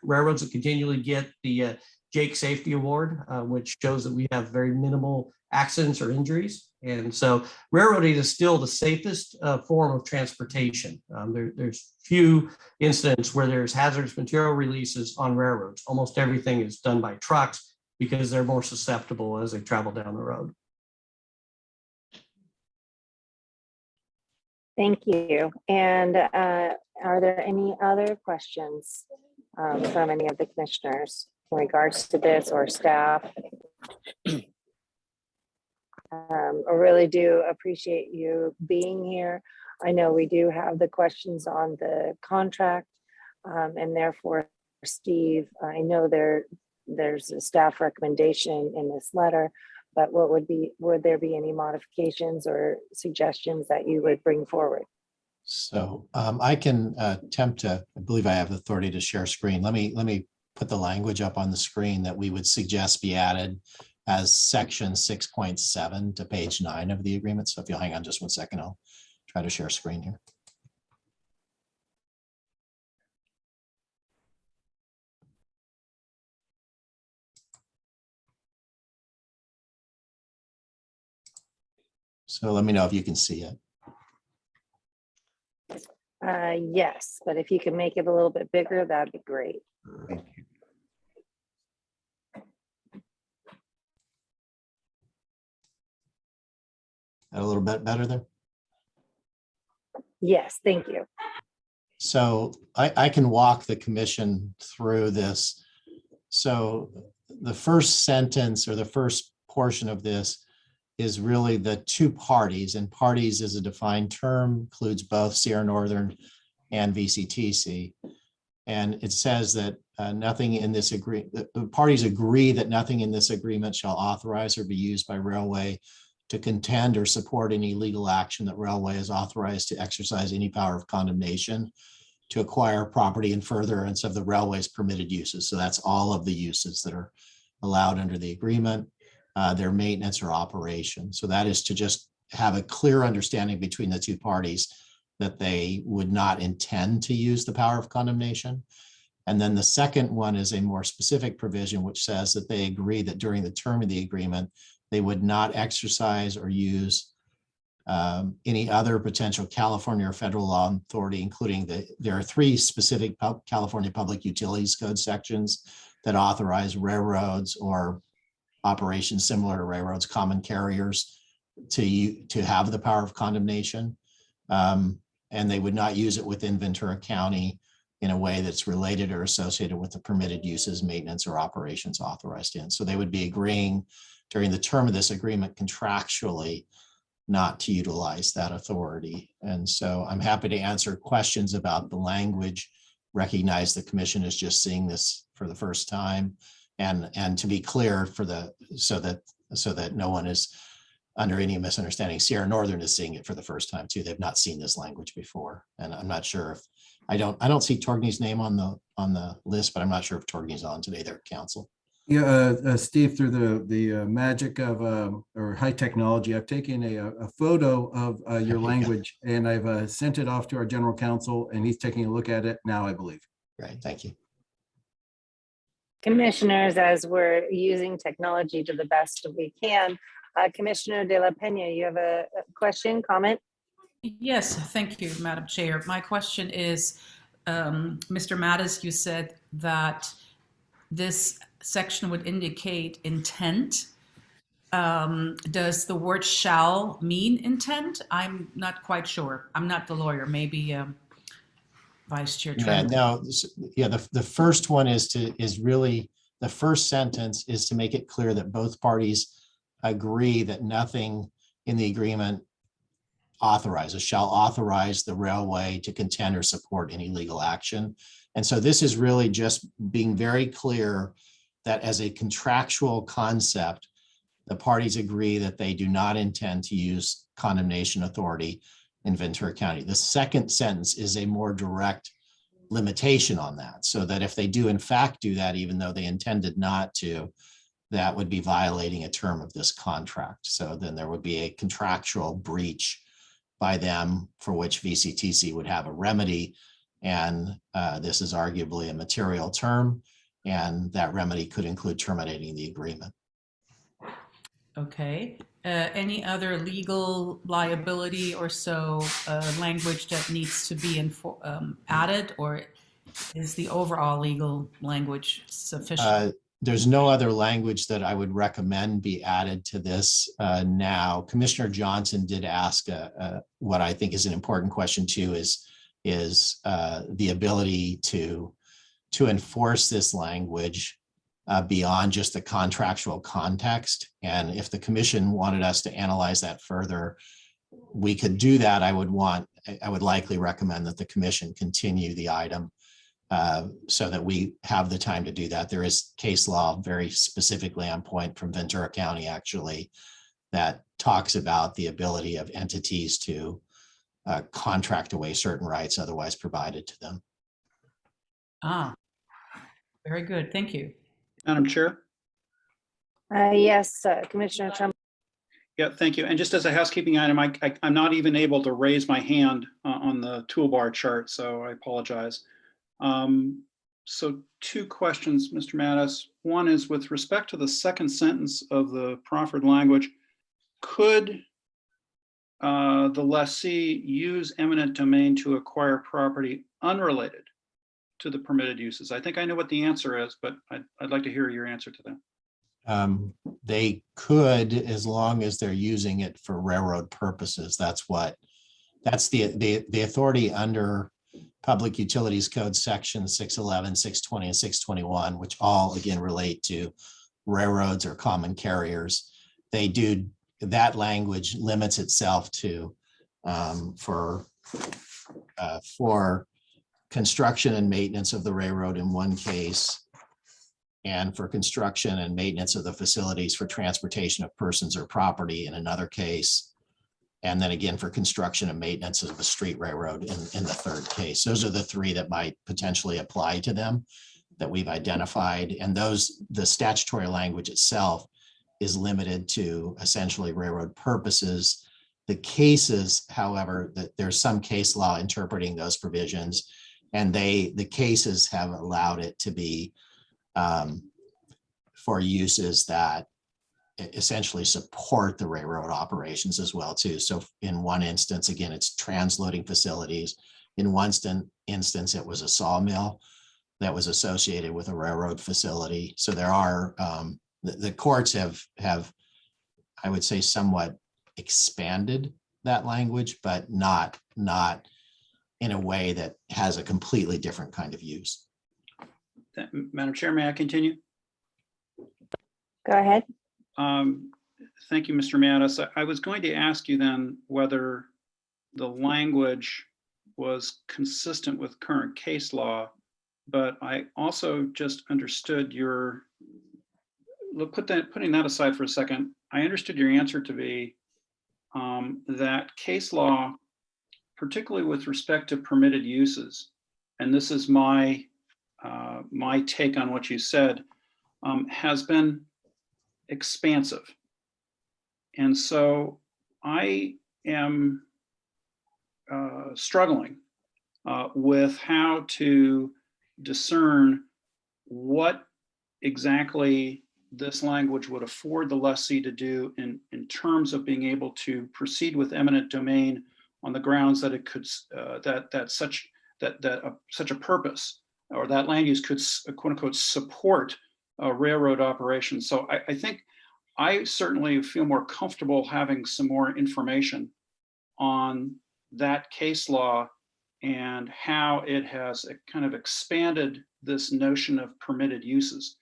railroads that continually get the Jake Safety Award, which shows that we have very minimal accidents or injuries. And so railroading is still the safest form of transportation. There's few incidents where there's hazardous material releases on railroads. Almost everything is done by trucks because they're more susceptible as they travel down the road. Thank you. And are there any other questions from any of the commissioners in regards to this or staff? I really do appreciate you being here. I know we do have the questions on the contract, and therefore, Steve, I know there's a staff recommendation in this letter, but would there be any modifications or suggestions that you would bring forward? So I can attempt to, I believe I have authority to share screen. Let me put the language up on the screen that we would suggest be added as section 6.7 to page 9 of the agreement. So if you'll hang on just one second, I'll try to share screen here. So let me know if you can see it. Yes, but if you can make it a little bit bigger, that'd be great. Thank you. A little bit better there? Yes, thank you. So I can walk the commission through this. So the first sentence or the first portion of this is really the 2 parties, and parties is a defined term, includes both Sierra Northern and VCTC. And it says that nothing in this agreement, the parties agree that nothing in this agreement shall authorize or be used by Railway to contend or support any legal action that Railway is authorized to exercise any power of condemnation to acquire property in furtherance of the Railway's permitted uses. So that's all of the uses that are allowed under the agreement, their maintenance or operation. So that is to just have a clear understanding between the 2 parties that they would not intend to use the power of condemnation. And then the second one is a more specific provision, which says that they agree that during the term of the agreement, they would not exercise or use any other potential California or federal law authority, including there are 3 specific California Public Utilities Code sections that authorize railroads or operations similar to railroads, common carriers, to have the power of condemnation. And they would not use it within Ventura County in a way that's related or associated with the permitted uses, maintenance, or operations authorized in. So they would be agreeing during the term of this agreement contractually not to utilize that authority. And so I'm happy to answer questions about the language, recognize the commission is just seeing this for the first time. And to be clear so that no one is under any misunderstanding, Sierra Northern is seeing it for the first time too. They've not seen this language before. And I'm not sure if, I don't see Torgny's name on the list, but I'm not sure if Torgny's on today, their council. Yeah, Steve, through the magic of or high technology, I've taken a photo of your language and I've sent it off to our general counsel, and he's taking a look at it now, I believe. Great, thank you. Commissioners, as we're using technology to the best we can, Commissioner De La Pena, you have a question, comment? Yes, thank you, Madam Chair. My question is, Mr. Mattis, you said that this section would indicate intent. Does the word shall mean intent? I'm not quite sure. I'm not the lawyer. Maybe Vice Chair Trent. Yeah, the first one is really, the first sentence is to make it clear that both parties agree that nothing in the agreement shall authorize the railway to contend or support any legal action. And so this is really just being very clear that as a contractual concept, the parties agree that they do not intend to use condemnation authority in Ventura County. The second sentence is a more direct limitation on that, so that if they do in fact do that, even though they intended not to, that would be violating a term of this contract. So then there would be a contractual breach by them for which VCTC would have a remedy. And this is arguably a material term, and that remedy could include terminating the agreement. Okay. Any other legal liability or so language that needs to be added, or is the overall legal language sufficient? There's no other language that I would recommend be added to this now. Commissioner Johnson did ask what I think is an important question too, is the ability to enforce this language beyond just the contractual context. And if the commission wanted us to analyze that further, we could do that. I would likely recommend that the commission continue the item so that we have the time to do that. There is case law very specifically on point from Ventura County, actually, that talks about the ability of entities to contract away certain rights otherwise provided to them. Ah, very good. Thank you. Madam Chair? Yes, Commissioner Trump. Yeah, thank you. And just as a housekeeping item, I'm not even able to raise my hand on the toolbar chart, so I apologize. So two questions, Mr. Mattis. One is with respect to the second sentence of the proffered language, could the lessee use eminent domain to acquire property unrelated to the permitted uses? I think I know what the answer is, but I'd like to hear your answer to that. They could, as long as they're using it for railroad purposes. That's the authority under Public Utilities Code section 611, 620, and 621, which all again relate to railroads or common carriers. They do, that language limits itself to for construction and maintenance of the railroad in one case, and for construction and maintenance of the facilities for transportation of persons or property in another case. And then again, for construction and maintenance of the street railroad in the third case. Those are the three that might potentially apply to them that we've identified. And the statutory language itself is limited to essentially railroad purposes. The cases, however, that there's some case law interpreting those provisions, and the cases have allowed it to be for uses that essentially support the railroad operations as well too. So in one instance, again, it's transloading facilities. In one instance, it was a sawmill that was associated with a railroad facility. So there are, the courts have, I would say, somewhat expanded that language, but not in a way that has a completely different kind of use. Madam Chair, may I continue? Go ahead. Thank you, Mr. Mattis. I was going to ask you then whether the language was consistent with current case law, but I also just understood putting that aside for a second, I understood your answer to be that case law, particularly with respect to permitted uses, and this is my take on what you said, has been expansive. And so I am struggling with how to discern what exactly this language would afford the lessee to do in terms of being able to proceed with eminent domain on the grounds that it could such a purpose or that land use could quote unquote support a railroad operation. So I think I certainly feel more comfortable having some more information on that case law and how it has kind of expanded this notion of permitted uses.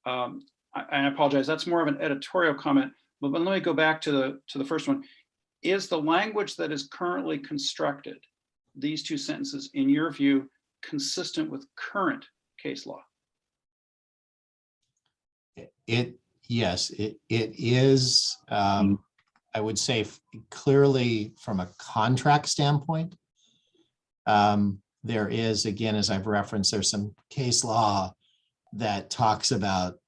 I apologize, that's more of an editorial comment, But let me go back to the first one. Is the language that is currently constructed, these two sentences, in your view, consistent with current case law? Yes, it is. I would say clearly from a contract standpoint. There is, again, as I've referenced, there's some case law that talks about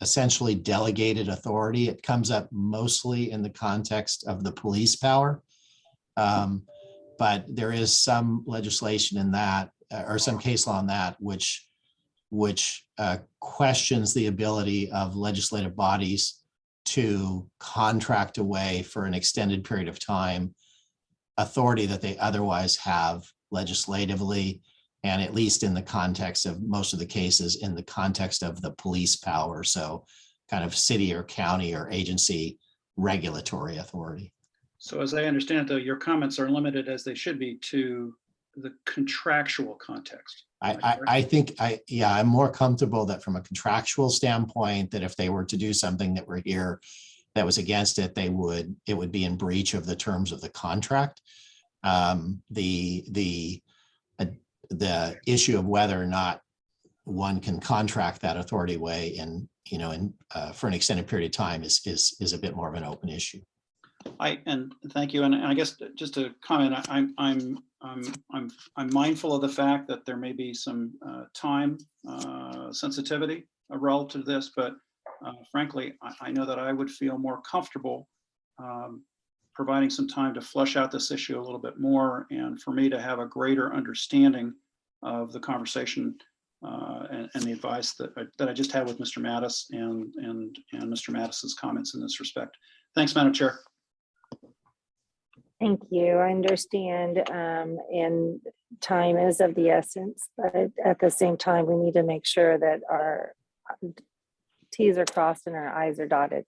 essentially delegated authority. It comes up mostly in the context of the police power. But there is some legislation in that, or some case law in that, which questions the ability of legislative bodies to contract away for an extended period of time authority that they otherwise have legislatively, and at least in the context of most of the cases in the context of the police power. So kind of city or county or agency regulatory authority. So as I understand it, though, your comments are limited, as they should be, to the contractual context. I think I'm more comfortable that from a contractual standpoint, that if they were to do something that were here that was against it, it would be in breach of the terms of the contract. The issue of whether or not one can contract that authority away for an extended period of time is a bit more of an open issue. And thank you. And I guess just to comment, I'm mindful of the fact that there may be some time sensitivity relative to this, but frankly, I know that I would feel more comfortable providing some time to flesh out this issue a little bit more, and for me to have a greater understanding of the conversation and the advice that I just had with Mr. Mattis and Mr. Mattis's comments in this respect. Thanks, Madam Chair. Thank you. I understand, and time is of the essence, but at the same time, we need to make sure that our T's are crossed and our I's are dotted.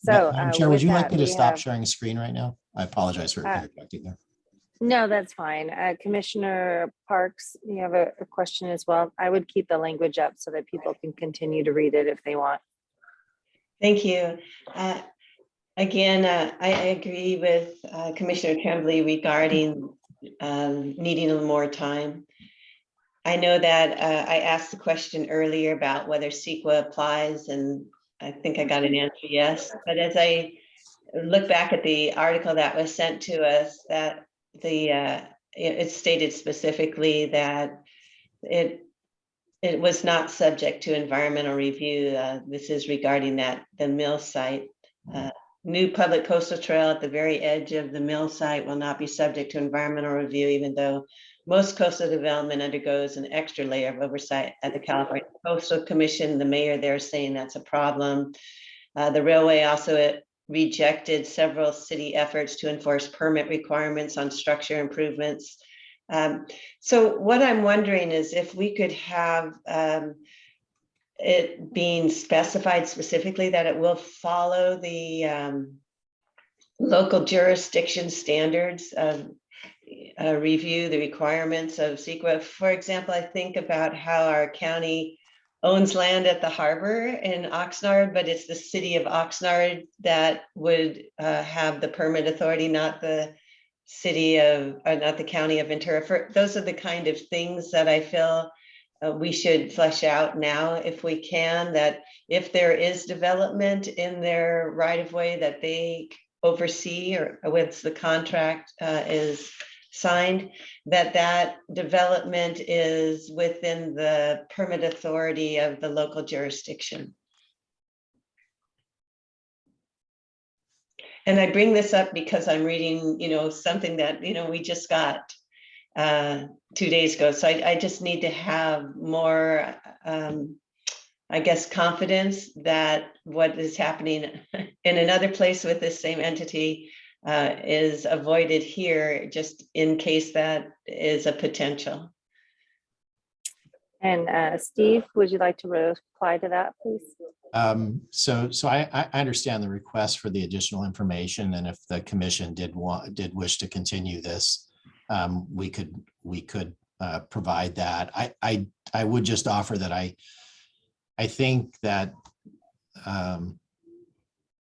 So, Madam Chair, would you like me to stop sharing a screen right now? I apologize for interrupting there. No, that's fine. Commissioner Parks, you have a question as well. I would keep the language up so that people can continue to read it if they want. Thank you. Again, I agree with Commissioner Tremblay regarding needing a little more time. I know that I asked the question earlier about whether CEQA applies, and I think I got an answer yes. But as I look back at the article that was sent to us, that it stated specifically that it was not subject to environmental review. This is regarding the mill site. New public coastal trail at the very edge of the mill site will not be subject to environmental review, even though most coastal development undergoes an extra layer of oversight at the California Coastal Commission. The mayor there is saying that's a problem. The railway also rejected several city efforts to enforce permit requirements on structure improvements. So what I'm wondering is if we could have it being specified specifically that it will follow the local jurisdiction standards of review the requirements of CEQA. For example, I think about how our county owns land at the harbor in Oxnard, but it's the city of Oxnard that would have the permit authority, not the not the county of Ventura. Those are the kind of things that I feel we should flesh out now if we can, that if there is development in their right of way that they oversee, or once the contract is signed, that development is within the permit authority of the local jurisdiction. And I bring this up because I'm reading, something that, we just got 2 days ago. So I just need to have more, I guess, confidence that what is happening in another place with this same entity is avoided here, just in case that is a potential. And Steve, would you like to reply to that, please? So I understand the request for the additional information, and if the commission did wish to continue this, we could provide that. I would just offer that I think that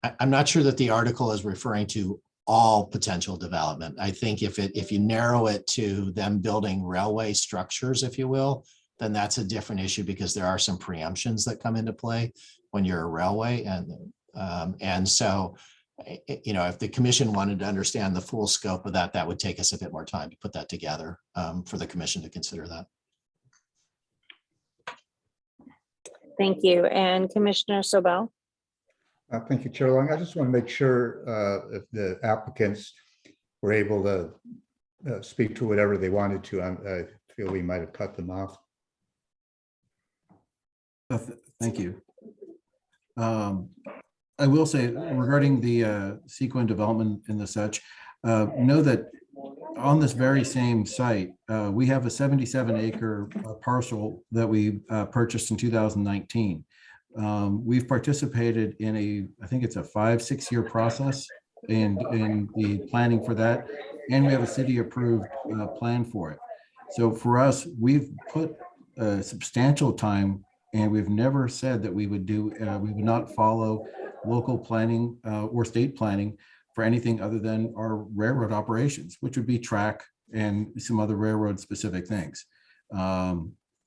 I'm not sure that the article is referring to all potential development. I think if you narrow it to them building railway structures, if you will, then that's a different issue because there are some preemptions that come into play when you're a railway. And so, if the commission wanted to understand the full scope of that, that would take us a bit more time to put that together for the commission to consider that. Thank you. And Commissioner Sobel? Thank you, Chair Long. I just want to make sure if the applicants were able to speak to whatever they wanted to. I feel we might have cut them off. Thank you. I will say regarding the sequent development and the such, know that on this very same site, we have a 77-acre parcel that we purchased in 2019. We've participated in I think it's a 5-6 year process in the planning for that, and we have a city-approved plan for it. So for us, we've put substantial time, and we've never said that we would not follow local planning or state planning for anything other than our railroad operations, which would be track and some other railroad specific things.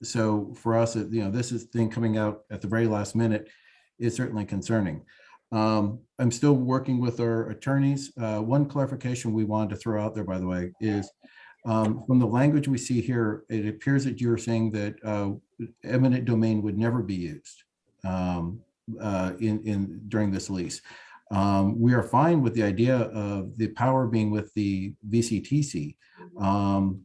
So for us, this thing coming out at the very last minute is certainly concerning. I'm still working with our attorneys. One clarification we wanted to throw out there, by the way, is from the language we see here, it appears that you're saying that eminent domain would never be used during this lease. We are fine with the idea of the power being with the VCTC,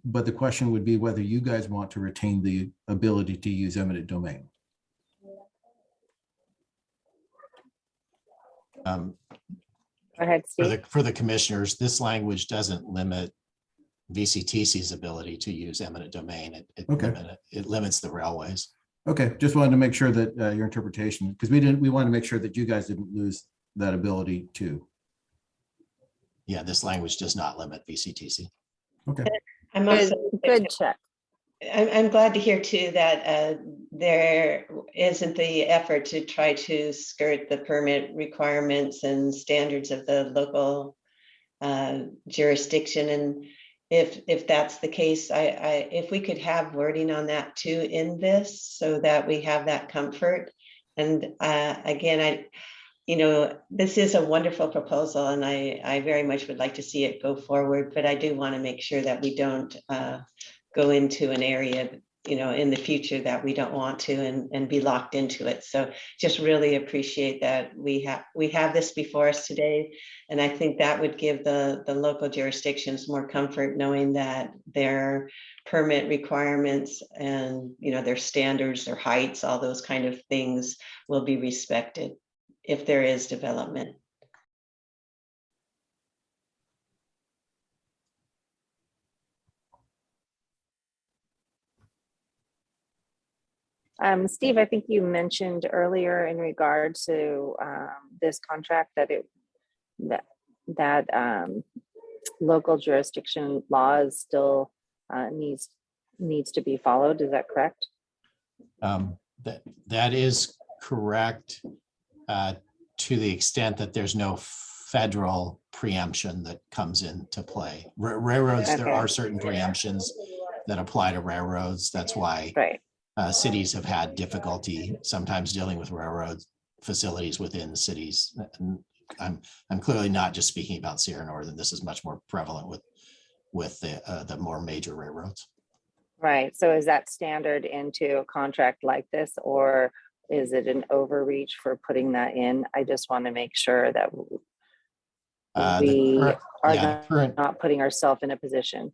but the question would be whether you guys want to retain the ability to use eminent domain. Go ahead, Steve. For the commissioners, this language doesn't limit VCTC's ability to use eminent domain. It limits the railways. Okay, just wanted to make sure that your interpretation, because we wanted to make sure that you guys didn't lose that ability too. Yeah, this language does not limit VCTC. Okay. I'm also good check. I'm glad to hear too that there isn't the effort to try to skirt the permit requirements and standards of the local jurisdiction. And if that's the case, if we could have wording on that too in this, so that we have that comfort. And again, this is a wonderful proposal, and I very much would like to see it go forward, but I do want to make sure that we don't go into an area, in the future that we don't want to and be locked into it. So just really appreciate that we have this before us today. And I think that would give the local jurisdictions more comfort knowing that their permit requirements and, their standards, their heights, all those kind of things will be respected if there is development. Steve, I think you mentioned earlier in regard to this contract that local jurisdiction laws still needs to be followed. Is that correct? That is correct to the extent that there's no federal preemption that comes into play. Railroads, there are certain preemptions that apply to railroads. That's why cities have had difficulty sometimes dealing with railroad facilities within cities. And I'm clearly not just speaking about Sierra Northern. This is much more prevalent with the more major railroads. Right. So is that standard into a contract like this, or is it an overreach for putting that in? I just want to make sure that we are not putting ourselves in a position.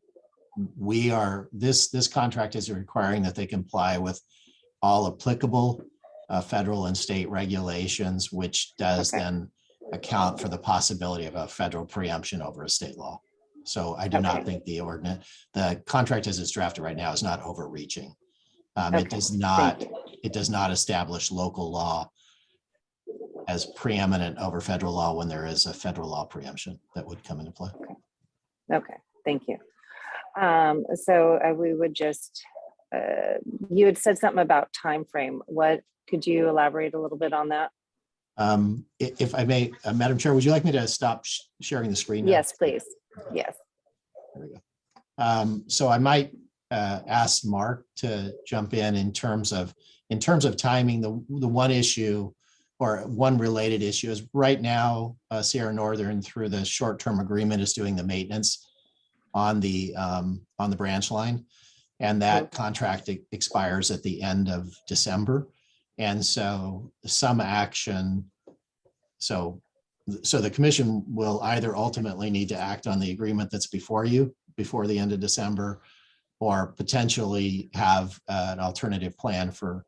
We are, this contract is requiring that they comply with all applicable federal and state regulations, which does then account for the possibility of a federal preemption over a state law. So I do not think the contract as it's drafted right now is not overreaching. It does not establish local law as preeminent over federal law when there is a federal law preemption that would come into play. Okay, thank you. So we would just, you had said something about time frame. What, could you elaborate a little bit on that? If I may, Madam Chair, would you like me to stop sharing the screen now? Yes, please. Yes. There we go. So I might ask Mark to jump in terms of timing. The one issue or one related issue is right now Sierra Northern, through the short-term agreement, is doing the maintenance on the branch line, and that contract expires at the end of December. And so some action, so the commission will either ultimately need to act on the agreement that's before you before the end of December, or potentially have an alternative plan for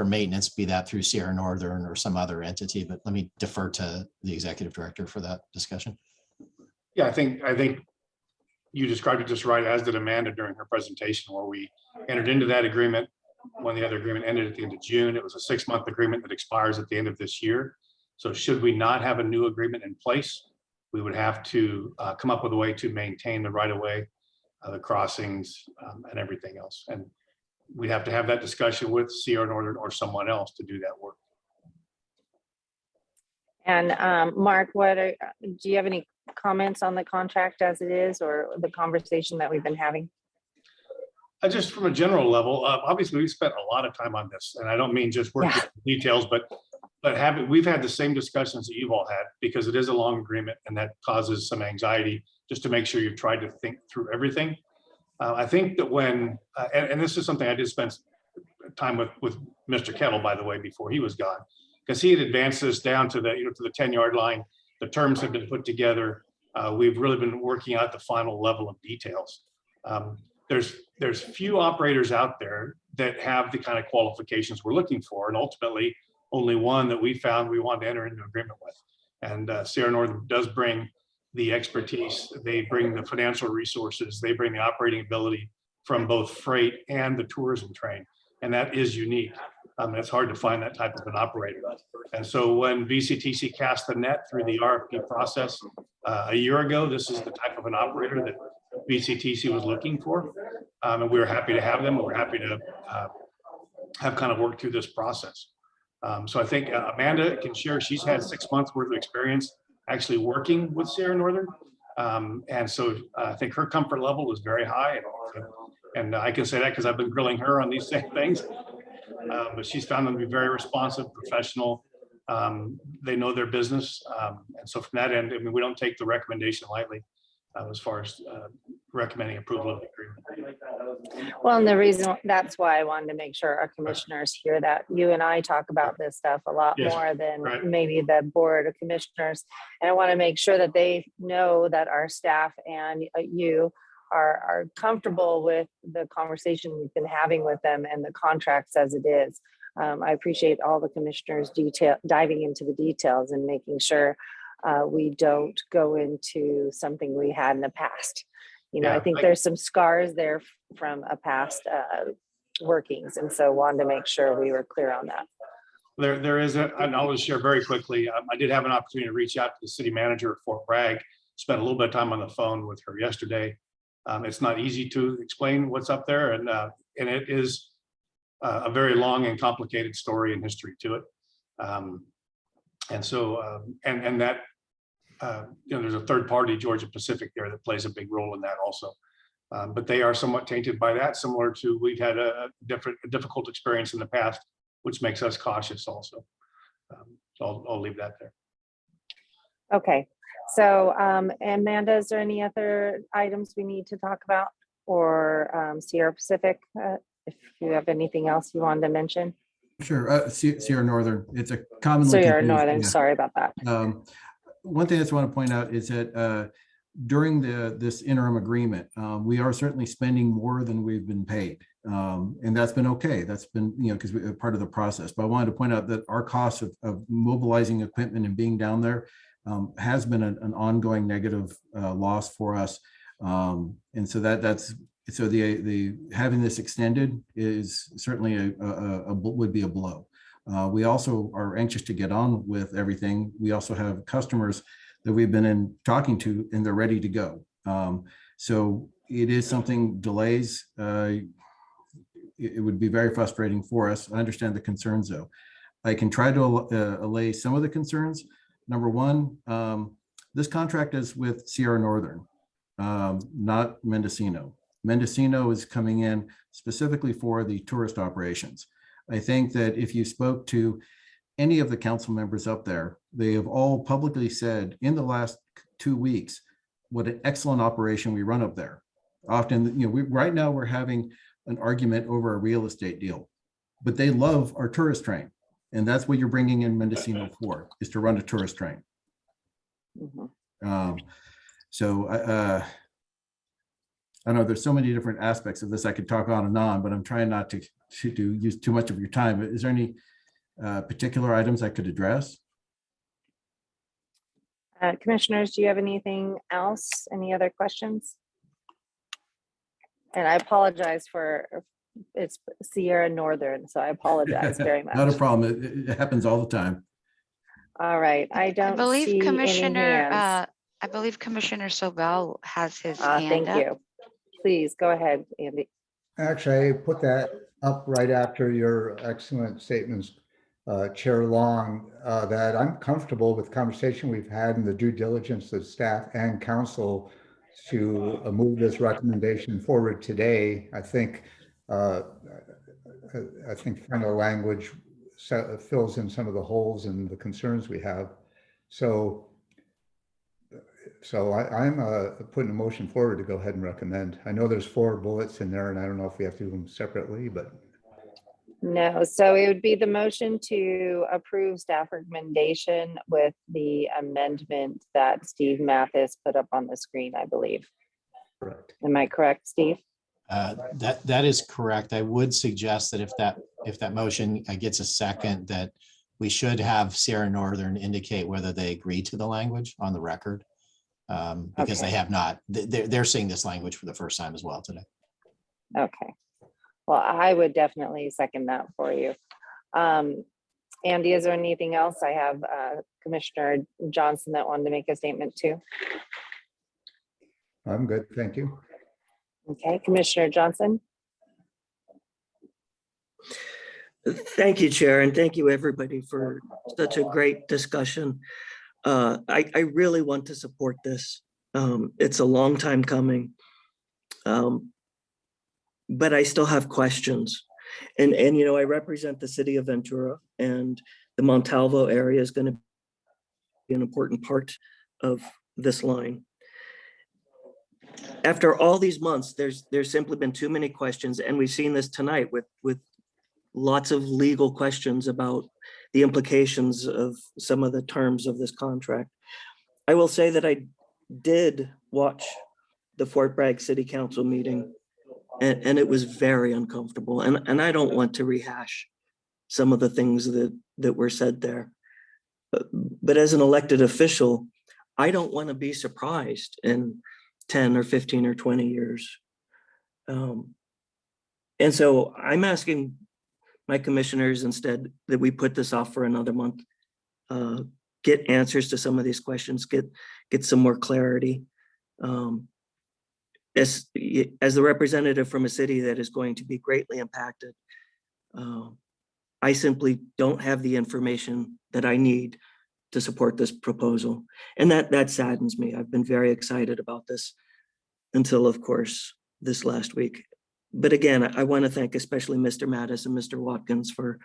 maintenance, be that through Sierra Northern or some other entity. But let me defer to the executive director for that discussion. Yeah, I think you described it just right, as did Amanda during her presentation, where we entered into that agreement when the other agreement ended at the end of June. It was a 6-month agreement that expires at the end of this year. So should we not have a new agreement in place, we would have to come up with a way to maintain the right of way, the crossings, and everything else. And we'd have to have that discussion with Sierra Northern or someone else to do that work. And Mark, do you have any comments on the contract as it is, or the conversation that we've been having? Just from a general level, obviously we spent a lot of time on this, and I don't mean just working the details, but we've had the same discussions that you've all had, because it is a long agreement, and that causes some anxiety just to make sure you've tried to think through everything. I think that when, and this is something I did spend time with Mr. Kettle, by the way, before he was gone, because he had advanced this down to the, to the 10-yard line. The terms have been put together. We've really been working out the final level of details. There's few operators out there that have the kind of qualifications we're looking for, and ultimately only one that we found we wanted to enter into agreement with. And Sierra Northern does bring the expertise, they bring the financial resources, they bring the operating ability from both freight and the tourism train, and that is unique. It's hard to find that type of an operator. And so when VCTC cast the net through the RFP process a year ago, this is the type of an operator that VCTC was looking for. And we were happy to have them. We were happy to have kind of worked through this process. So I think Amanda can share, she's had 6 months worth of experience actually working with Sierra Northern. And so I think her comfort level was very high. And I can say that because I've been grilling her on these same things. But she's found them to be very responsive, professional. They know their business. And so from that end, I mean, we don't take the recommendation lightly as far as recommending approval of the agreement. Well, and the reason, that's why I wanted to make sure our commissioners hear that you and I talk about this stuff a lot more than maybe the board of commissioners. And I want to make sure that they know that our staff and you are comfortable with the conversation we've been having with them and the contracts as it is. I appreciate all the commissioners diving into the details and making sure we don't go into something we had in the past. I think there's some scars there from a past workings. And so wanted to make sure we were clear on that. There is and I'll just share very quickly. I did have an opportunity to reach out to the city manager of Fort Bragg, spent a little bit of time on the phone with her yesterday. It's not easy to explain what's up there, and it is a very long and complicated story and history to it. And so, and that, there's a third party, Georgia Pacific, there that plays a big role in that also. But they are somewhat tainted by that, similar to we've had a difficult experience in the past, which makes us cautious also. So I'll leave that there. Okay. So Amanda, is there any other items we need to talk about, or Sierra Pacific, if you have anything else you wanted to mention? Sure. Sierra Northern. It's a commonly Sierra confused, Northern. Sorry about that. One thing I just want to point out is that during this interim agreement, we are certainly spending more than we've been paid, and that's been okay. That's been because we're part of the process. But I wanted to point out that our cost of mobilizing equipment and being down there has been an ongoing negative loss for us, and so that's. So the having this extended is certainly would be a blow. We also are anxious to get on with everything. We also have customers that we've been talking to, and they're ready to go. So it is something delays. It would be very frustrating for us. I understand the concerns though. I can try to allay some of the concerns. Number one, this contract is with Sierra Northern, not Mendocino. Mendocino is coming in specifically for the tourist operations. I think that if you spoke to any of the council members up there, they have all publicly said in the last 2 weeks what an excellent operation we run up there. Often, right now we're having an argument over a real estate deal, but they love our tourist train. And that's what you're bringing in Mendocino for, is to run a tourist train. So I don't know, there's so many different aspects of this. I could talk on and on, but I'm trying not to use too much of your time. Is there any particular items I could address? Commissioners, do you have anything else? Any other questions? And I apologize for, it's Sierra Northern, so I apologize very much. Not a problem. It happens all the time. All right, I don't believe see any Commissioner, hands. I believe Commissioner Sobel has his hand Thank up. you. Please go ahead, Andy. Actually, I put that up right after your excellent statements, Chair Long, that I'm comfortable with conversation we've had and the due diligence of staff and council to move this recommendation forward today. I think final language fills in some of the holes and the concerns we have. So I'm putting a motion forward to go ahead and recommend. I know there's 4 bullets in there, and I don't know if we have to do them separately, but. No, so it would be the motion to approve staff recommendation with the amendment that Steve Mathis put up on the screen, I believe. Correct. Am I correct, Steve? That is correct. I would suggest that if that motion gets a second, that we should have Sierra Northern indicate whether they agree to the language on the record, because they have not. They're seeing this language for the first time as well today. Okay. Well, I would definitely second that for you. Andy, is there anything else? I have Commissioner Johnson that wanted to make a statement too. I'm good, thank you. Okay, Commissioner Johnson. Thank you, Chair, and thank you everybody for such a great discussion. I really want to support this. It's a long time coming. But I still have questions. And I represent the city of Ventura, and the Montalvo area is going to be an important part of this line. After all these months, there's simply been too many questions, and we've seen this tonight with lots of legal questions about the implications of some of the terms of this contract. I will say that I did watch the Fort Bragg City Council meeting, and it was very uncomfortable. And I don't want to rehash some of the things that were said there. But as an elected official, I don't want to be surprised in 10 or 15 or 20 years. And so I'm asking my commissioners instead that we put this off for another month, get answers to some of these questions, get some more clarity. As the representative from a city that is going to be greatly impacted, I simply don't have the information that I need to support this proposal. And that saddens me. I've been very excited about this until, of course, this last week. But again, I want to thank especially Mr. Mattis and Mr. Watkins for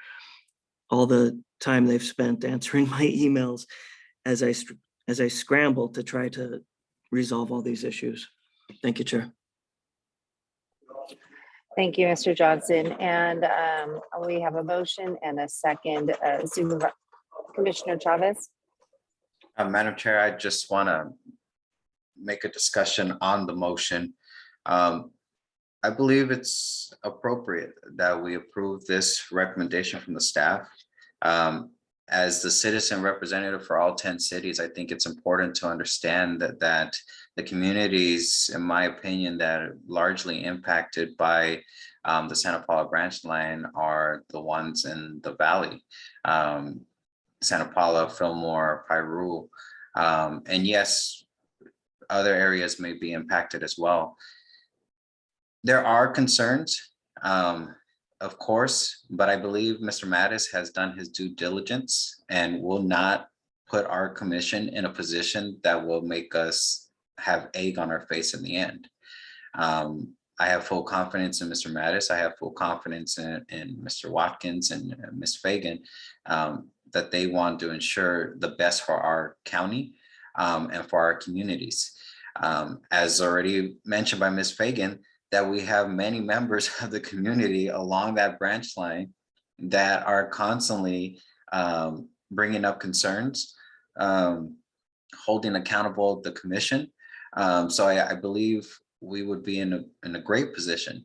all the time they've spent answering my emails as I scramble to try to resolve all these issues. Thank you, Chair. Thank you, Mr. Johnson. And we have a motion and a second. Commissioner Chavez. Madam Chair, I just want to make a discussion on the motion. I believe it's appropriate that we approve this recommendation from the staff. As the citizen representative for all 10 cities, I think it's important to understand that the communities, in my opinion, that are largely impacted by the Santa Paula branch line are the ones in the valley. Santa Paula, Fillmore, Piru, and yes, other areas may be impacted as well. There are concerns of course, but I believe Mr. Mattis has done his due diligence and will not put our commission in a position that will make us have egg on our face in the end. I have full confidence in Mr. Mattis. I have full confidence in Mr. Watkins and Ms. Fagan, that they want to ensure the best for our county and for our communities. As already mentioned by Ms. Fagan, that we have many members of the community along that branch line that are constantly bringing up concerns, holding accountable the commission. So I believe we would be in a great position.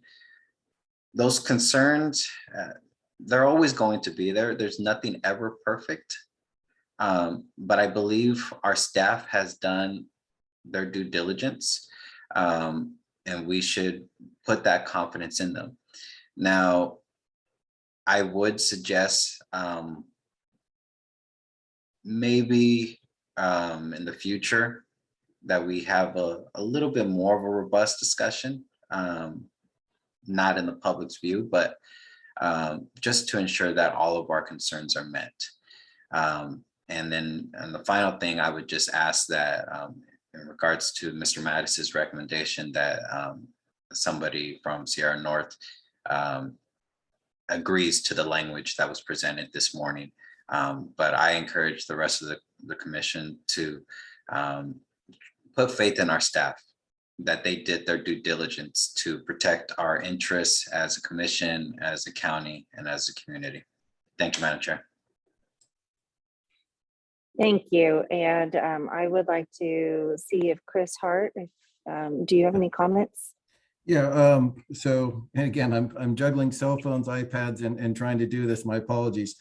Those concerns, they're always going to be there. There's nothing ever perfect. But I believe our staff has done their due diligence, and we should put that confidence in them. Now, I would suggest maybe in the future that we have a little bit more of a robust discussion, not in the public's view, but just to ensure that all of our concerns are met. And then the final thing, I would just ask that in regards to Mr. Mattis's recommendation that somebody from Sierra North agrees to the language that was presented this morning. But I encourage the rest of the commission to put faith in our staff, that they did their due diligence to protect our interests as a commission, as a county, and as a community. Thank you, Madam Chair. Thank you. And I would like to see if Chris Hart, do you have any comments? Yeah, so, and again, I'm juggling cell phones, iPads, and trying to do this. My apologies.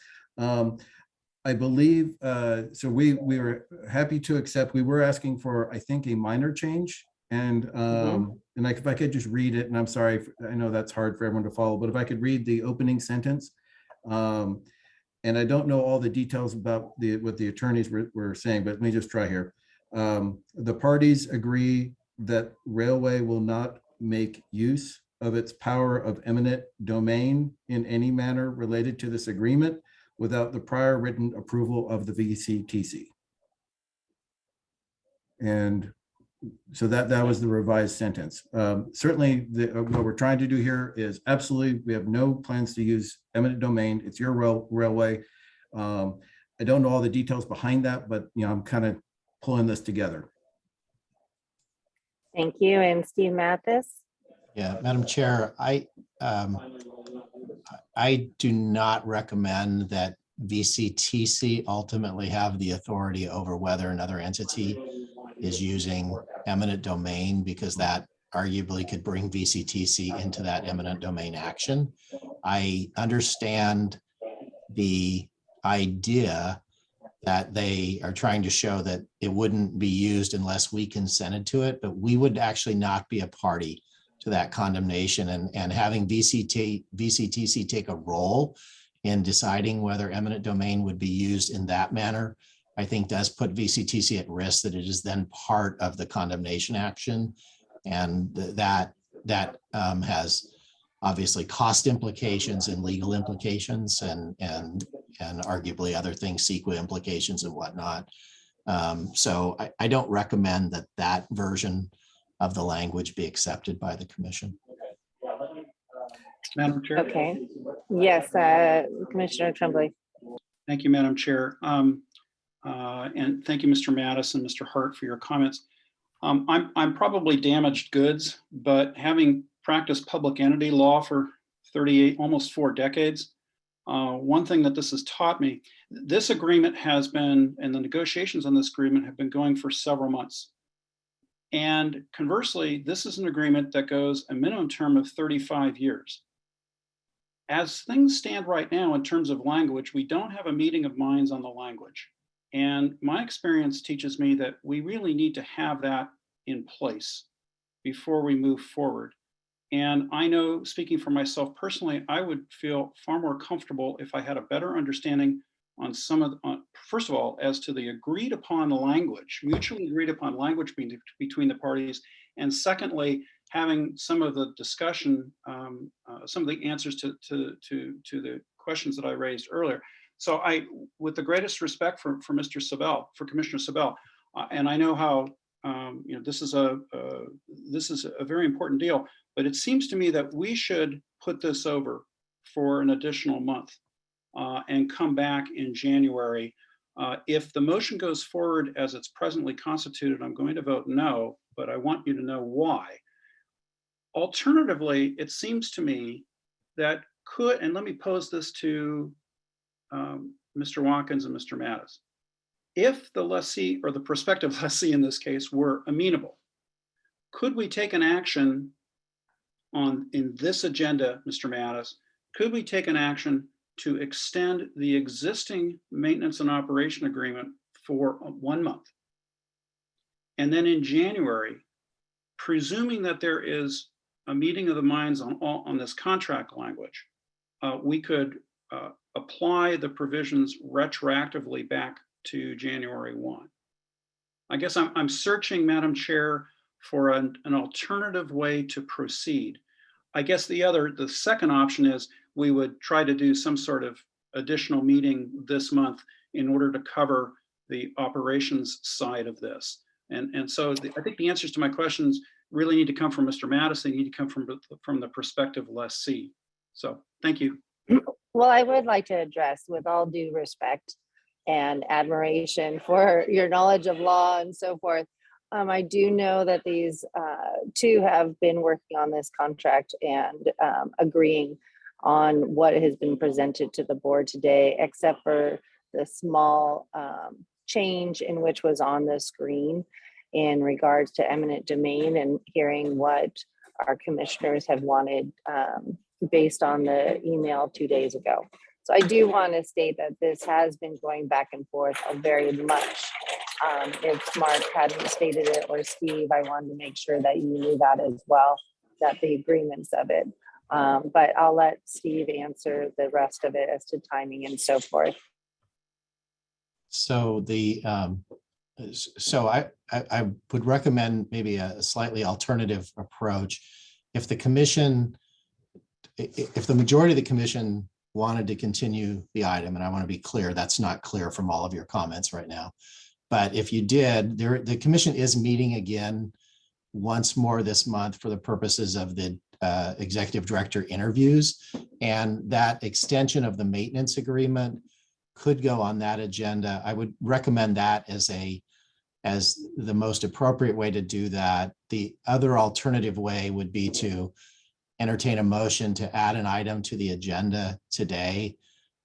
I believe, so we were happy to accept, we were asking for, I think, a minor change. And if I could just read it, and I'm sorry, I know that's hard for everyone to follow, but if I could read the opening sentence. And I don't know all the details about what the attorneys were saying, but let me just try here. The parties agree that Railway will not make use of its power of eminent domain in any manner related to this agreement without the prior written approval of the VCTC. And so that was the revised sentence. Certainly what we're trying to do here is absolutely, we have no plans to use eminent domain. It's your railway. I don't know all the details behind that, but I'm kind of pulling this together. Thank you. And Steve Mathis? Yeah, Madam Chair, I do not recommend that VCTC ultimately have the authority over whether another entity is using eminent domain, because that arguably could bring VCTC into that eminent domain action. I understand the idea that they are trying to show that it wouldn't be used unless we consented to it, but we would actually not be a party to that condemnation, and having VCTC take a role in deciding whether eminent domain would be used in that manner, I think does put VCTC at risk that it is then part of the condemnation action. And that has obviously cost implications and legal implications and arguably other things, CEQA implications and whatnot. So I don't recommend that version of the language be accepted by the commission. Madam Chair. Okay. Yes, Commissioner Tremblay. Thank you, Madam Chair. And thank you, Mr. Mattis and Mr. Hart, for your comments. I'm probably damaged goods, but having practiced public entity law for 38, almost 4 decades, one thing that this has taught me, this agreement has been, and the negotiations on this agreement have been going for several months. And conversely, this is an agreement that goes a minimum term of 35 years. As things stand right now in terms of language, we don't have a meeting of minds on the language. And my experience teaches me that we really need to have that in place before we move forward. And I know, speaking for myself personally, I would feel far more comfortable if I had a better understanding on some of the, first of all, as to the agreed upon language, mutually agreed upon language between the parties. And secondly, having some of the discussion some of the answers to the questions that I raised earlier. So with the greatest respect for Mr. Sabel, for Commissioner Sabel, and I know how this is a very important deal, but it seems to me that we should put this over for an additional month and come back in January. If the motion goes forward as it's presently constituted, I'm going to vote no, but I want you to know why. Alternatively, it seems to me that and let me pose this to Mr. Watkins and Mr. Mattis. If the lessee or the prospective lessee in this case were amenable, could we take an action in this agenda, Mr. Mattis? Could we take an action to extend the existing maintenance and operation agreement for 1 month? And then in January, presuming that there is a meeting of the minds on this contract language, we could apply the provisions retroactively back to January 1. I guess I'm searching, Madam Chair, for an alternative way to proceed. I guess the second option is we would try to do some sort of additional meeting this month in order to cover the operations side of this. And so I think the answers to my questions really need to come from Mr. Mattis. They need to come from the prospective lessee. So thank you. Well, I would like to address, with all due respect and admiration for your knowledge of law and so forth, I do know that these two have been working on this contract and agreeing on what has been presented to the board today, except for the small change in which was on the screen in regards to eminent domain, and hearing what our commissioners have wanted based on the email 2 days ago. So I do want to state that this has been going back and forth very much. If Mark hadn't stated it, or Steve, I wanted to make sure that you knew that as well, that the agreements of it. But I'll let Steve answer the rest of it as to timing and so forth. So I would recommend maybe a slightly alternative approach. If the majority of the commission wanted to continue the item, and I want to be clear, that's not clear from all of your comments right now. But if you did, the commission is meeting again once more this month for the purposes of the executive director interviews. And that extension of the maintenance agreement could go on that agenda. I would recommend that as the most appropriate way to do that. The other alternative way would be to entertain a motion to add an item to the agenda today.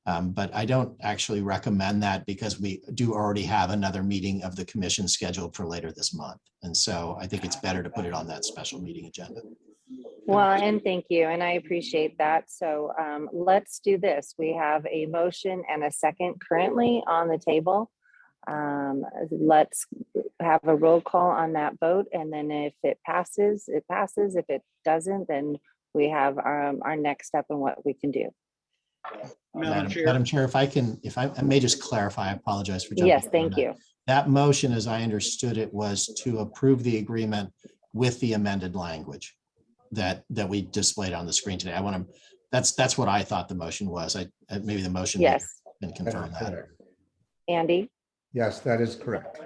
But I don't actually recommend that, because we do already have another meeting of the commission scheduled for later this month. And so I think it's better to put it on that special meeting agenda. Well, and thank you, and I appreciate that. So let's do this. We have a motion and a second currently on the table. Let's have a roll call on that vote, and then if it passes, it passes. If it doesn't, then we have our next step and what we can do. Madam Chair, if I may just clarify, I apologize for jumping. Yes, thank you. That motion, as I understood it, was to approve the agreement with the amended language that we displayed on the screen today. That's what I thought the motion was. Maybe the motion yes can confirm that. Andy? Yes, that is correct.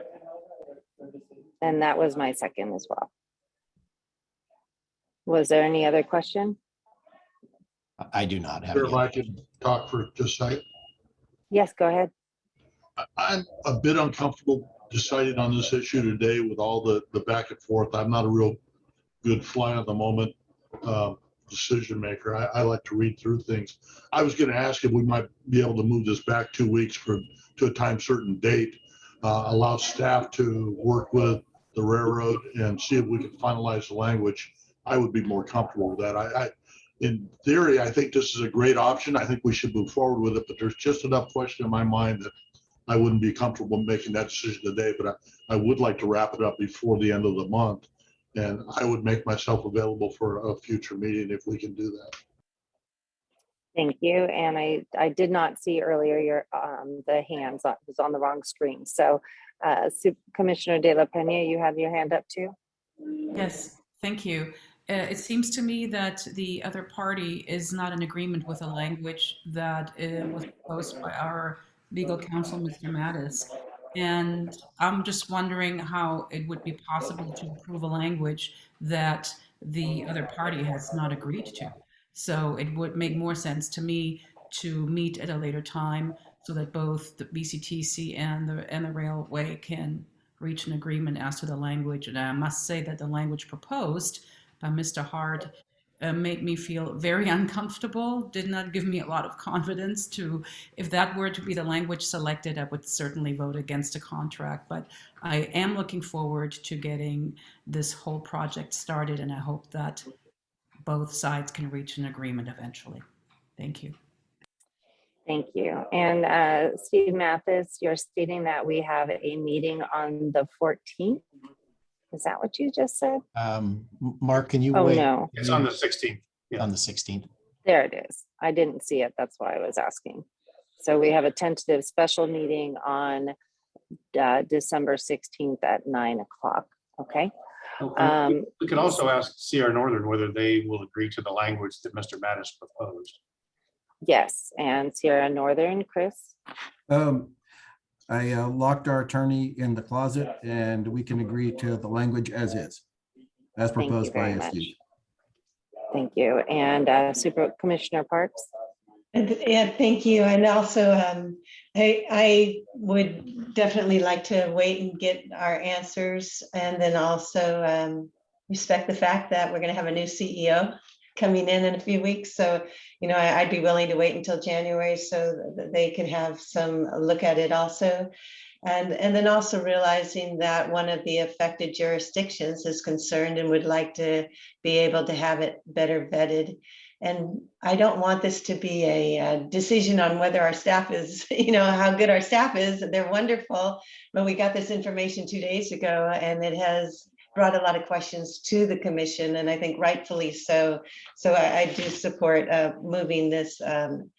And that was my second as well. Was there any other question? I do not have. Sure, if I could talk for just a second. Yes, go ahead. I'm a bit uncomfortable deciding on this issue today with all the back and forth. I'm not a real good fly on the moment decision maker. I like to read through things. I was going to ask if we might be able to move this back 2 weeks to a time certain date, allow staff to work with the railroad and see if we can finalize the language. I would be more comfortable with that. In theory, I think this is a great option. I think we should move forward with it, but there's just enough question in my mind that I wouldn't be comfortable making that decision today, but I would like to wrap it up before the end of the month. And I would make myself available for a future meeting if we can do that. Thank you. And I did not see earlier your the hands was on the wrong screen. So Commissioner De La Pena, you have your hand up too. Yes, thank you. It seems to me that the other party is not in agreement with the language that was proposed by our legal counsel, Mr. Mattis. And I'm just wondering how it would be possible to approve a language that the other party has not agreed to. So it would make more sense to me to meet at a later time so that both the VCTC and the railway can reach an agreement as to the language. And I must say that the language proposed by Mr. Hart made me feel very uncomfortable, did not give me a lot of confidence to, if that were to be the language selected, I would certainly vote against a contract. But I am looking forward to getting this whole project started, and I hope that both sides can reach an agreement eventually. Thank you. Thank you. And Steve Mathis, you're stating that we have a meeting on the 14th. Is that what you just said? Mark, can you Oh, wait? no. It's on the 16th. Yeah. On the 16th. There it is. I didn't see it. That's why I was asking. So we have a tentative special meeting on December 16th at 9 o'clock. Okay. We could also ask Sierra Northern whether they will agree to the language that Mr. Mattis proposed. Yes. And Sierra Northern, Chris? I locked our attorney in the closet and we can agree to the language as is, as proposed by Steve. Thank you. And Super Commissioner Parks? Yeah, thank you. And also, I would definitely like to wait and get our answers, and then also respect the fact that we're going to have a new CEO coming in a few weeks. So, you know, I'd be willing to wait until January so that they can have some look at it also. And then also realizing that one of the affected jurisdictions is concerned and would like to be able to have it better vetted. And I don't want this to be a decision on whether our staff is, you know, how good our staff is. They're wonderful, but we got this information 2 days ago and it has brought a lot of questions to the commission, and I think rightfully so. So I do support moving this to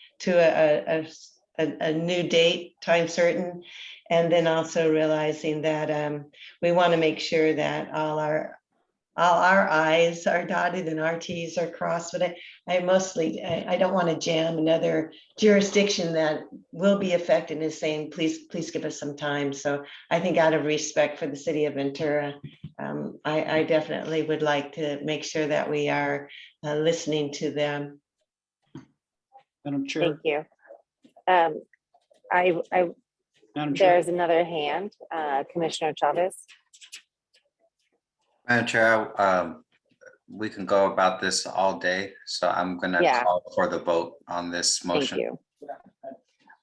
a new date, time certain, and then also realizing that we want to make sure that all our I's are dotted and our T's are crossed. But I don't want to jam another jurisdiction that will be affected and is saying, please give us some time. So I think out of respect for the city of Ventura, I definitely would like to make sure that we are listening to them. Madam Chair. Thank you. Madam Chair. There's another hand, Commissioner Chavez. Madam Chair, we can go about this all day, so I'm going to call for the vote on this motion. Thank you.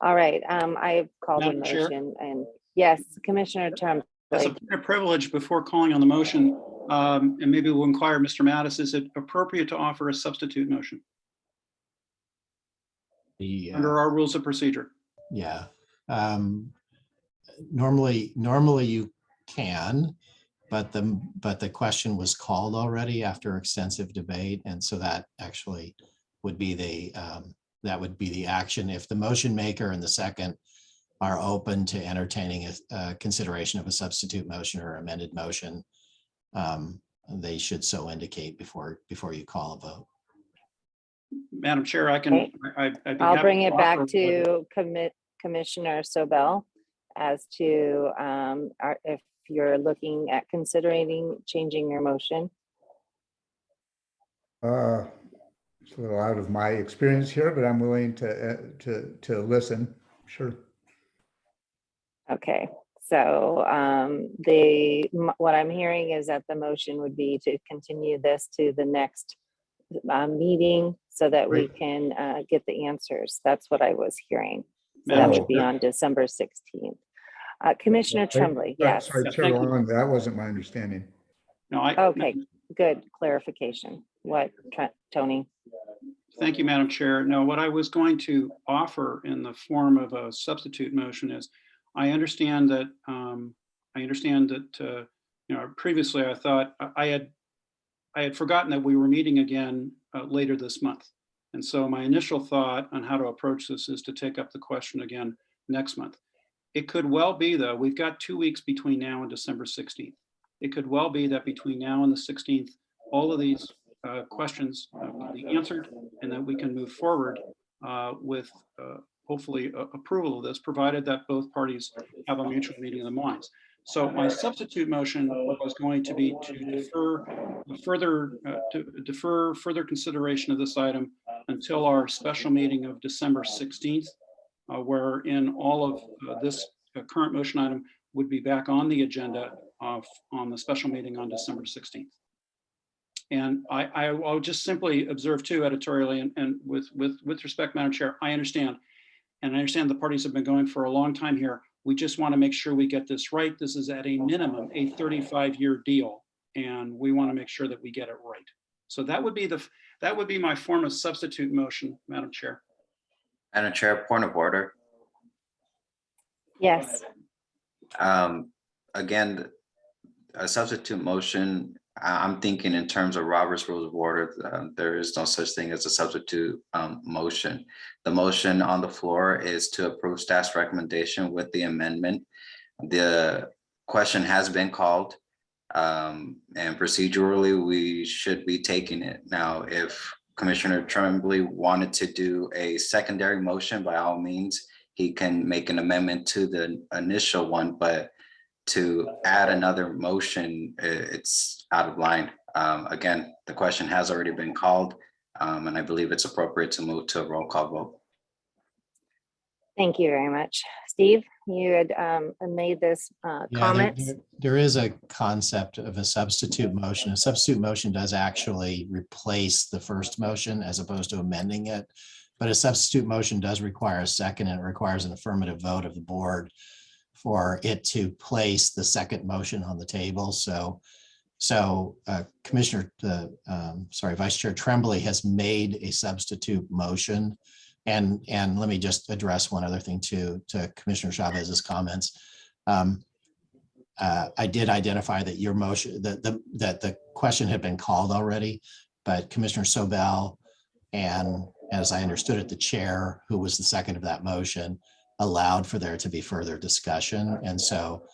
All right, I've called the Madam Chair. motion, and yes, Commissioner Trump. That's a privilege before calling on the motion, and maybe we'll inquire, Mr. Mattis, is it appropriate to offer a substitute motion under our rules of procedure? Yeah. Normally you can, but the question was called already after extensive debate, and so that actually would be the action if the motion maker and the second are open to entertaining a consideration of a substitute motion or amended motion. They should so indicate before you call a vote. Madam Chair, I can. Okay. I'd be I'll happy bring to it back offer to Commissioner Sobel as to if you're looking at considering changing your motion. It's a little out of my experience here, but I'm willing to listen. Sure. Okay, so what I'm hearing is that the motion would be to continue this to the next meeting so that we can get the answers. That's what I was hearing. So that would be on December 16th. Commissioner Tremblay, yes. Sorry, Chair Long, that wasn't my understanding. No, okay, good clarification. What, Tony? Thank you, Madam Chair. No, what I was going to offer in the form of a substitute motion is, I understand that you know, previously I thought I had forgotten that we were meeting again later this month. And so my initial thought on how to approach this is to take up the question again next month. It could well be, though, we've got 2 weeks between now and December 16th. It could well be that between now and the 16th, all of these questions can be answered, and that we can move forward with hopefully approval of this, provided that both parties have a mutual meeting of the minds. So my substitute motion was going to be to defer further consideration of this item until our special meeting of December 16th, wherein all of this current motion item would be back on the agenda on the special meeting on December 16th. And I'll just simply observe too editorially, and with respect, Madam Chair, I understand. And I understand the parties have been going for a long time here. We just want to make sure we get this right. This is at a minimum a 35-year deal, and we want to make sure that we get it right. So that would be my form of substitute motion, Madam Chair. Madam Chair, point of order. Yes. Again, a substitute motion, I'm thinking in terms of Robert's Rules of Order. There is no such thing as a substitute motion. The motion on the floor is to approve staff's recommendation with the amendment. The question has been called, and procedurally we should be taking it. Now, if Commissioner Tremblay wanted to do a secondary motion, by all means, he can make an amendment to the initial one, but to add another motion, it's out of line. Again, the question has already been called, and I believe it's appropriate to move to a roll call vote. Thank you very much. Steve, you had made this comment. There is a concept of a substitute motion. A substitute motion does actually replace the first motion as opposed to amending it. But a substitute motion does require a second, and it requires an affirmative vote of the board for it to place the second motion on the table. So Vice Chair Tremblay has made a substitute motion. And let me just address one other thing to Commissioner Chavez's comments. I did identify that your motion, that the question had been called already, but Commissioner Sobel, and as I understood it, the chair, who was the second of that motion, allowed for there to be further discussion. And so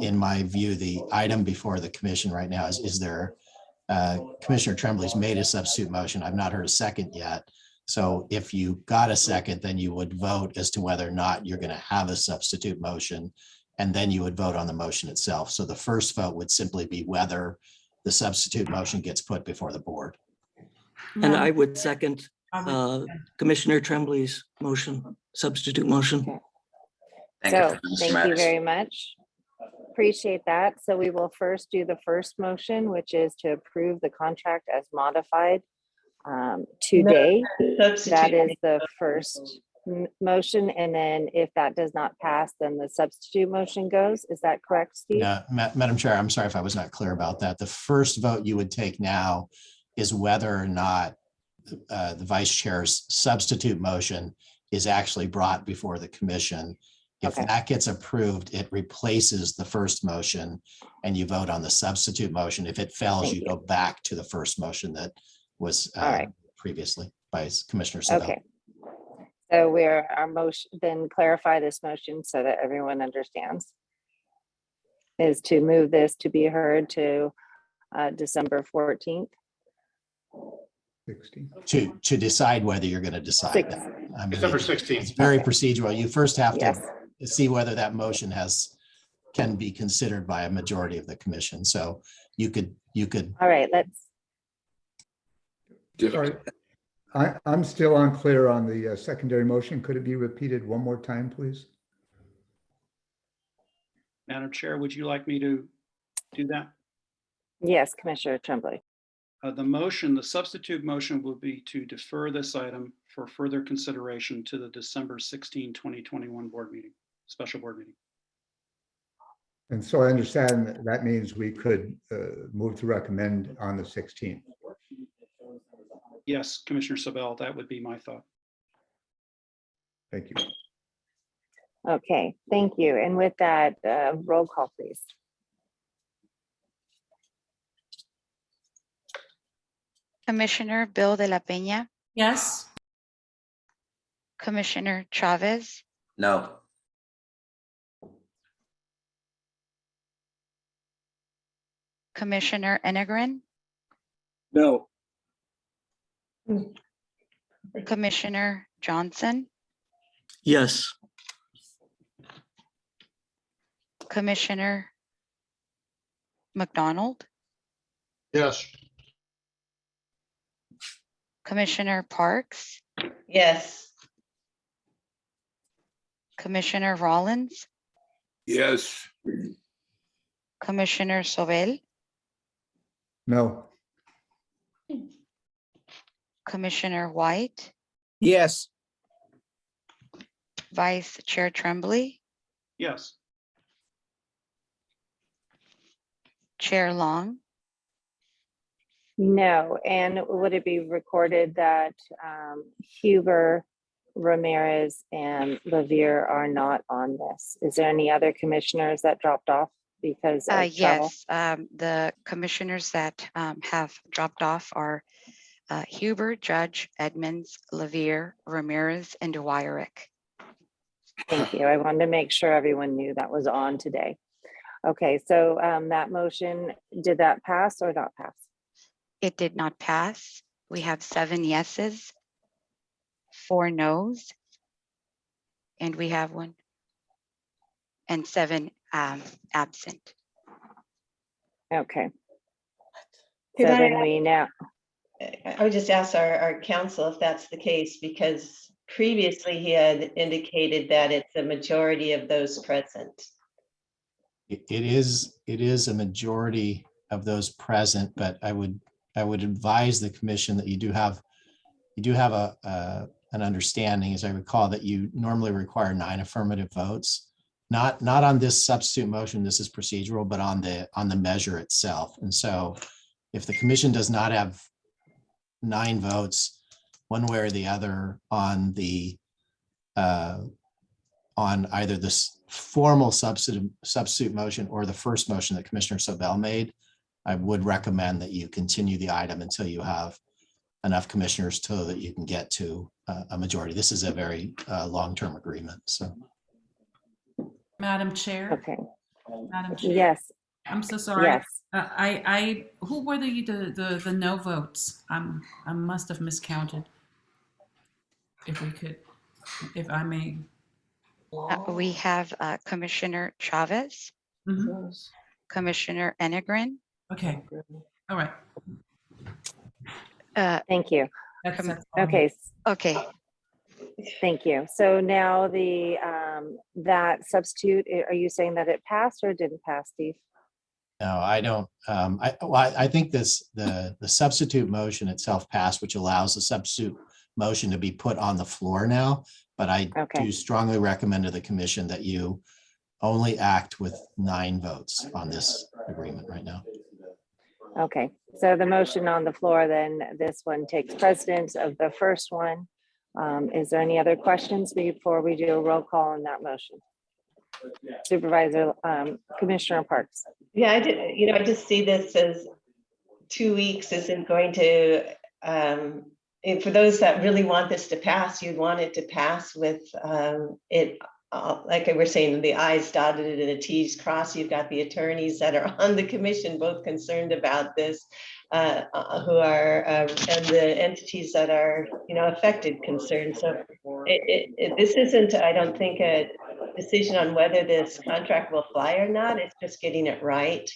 in my view, the item before the commission right now is there, Commissioner Tremblay's made a substitute motion. I've not heard a second yet. So if you got a second, then you would vote as to whether or not you're going to have a substitute motion, and then you would vote on the motion itself. So the first vote would simply be whether the substitute motion gets put before the board. And I would second Commissioner Tremblay's motion, substitute motion. So thank you very much. Appreciate that. So we will first do the first motion, which is to approve the contract as modified today. That is the first motion. And then if that does not pass, then the substitute motion goes. Is that correct, Steve? Yeah, Madam Chair, I'm sorry if I was not clear about that. The first vote you would take now is whether or not the vice chair's substitute motion is actually brought before the commission. If that gets approved, it replaces the first motion and you vote on the substitute motion. If it fails, you go back to the first motion that was previously by Commissioner Sobel. Okay. So our motion, then clarify this motion so that everyone understands, is to move this to be heard to December 14th. 16th. To decide whether you're going to decide that. I mean, December 16th. It's very procedural. You first have to see whether that motion can be considered by a majority of the commission. So you could. All right, let's. Sorry, I'm still unclear on the secondary motion. Could it be repeated one more time, please? Madam Chair, would you like me to do that? Yes, Commissioner Tremblay. The substitute motion will be to defer this item for further consideration to the December 16, 2021 board meeting, special board meeting. And so I understand that means we could move to recommend on the 16th. Yes, Commissioner Sobel, that would be my thought. Thank you. Okay, thank you. And with that, roll call, please. Commissioner Bill de la Peña. Yes. Commissioner Chavez. No. Commissioner Enegren. No. Commissioner Johnson, Yes. Commissioner McDonald, Yes. Commissioner Parks, Yes. Commissioner Rollins, Yes. Commissioner Sobel, No. Commissioner White, Yes. Vice Chair Tremblay, Yes. Chair Long, No, and would it be recorded that Huber, Ramirez, and Lavere are not on this? Is there any other commissioners that dropped off because of travel? yes, the commissioners that have dropped off are Huber, Judge, Edmonds, Lavere, Ramirez, and Dwyerick. Thank you. I wanted to make sure everyone knew that was on today. Okay, so that motion, did that pass or not pass? It did not pass. We have 7 yeses, 4 noes, and we have 1 and 7 absent. Okay. Could So I then we now, I would just ask our counsel if that's the case, because previously he had indicated that it's a majority of those present. It is a majority of those present, but I would advise the commission that you do have an understanding, as I recall, that you normally require 9 affirmative votes, not on this substitute motion. This is procedural, but on the measure itself. And so if the commission does not have 9 votes one way or the other on either this formal substitute motion or the first motion that Commissioner Sobel made, I would recommend that you continue the item until you have enough commissioners so that you can get to a majority. This is a very long-term agreement. So, Madam Chair. okay. Madam Chair. Yes. I'm so sorry. Yes. Who were the no votes? I must have miscounted. If I may. We have Commissioner Chavez, Commissioner Enegren. Okay. All right. Thank you. Okay. Okay. Thank you. So now that substitute, are you saying that it passed or didn't pass, Steve? no, I don't. I think the substitute motion itself passed, which allows the substitute motion to be put on the floor now. But I do strongly recommend to the commission that you only act with 9 votes on this agreement right now. Okay, so the motion on the floor, then this one takes precedence of the first one. Is there any other questions before we do a roll call on that motion? Supervisor, Commissioner Parks. Yeah, I just see this as 2 weeks isn't going to, and for those that really want this to pass, you'd want it to pass with it, like I was saying, the I's dotted and the T's crossed. You've got the attorneys that are on the commission, both concerned about this, who are, and the entities that are, affected, concerned. So this isn't, I don't think, a decision on whether this contract will fly or not. It's just getting it right.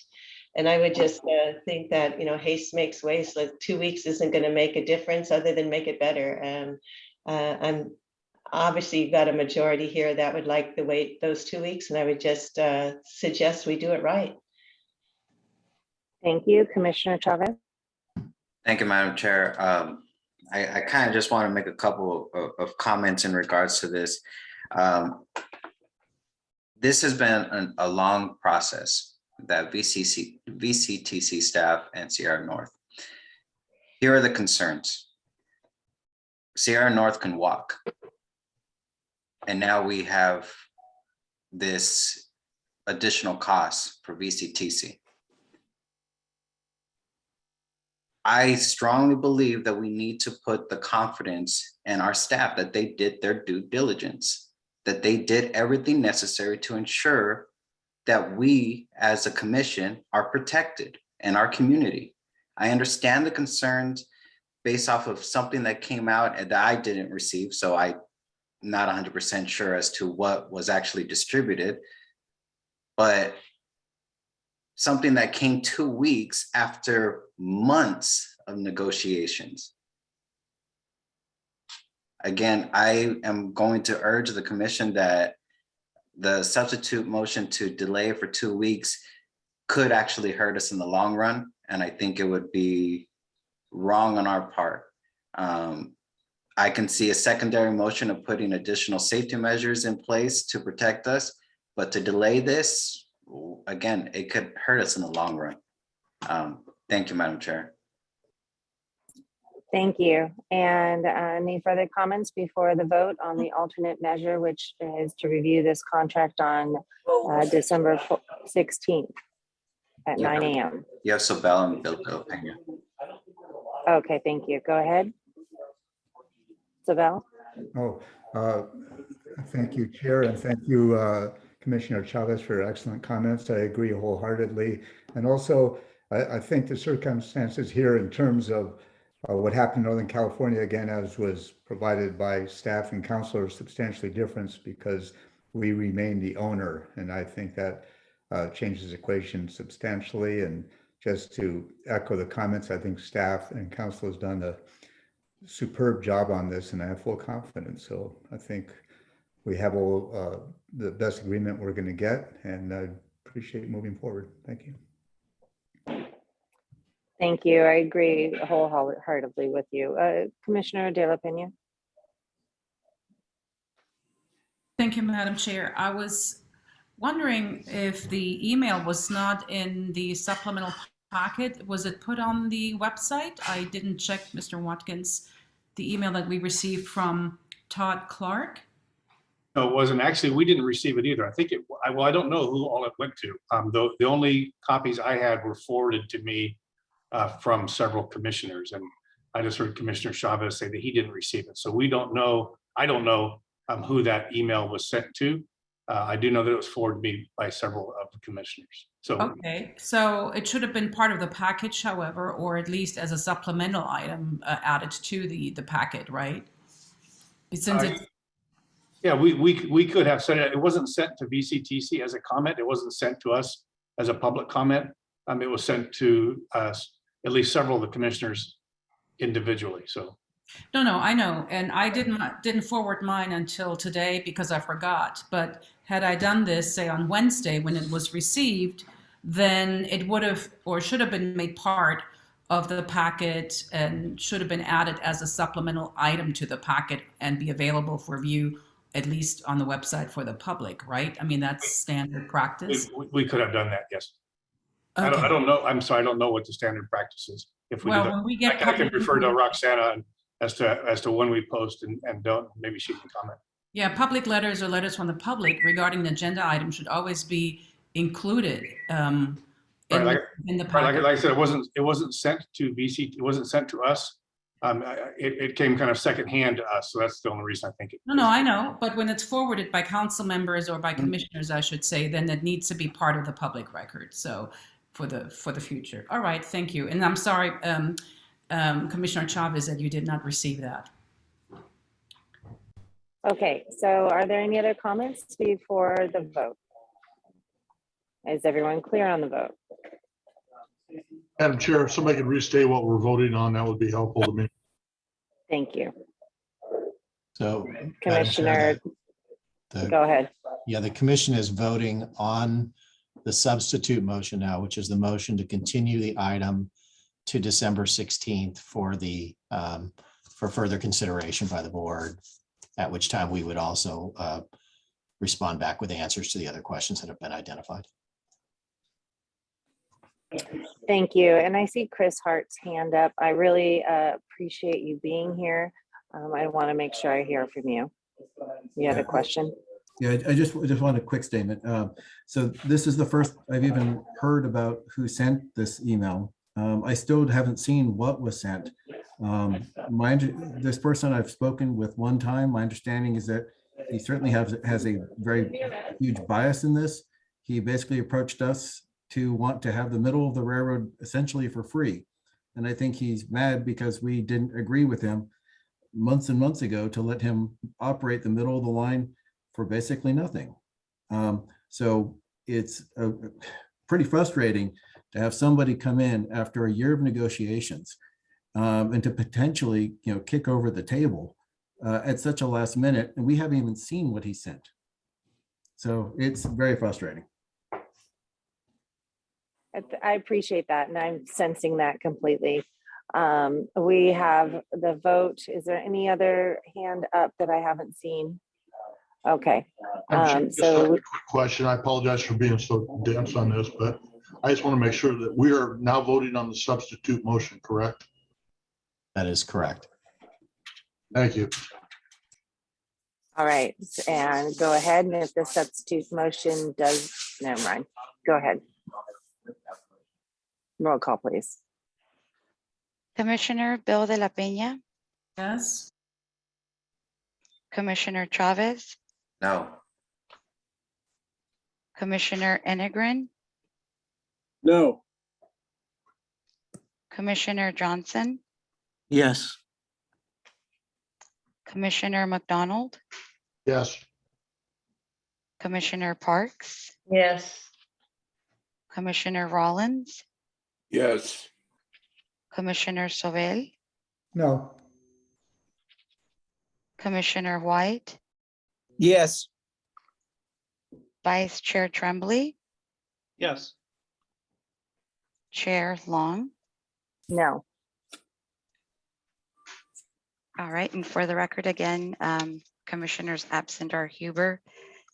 And I would just think that, haste makes waste. Like 2 weeks isn't going to make a difference other than make it better. And obviously you've got a majority here that would like to wait those 2 weeks. And I would just suggest we do it right. Thank you, Commissioner Chavez. Thank you, Madam Chair. I kind of just want to make a couple of comments in regards to this. This has been a long process that VCTC staff and Sierra North. Here are the concerns. Sierra North can walk. And now we have this additional cost for VCTC. I strongly believe that we need to put the confidence in our staff that they did their due diligence, that they did everything necessary to ensure that we as a commission are protected in our community. I understand the concerns based off of something that came out and that I didn't receive. So I'm not 100% sure as to what was actually distributed, but something that came 2 weeks after months of negotiations. Again, I am going to urge the commission that the substitute motion to delay for 2 weeks could actually hurt us in the long run. And I think it would be wrong on our part. I can see a secondary motion of putting additional safety measures in place to protect us, but to delay this, again, it could hurt us in the long run. Thank you, Madam Chair. Thank you. And any further comments before the vote on the alternate measure, which is to review this contract on December 16th at 9 a.m. You have Sobel and Bill Pena. Okay, thank you. Go ahead. Sobel? Thank you, Chair, and thank you, Commissioner Chavez, for excellent comments. I agree wholeheartedly. And also, I think the circumstances here in terms of what happened in Northern California, again, as was provided by staff and council, are substantially different because we remain the owner. And I think that changes the equation substantially. And just to echo the comments, I think staff and council has done a superb job on this, and I have full confidence. So I think we have all the best agreement we're going to get, and I appreciate moving forward. Thank you. Thank you. I agree wholeheartedly with you. Commissioner De La Pena? Thank you, Madam Chair. I was wondering if the email was not in the supplemental packet. Was it put on the website? I didn't check, Mr. Watkins, the email that we received from Todd Clark. No, it wasn't. Actually, we didn't receive it either. I think well, I don't know who all it went to. The only copies I had were forwarded to me from several commissioners. And I just heard Commissioner Chavez say that he didn't receive it. So we don't know, I don't know who that email was sent to. I do know that it was forwarded to me by several of the commissioners. So okay, so it should have been part of the package, however, or at least as a supplemental item added to the packet, right? Since it's yeah, we could have sent it. It wasn't sent to VCTC as a comment. It wasn't sent to us as a public comment. It was sent to at least several of the commissioners individually. So. No, I know, and I didn't forward mine until today because I forgot. But had I done this, say on Wednesday when it was received, then it would have or should have been made part of the packet and should have been added as a supplemental item to the packet and be available for view, at least on the website for the public, right? I mean, that's standard practice. We could have done that, yes. Okay. I don't know. I'm sorry, I don't know what the standard practice is. If we do that, when we get I can refer to Roxana as to when we post and don't. Maybe she can comment. Yeah, public letters or letters from the public regarding the agenda item should always be included in the packet. Like I said, it wasn't sent to VC. It wasn't sent to us. It came kind of secondhand to us, so that's the only reason I think it. No, I know, but when it's forwarded by council members or by commissioners, I should say, then it needs to be part of the public record. So for the future. All right, thank you. And I'm sorry, Commissioner Chavez, that you did not receive that. Okay, so are there any other comments before the vote? Is everyone clear on the vote? Madam Chair, if somebody could restate what we're voting on, that would be helpful to me. Thank you. So Commissioner, go ahead. Yeah, the commission is voting on the substitute motion now, which is the motion to continue the item to December 16th for the for further consideration by the board, at which time we would also respond back with answers to the other questions that have been identified. Thank you. And I see Chris Hart's hand up. I really appreciate you being here. I want to make sure I hear from you. You had a question? Yeah, I just want a quick statement. So this is the first I've even heard about who sent this email. I still haven't seen what was sent. This person I've spoken with one time, my understanding is that he certainly has a very huge bias in this. He basically approached us to want to have the middle of the railroad essentially for free. And I think he's mad because we didn't agree with him months and months ago to let him operate the middle of the line for basically nothing. So it's pretty frustrating to have somebody come in after a year of negotiations and to potentially, kick over the table at such a last minute, and we haven't even seen what he sent. So it's very frustrating. I appreciate that, and I'm sensing that completely. We have the vote. Is there any other hand up that I haven't seen? Okay. Just a quick question. I apologize for being so dense on this, but I just want to make sure that we are now voting on the substitute motion, correct? That is correct. Thank you. All right, and go ahead, and if the substitute motion does, never mind. Go ahead. Roll call, please. Commissioner Bill de la Peña, Yes. Commissioner Chavez, No. Commissioner Enegren, No. Commissioner Johnson, Yes. Commissioner McDonald, Yes. Commissioner Parks, Yes. Commissioner Rollins, Yes. Commissioner Sobel, No. Commissioner White, Yes. Vice Chair Tremblay, Yes. Chair Long. No. All right, and for the record again, commissioners absent are Huber,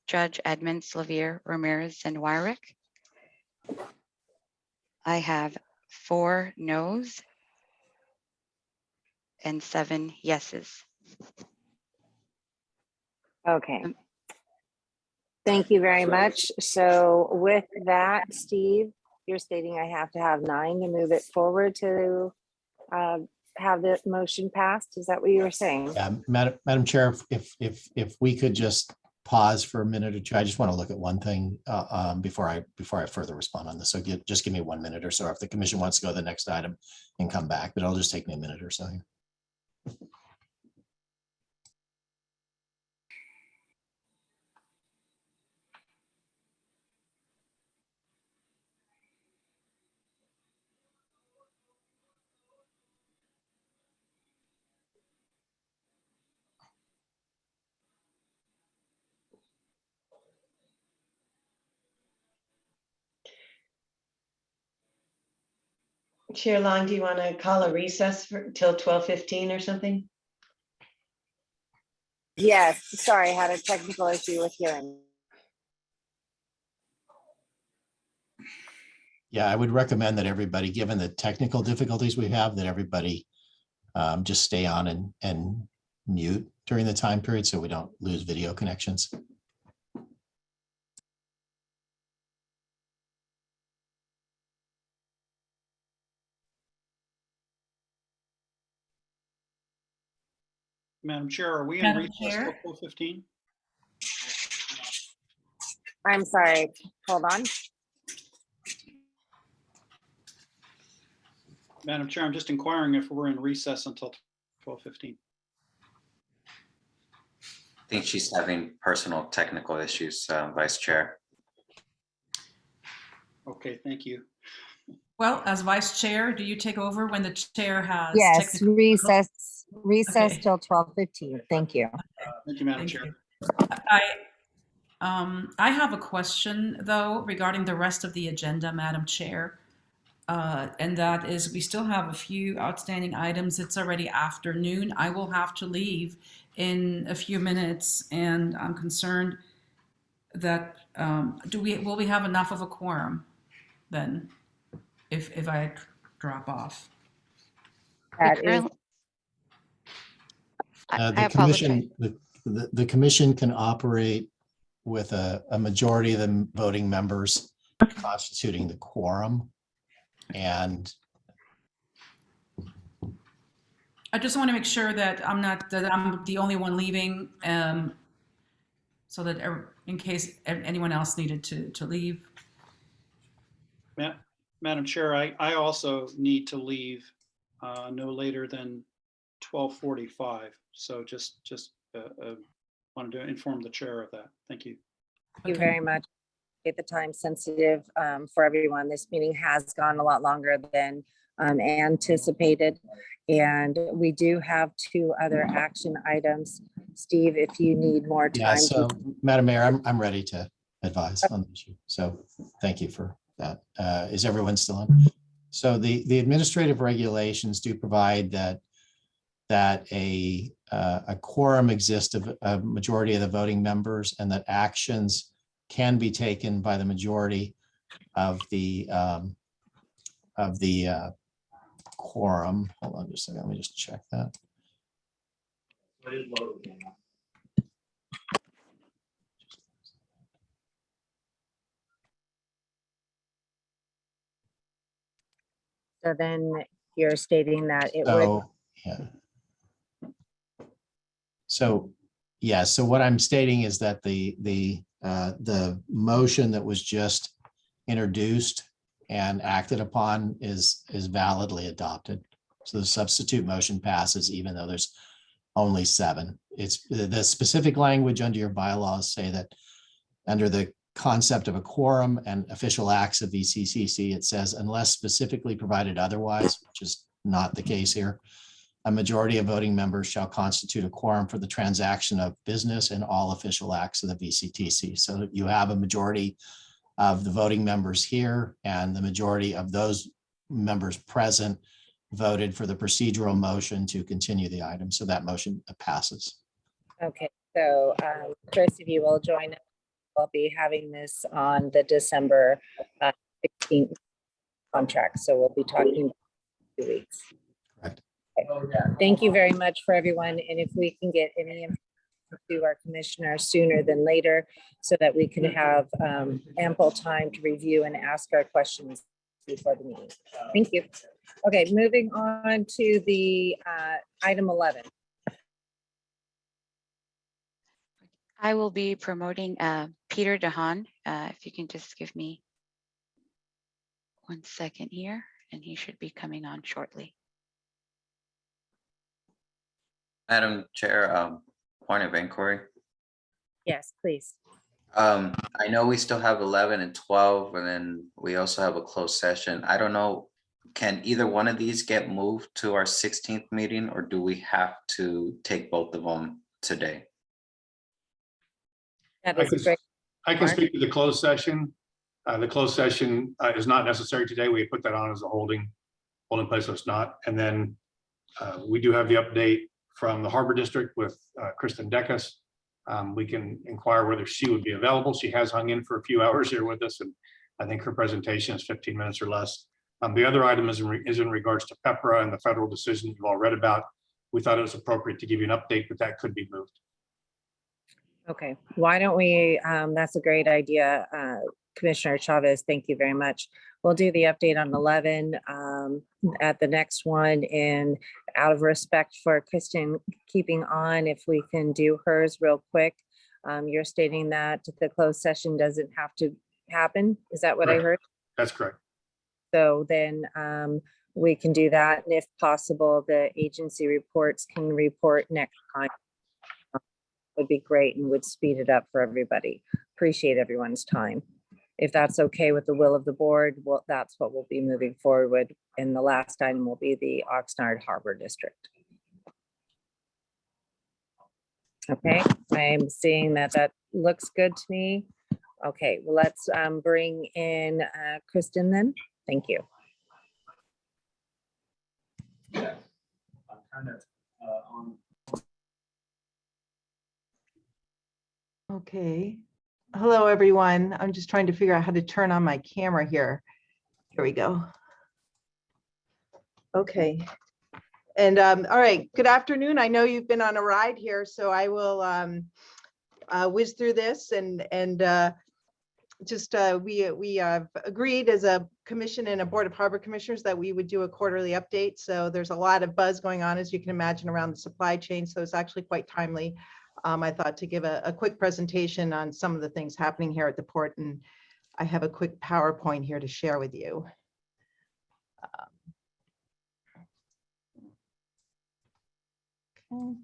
Judge Edmonds, Lavier, Ramirez, and Wyrick. I have 4 noes and 7 yeses. Okay. Thank you very much. So with that, Steve, you're stating I have to have 9 to move it forward to have the motion passed. Is that what you were saying? Yeah, Madam Chair, if we could just pause for a minute or two, I just want to look at one thing before I further respond on this. So just give me 1 minute or so. If the commission wants to go to the next item and come back, but it'll just take me a minute or so. Chair Long, do you want to call a recess till 12:15 or something? Yes, sorry, I had a technical issue with hearing. Yeah, I would recommend that everybody, given the technical difficulties we have, that everybody just stay on and mute during the time period so we don't lose video connections. Madam Chair, are we in Madam recess Chair? till 12:15? I'm sorry, hold on. Madam Chair, I'm just inquiring if we're in recess until 12:15. I think she's having personal technical issues, Vice Chair. Okay, thank you. Well, as vice chair, do you take over when the chair has? Yes, technical- recess Okay. till 12:15. Thank you. Thank you, Madam Thank Chair. you. I have a question though regarding the rest of the agenda, Madam Chair. And that is, we still have a few outstanding items. It's already afternoon. I will have to leave in a few minutes, and I'm concerned that will we have enough of a quorum then if I drop off? That is, The commission, the commission can operate with a majority of the voting members constituting the quorum. And I just want to make sure that I'm the only one leaving, so that in case anyone else needed to leave. Madam Chair, I also need to leave no later than 12:45. So just wanted to inform the chair of that. Thank you. Thank you very much. At the time sensitive for everyone. This meeting has gone a lot longer than anticipated. And we do have 2 other action items. Steve, if you need more time. Yeah, so Madam Mayor, I'm ready to advise on the issue. So thank you for that. Is everyone still on? So the administrative regulations do provide that a quorum exists of a majority of the voting members, and that actions can be taken by the majority of the quorum. Hold on just a second. Let me just check that. So then you're stating that it would. So, yeah. So, yeah, so what I'm stating is that the motion that was just introduced and acted upon is validly adopted. So the substitute motion passes even though there's only 7. It's the specific language under your bylaws say that under the concept of a quorum and official acts of VCTC, it says unless specifically provided otherwise, which is not the case here, a majority of voting members shall constitute a quorum for the transaction of business and all official acts of the VCTC. So you have a majority of the voting members here, and the majority of those members present voted for the procedural motion to continue the item. So that motion passes. Okay, so Chris, if you will join us, we'll be having this on the December 16th contract. So we'll be talking about 2 weeks. Correct. Okay. Thank you very much for everyone. And if we can get any information to our commissioner sooner than later, so that we can have ample time to review and ask our questions before the meeting. Thank you. Okay, moving on to the item 11. I will be promoting Peter DeHaan. If you can just give me 1 second here, and he should be coming on shortly. Madam Chair, point of inquiry. Yes, please. I know we still have 11 and 12, and then we also have a closed session. I don't know, can either one of these get moved to our 16th meeting, or do we have to take both of them today? That is great. I can speak to the closed session. The closed session is not necessary today. We put that on as a holding place, so it's not. And then we do have the update from the Harbor District with Kristen Deckus. We can inquire whether she would be available. She has hung in for a few hours here with us, and I think her presentation is 15 minutes or less. The other item is in regards to PEPRA and the federal decision you've all read about. We thought it was appropriate to give you an update, but that could be moved. Okay, why don't we, that's a great idea. Commissioner Chavez, thank you very much. We'll do the update on 11 at the next one, and out of respect for Kristen keeping on, if we can do hers real quick. You're stating that the closed session doesn't have to happen. Is that what I heard? That's correct. So then we can do that. And if possible, the agency reports can report next time. Would be great and would speed it up for everybody. Appreciate everyone's time. If that's okay with the will of the board, well, that's what we'll be moving forward with. And the last item will be the Oxnard Harbor District. Okay, I'm seeing that looks good to me. Okay, well, let's bring in Kristen then. Thank you. Yeah, I'm kind of on. Okay. Hello, everyone. I'm just trying to figure out how to turn on my camera here. Here we go. Okay. And all right, good afternoon. I know you've been on a ride here, so I will whiz through this and we have agreed as a commission and a board of harbor commissioners that we would do a quarterly update. So there's a lot of buzz going on, as you can imagine, around the supply chain. So it's actually quite timely. I thought to give a quick presentation on some of the things happening here at the port, and I have a quick PowerPoint here to share with you. Okay.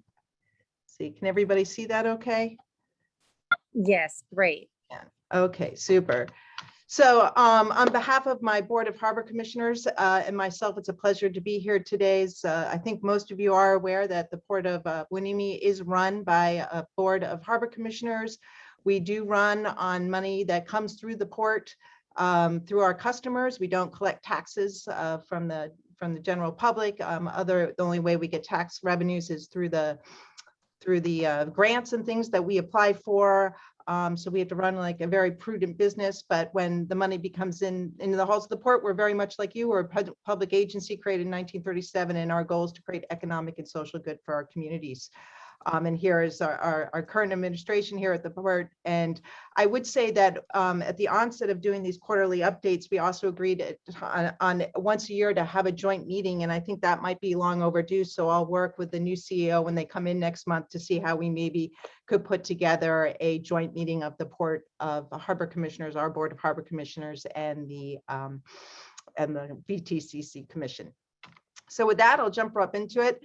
See, can everybody see that okay? Yes, great. Okay, super. So on behalf of my Board of Harbor Commissioners and myself, it's a pleasure to be here today. I think most of you are aware that the Port of Hueneme is run by a Board of Harbor Commissioners. We do run on money that comes through the port through our customers. We don't collect taxes from the general public. The only way we get tax revenues is through the grants and things that we apply for. So we have to run like a very prudent business, but when the money becomes into the halls of the port, we're very much like you. We're a public agency created in 1937, and our goal is to create economic and social good for our communities. And here is our current administration here at the port. And I would say that at the onset of doing these quarterly updates, we also agreed on once a year to have a joint meeting. And I think that might be long overdue. So I'll work with the new CEO when they come in next month to see how we maybe could put together a joint meeting of the Port of Harbor Commissioners, our Board of Harbor Commissioners, and the VCTC Commission. So with that, I'll jump up into it.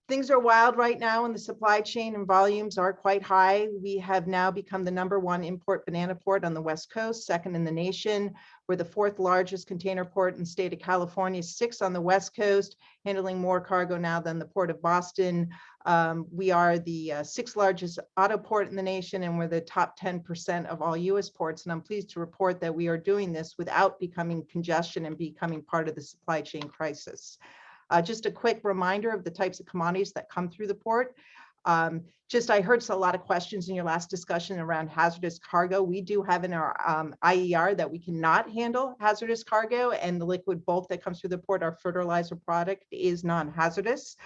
Things are wild right now in the supply chain, and volumes are quite high. We have now become the #1 import banana port on the West Coast, second in the nation. We're the 4th largest container port in the state of California, 6th on the West Coast, handling more cargo now than the Port of Boston. We are the 6th largest auto port in the nation, and we're the top 10% of all US ports. And I'm pleased to report that we are doing this without becoming congestion and becoming part of the supply chain crisis. Just a quick reminder of the types of commodities that come through the port. I heard a lot of questions in your last discussion around hazardous cargo. We do have in our IER that we cannot handle hazardous cargo, and the liquid bulk that comes through the port, our fertilizer product, is non-hazardous.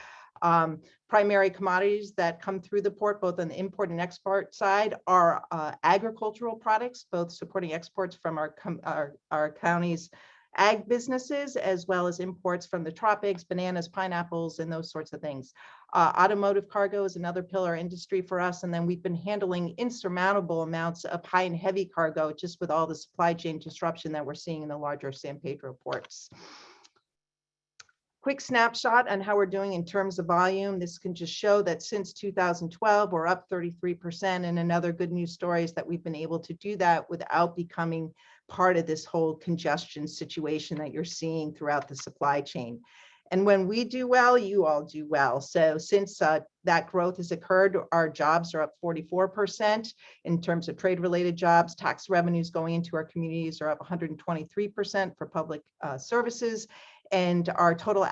Primary commodities that come through the port, both on the import and export side, are agricultural products, both supporting exports from our county's ag businesses, as well as imports from the tropics, bananas, pineapples, and those sorts of things. Automotive cargo is another pillar industry for us. And then we've been handling insurmountable amounts of high and heavy cargo, just with all the supply chain disruption that we're seeing in the larger San Pedro ports. Quick snapshot on how we're doing in terms of volume. This can just show that since 2012, we're up 33%. And another good news story is that we've been able to do that without becoming part of this whole congestion situation that you're seeing throughout the supply chain. And when we do well, you all do well. So since that growth has occurred, our jobs are up 44% in terms of trade-related jobs. Tax revenues going into our communities are up 123% for public services. And our total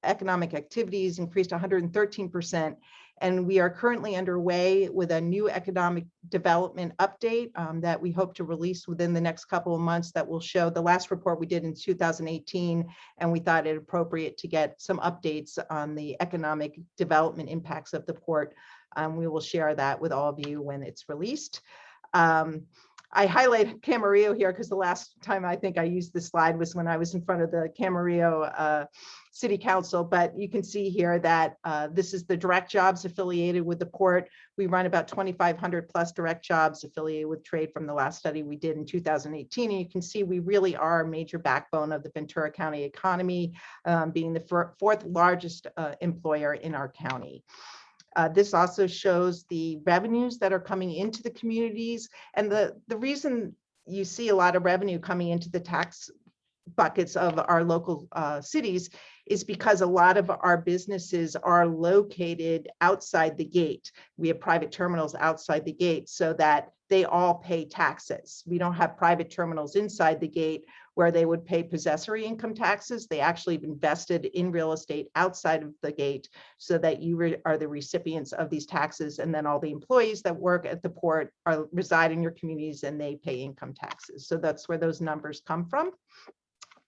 economic activities increased 113%. And we are currently underway with a new economic development update that we hope to release within the next couple of months that will show the last report we did in 2018. And we thought it appropriate to get some updates on the economic development impacts of the port. We will share that with all of you when it's released. I highlight Camarillo here because the last time I think I used this slide was when I was in front of the Camarillo City Council, but you can see here that this is the direct jobs affiliated with the port. We run about 2,500 plus direct jobs affiliated with trade from the last study we did in 2018. And you can see we really are a major backbone of the Ventura County economy, being the 4th largest employer in our county. This also shows the revenues that are coming into the communities. And the reason you see a lot of revenue coming into the tax buckets of our local cities is because a lot of our businesses are located outside the gate. We have private terminals outside the gate so that they all pay taxes. We don't have private terminals inside the gate where they would pay possessory income taxes. They actually have invested in real estate outside of the gate so that you are the recipients of these taxes. And then all the employees that work at the port reside in your communities and they pay income taxes. So that's where those numbers come from.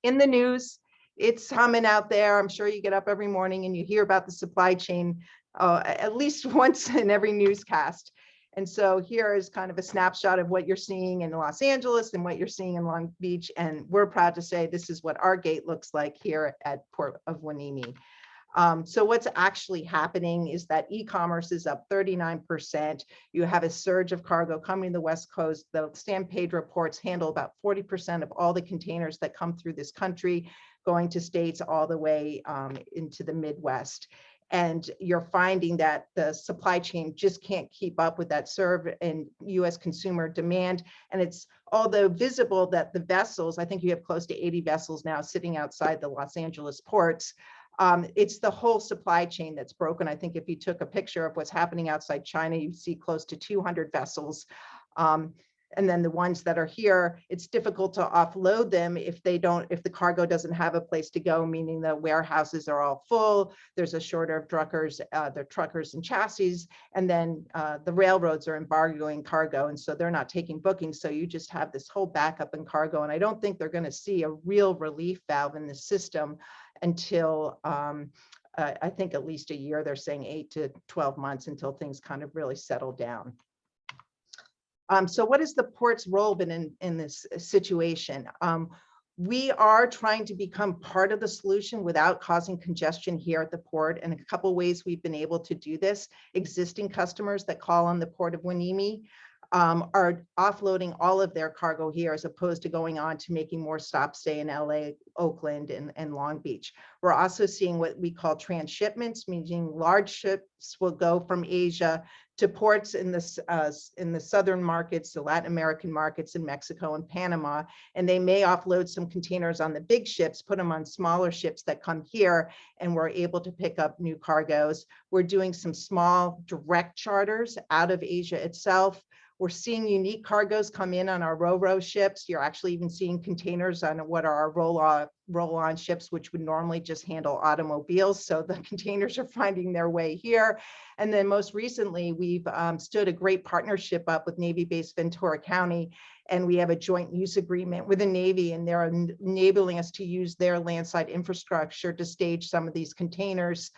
In the news, it's humming out there. I'm sure you get up every morning and you hear about the supply chain at least once in every newscast. And so here is kind of a snapshot of what you're seeing in Los Angeles and what you're seeing in Long Beach. And we're proud to say this is what our gate looks like here at Port of Hueneme. So what's actually happening is that e-commerce is up 39%. You have a surge of cargo coming to the West Coast. The San Pedro ports handle about 40% of all the containers that come through this country, going to states all the way into the Midwest. And you're finding that the supply chain just can't keep up with that serve and US consumer demand. And it's, although visible that the vessels, I think you have close to 80 vessels now sitting outside the Los Angeles ports, it's the whole supply chain that's broken. I think if you took a picture of what's happening outside China, you'd see close to 200 vessels. And then the ones that are here, it's difficult to offload them if the cargo doesn't have a place to go, meaning the warehouses are all full. There's a shortage of truckers, the truckers and chassis, and then the railroads are embargoing cargo, and so they're not taking bookings. So you just have this whole backup in cargo, and I don't think they're going to see a real relief valve in the system until I think at least a year. They're saying 8 to 12 months until things kind of really settle down. So what is the port's role been in this situation? We are trying to become part of the solution without causing congestion here at the port. And a couple ways we've been able to do this. Existing customers that call on the Port of Hueneme are offloading all of their cargo here as opposed to going on to making more stops, say in LA, Oakland, and Long Beach. We're also seeing what we call transshipments, meaning large ships will go from Asia to ports in the southern markets, the Latin American markets in Mexico and Panama, and they may offload some containers on the big ships, put them on smaller ships that come here, and we're able to pick up new cargoes. We're doing some small direct charters out of Asia itself. We're seeing unique cargoes come in on our ro-ro ships. You're actually even seeing containers on what are our roll-on ships, which would normally just handle automobiles. So the containers are finding their way here. And then most recently, we've stood a great partnership up with Navy-based Ventura County, and we have a joint use agreement with the Navy, and they're enabling us to use their landside infrastructure to stage some of these containers.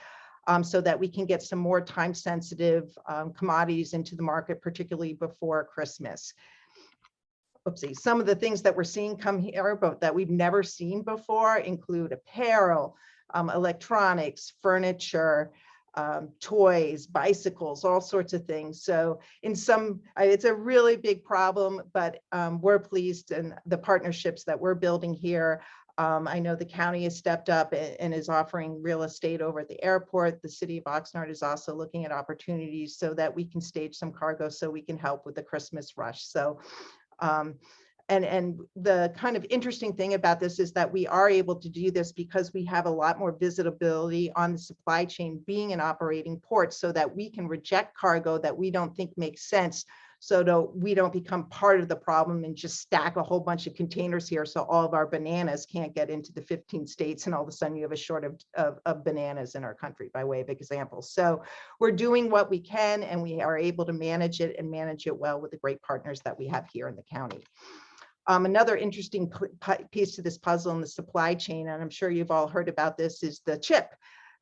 So that we can get some more time-sensitive commodities into the market, particularly before Christmas. Oopsie. Some of the things that we're seeing come here, but that we've never seen before, include apparel, electronics, furniture, toys, bicycles, all sorts of things. So it's a really big problem, but we're pleased in the partnerships that we're building here. I know the county has stepped up and is offering real estate over at the airport. The city of Oxnard is also looking at opportunities so that we can stage some cargo so we can help with the Christmas rush. So, and the kind of interesting thing about this is that we are able to do this because we have a lot more visibility on the supply chain being an operating port, so that we can reject cargo that we don't think makes sense, so that we don't become part of the problem and just stack a whole bunch of containers here so all of our bananas can't get into the 15 states and all of a sudden you have a shortage of bananas in our country, by way of example. So we're doing what we can, and we are able to manage it and manage it well with the great partners that we have here in the county. Another interesting piece to this puzzle in the supply chain, and I'm sure you've all heard about this, is the chip.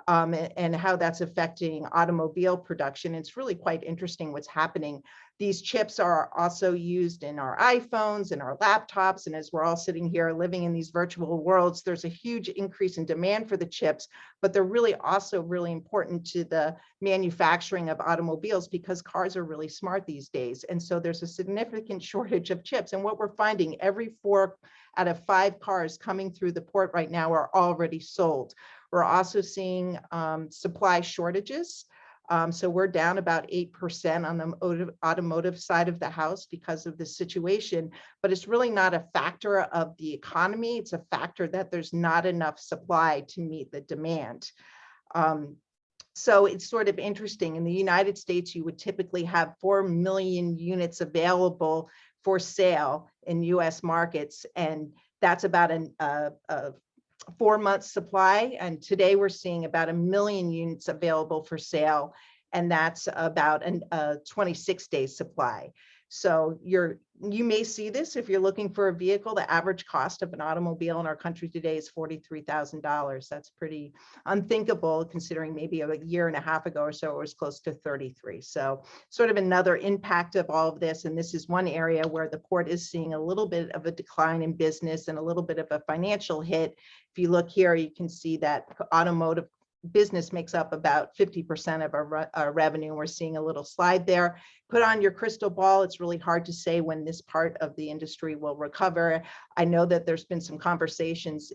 And how that's affecting automobile production. It's really quite interesting what's happening. These chips are also used in our iPhones and our laptops. And as we're all sitting here living in these virtual worlds, there's a huge increase in demand for the chips, but they're really also really important to the manufacturing of automobiles because cars are really smart these days. And so there's a significant shortage of chips. And what we're finding, every 4 out of 5 cars coming through the port right now are already sold. We're also seeing supply shortages. So we're down about 8% on the automotive side of the house because of this situation, but it's really not a factor of the economy. It's a factor that there's not enough supply to meet the demand. So it's sort of interesting. In the United States, you would typically have 4 million units available for sale in US markets, and that's about a 4-month supply. And today we're seeing about 1 million units available for sale, and that's about a 26-day supply. So you may see this if you're looking for a vehicle. The average cost of an automobile in our country today is $43,000. That's pretty unthinkable considering maybe a year and a half ago or so it was close to 33. So sort of another impact of all of this. And this is one area where the port is seeing a little bit of a decline in business and a little bit of a financial hit. If you look here, you can see that automotive business makes up about 50% of our revenue. We're seeing a little slide there. Put on your crystal ball. It's really hard to say when this part of the industry will recover. I know that there's been some conversations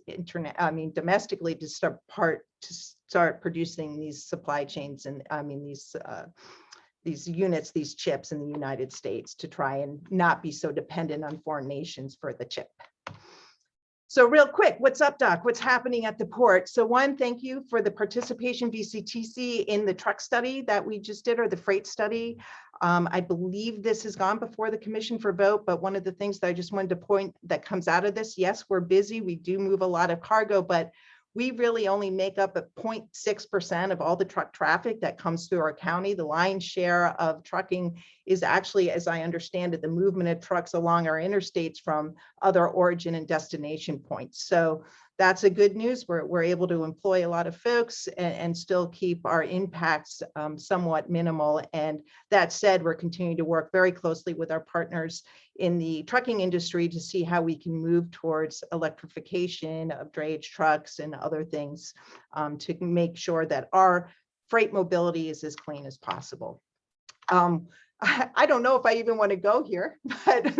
domestically to start producing these supply chains and these units, these chips in the United States to try and not be so dependent on foreign nations for the chip. So real quick, what's up, Doc? What's happening at the port? So one, thank you for the participation VCTC in the truck study that we just did, or the freight study. I believe this has gone before the commission for vote, but one of the things that I just wanted to point that comes out of this, yes, we're busy. We do move a lot of cargo, but we really only make up a 0.6% of all the truck traffic that comes through our county. The lion's share of trucking is actually, as I understand it, the movement of trucks along our interstates from other origin and destination points. So that's a good news. We're able to employ a lot of folks and still keep our impacts somewhat minimal. And that said, we're continuing to work very closely with our partners in the trucking industry to see how we can move towards electrification of drayage trucks and other things to make sure that our freight mobility is as clean as possible. I don't know if I even want to go here, but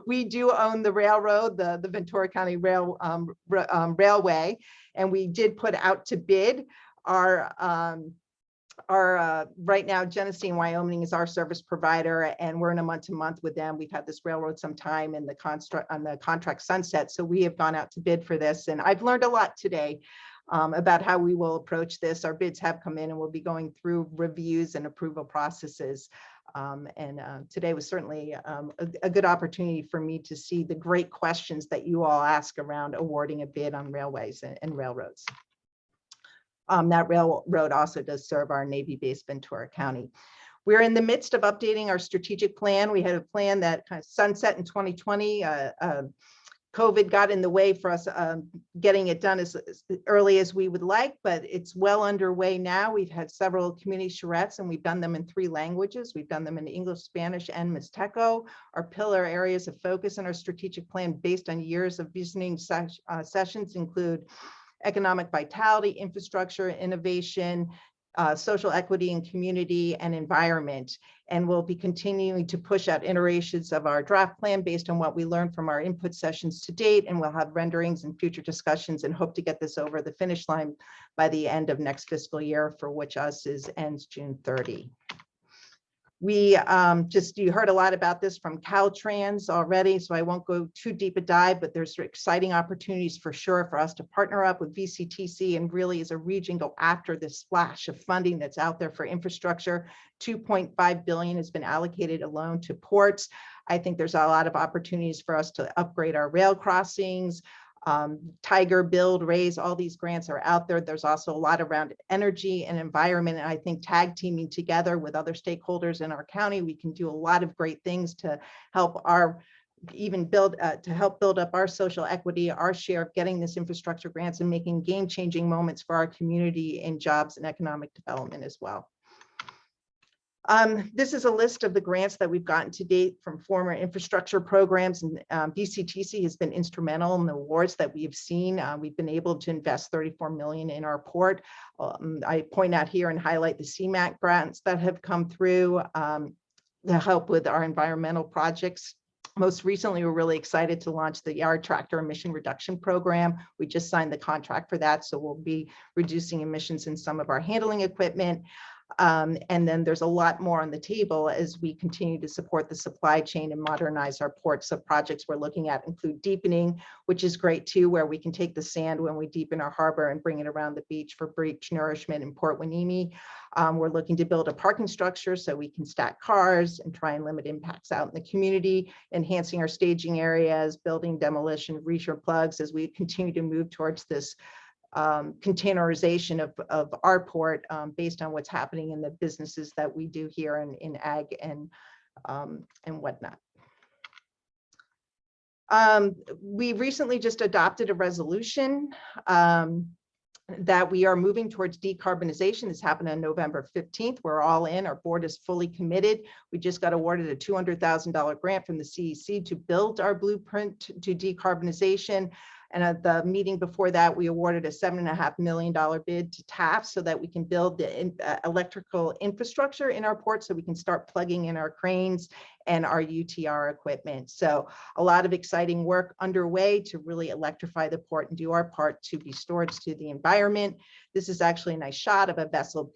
we do own the railroad, the Ventura County Railway, and we did put out to bid our right now, Genesee, Wyoming is our service provider, and we're in a month-to-month with them. We've had this railroad some time, and the contract sunset, so we have gone out to bid for this, and I've learned a lot today about how we will approach this. Our bids have come in, and we'll be going through reviews and approval processes. Today was certainly a good opportunity for me to see the great questions that you all ask around awarding a bid on railways and railroads. That railroad also does serve our Navy-based Ventura County. We're in the midst of updating our strategic plan. We had a plan that kind of sunset in 2020. COVID got in the way for us getting it done as early as we would like, but it's well underway now. We've had several community charrettes, and we've done them in 3 languages. We've done them in English, Spanish, and Mixteco. Our pillar areas of focus in our strategic plan based on years of visioning sessions include economic vitality, infrastructure, innovation, social equity and community, and environment. And we'll be continuing to push out iterations of our draft plan based on what we learned from our input sessions to date. And we'll have renderings and future discussions and hope to get this over the finish line by the end of next fiscal year, for which ends June 30. We you heard a lot about this from Caltrans already, so I won't go too deep a dive, but there's exciting opportunities for sure for us to partner up with VCTC and really as a region go after this splash of funding that's out there for infrastructure. $2.5 billion has been allocated alone to ports. I think there's a lot of opportunities for us to upgrade our rail crossings, Tiger, Build, Raise, all these grants are out there. There's also a lot around energy and environment. And I think tag teaming together with other stakeholders in our county, we can do a lot of great things to help build up our social equity, our share of getting this infrastructure grants and making game-changing moments for our community in jobs and economic development as well. This is a list of the grants that we've gotten to date from former infrastructure programs, and VCTC has been instrumental in the awards that we've seen. We've been able to invest $34 million in our port. I point out here and highlight the CMAQ grants that have come through to help with our environmental projects. Most recently, we're really excited to launch the Yard Tractor Emission Reduction Program. We just signed the contract for that, so we'll be reducing emissions in some of our handling equipment. And then there's a lot more on the table as we continue to support the supply chain and modernize our ports. So projects we're looking at include deepening, which is great too, where we can take the sand when we deepen our harbor and bring it around the beach for beach nourishment in Port Hueneme. We're looking to build a parking structure so we can stack cars and try and limit impacts out in the community, enhancing our staging areas, building demolition, reefer plugs as we continue to move towards this containerization of our port based on what's happening in the businesses that we do here in ag and whatnot. We recently just adopted a resolution that we are moving towards decarbonization. This happened on November 15th. We're all in. Our board is fully committed. We just got awarded a $200,000 grant from the CEC to build our blueprint to decarbonization. And at the meeting before that, we awarded a $7.5 million bid to TAF so that we can build the electrical infrastructure in our port so we can start plugging in our cranes and our UTR equipment. So a lot of exciting work underway to really electrify the port and do our part to be stewards to the environment. This is actually a nice shot of a vessel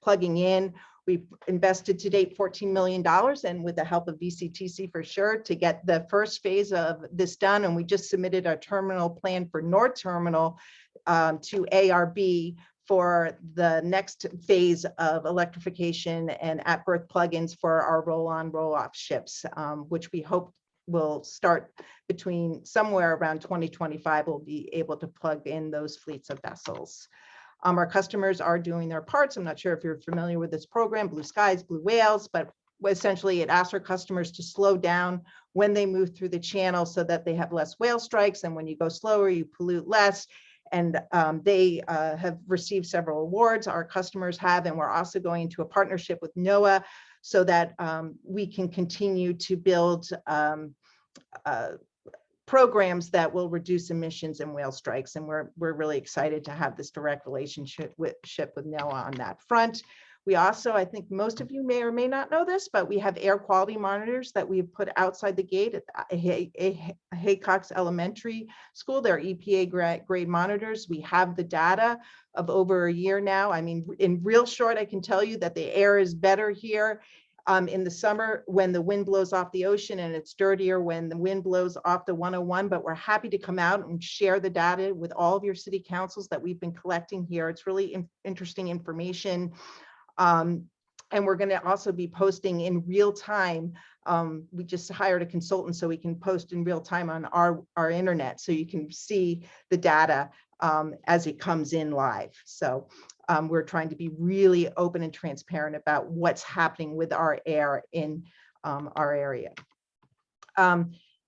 plugging in. We've invested to date $14 million, and with the help of VCTC for sure, to get the first phase of this done. And we just submitted our terminal plan for North Terminal to ARB for the next phase of electrification and at-berth plugins for our roll-on, roll-off ships, which we hope will start between somewhere around 2025. We'll be able to plug in those fleets of vessels. Our customers are doing their parts. I'm not sure if you're familiar with this program, Blue Skies, Blue Whales, but essentially it asks our customers to slow down when they move through the channel so that they have less whale strikes. And when you go slower, you pollute less. And they have received several awards, our customers have, and we're also going into a partnership with NOAA so that we can continue to build programs that will reduce emissions and whale strikes. And we're really excited to have this direct relationship with NOAA on that front. We also, I think most of you may or may not know this, but we have air quality monitors that we've put outside the gate at Haycox Elementary School. They're EPA grade monitors. We have the data of over a year now. I mean, in real short, I can tell you that the air is better here in the summer when the wind blows off the ocean, and it's dirtier when the wind blows off the 101, but we're happy to come out and share the data with all of your city councils that we've been collecting here. It's really interesting information. And we're going to also be posting in real time. We just hired a consultant so we can post in real time on our internet, so you can see the data as it comes in live. So we're trying to be really open and transparent about what's happening with our air in our area.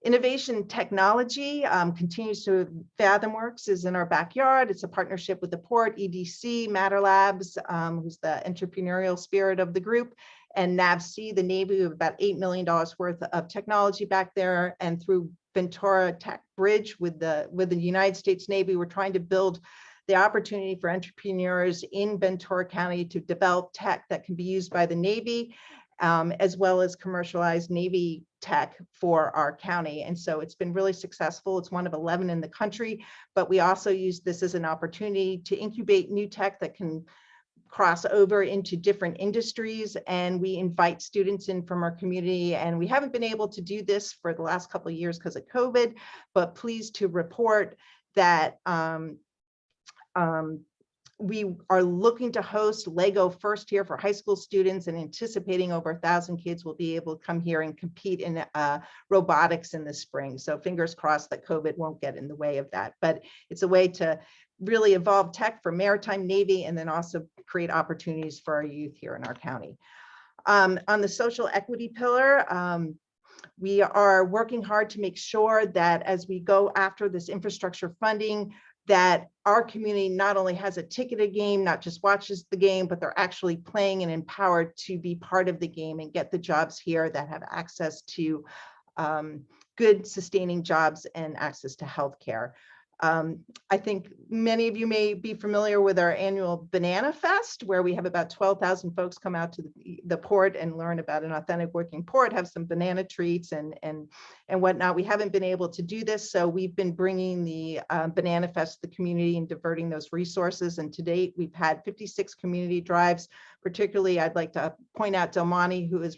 Innovation technology continues to, FathomWorks is in our backyard. It's a partnership with the port, EDC, Matter Labs, who's the entrepreneurial spirit of the group, and NAVC, the Navy. We have about $8 million worth of technology back there. And through Ventura Tech Bridge with the United States Navy, we're trying to build the opportunity for entrepreneurs in Ventura County to develop tech that can be used by the Navy, as well as commercialized Navy tech for our county. And so it's been really successful. It's one of 11 in the country, but we also use this as an opportunity to incubate new tech that can cross over into different industries. And we invite students in from our community. And we haven't been able to do this for the last couple of years because of COVID, but pleased to report that we are looking to host Lego First here for high school students, and anticipating over 1,000 kids will be able to come here and compete in robotics in the spring. So fingers crossed that COVID won't get in the way of that. But it's a way to really evolve tech for maritime Navy, and then also create opportunities for our youth here in our county. On the social equity pillar, we are working hard to make sure that as we go after this infrastructure funding, that our community not only has a ticketed game, not just watches the game, but they're actually playing and empowered to be part of the game and get the jobs here, that have access to good sustaining jobs and access to healthcare. I think many of you may be familiar with our annual Banana Fest, where we have about 12,000 folks come out to the port and learn about an authentic working port, have some banana treats and whatnot. We haven't been able to do this, so we've been bringing the Banana Fest to the community and diverting those resources. And to date, we've had 56 community drives. Particularly, I'd like to point out Del Monte, who has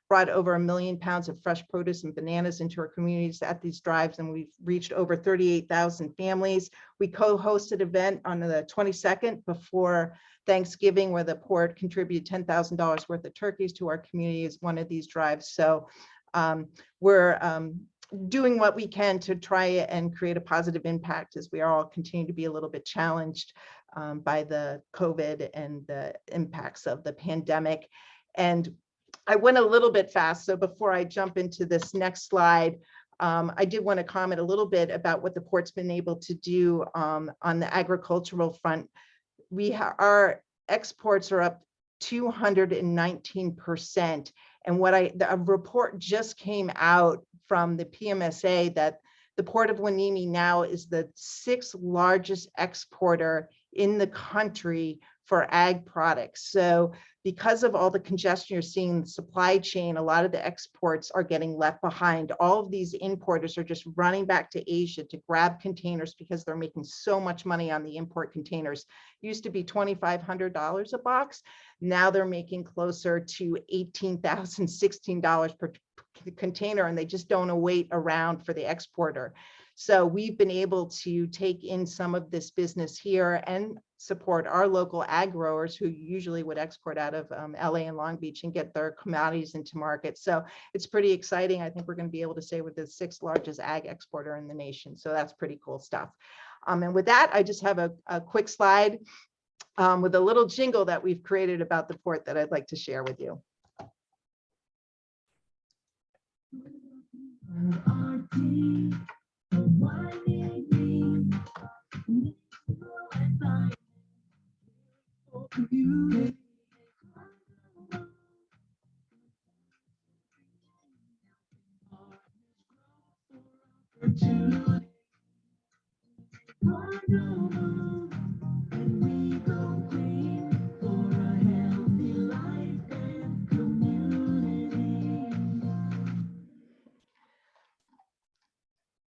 brought over 1 million pounds of fresh produce and bananas into our communities at these drives, and we've reached over 38,000 families. We co-hosted an event on the 22nd before Thanksgiving, where the port contributed $10,000 worth of turkeys to our community as one of these drives. So we're doing what we can to try and create a positive impact, as we all continue to be a little bit challenged by the COVID and the impacts of the pandemic. And I went a little bit fast, so before I jump into this next slide, I did want to comment a little bit about what the port's been able to do on the agricultural front. Our exports are up 219%. And a report just came out from the PMSA that the Port of Hueneme now is the 6th largest exporter in the country for ag products. So because of all the congestion you're seeing in the supply chain, a lot of the exports are getting left behind. All of these importers are just running back to Asia to grab containers because they're making so much money on the import containers. It used to be $2,500 a box. Now they're making closer to $18,000, $16 per container, and they just don't wait around for the exporter. So we've been able to take in some of this business here and support our local ag growers who usually would export out of LA and Long Beach and get their commodities into market. So it's pretty exciting. I think we're going to be able to say we're the 6th largest ag exporter in the nation. So that's pretty cool stuff. And with that, I just have a quick slide with a little jingle that we've created about the port that I'd like to share with you.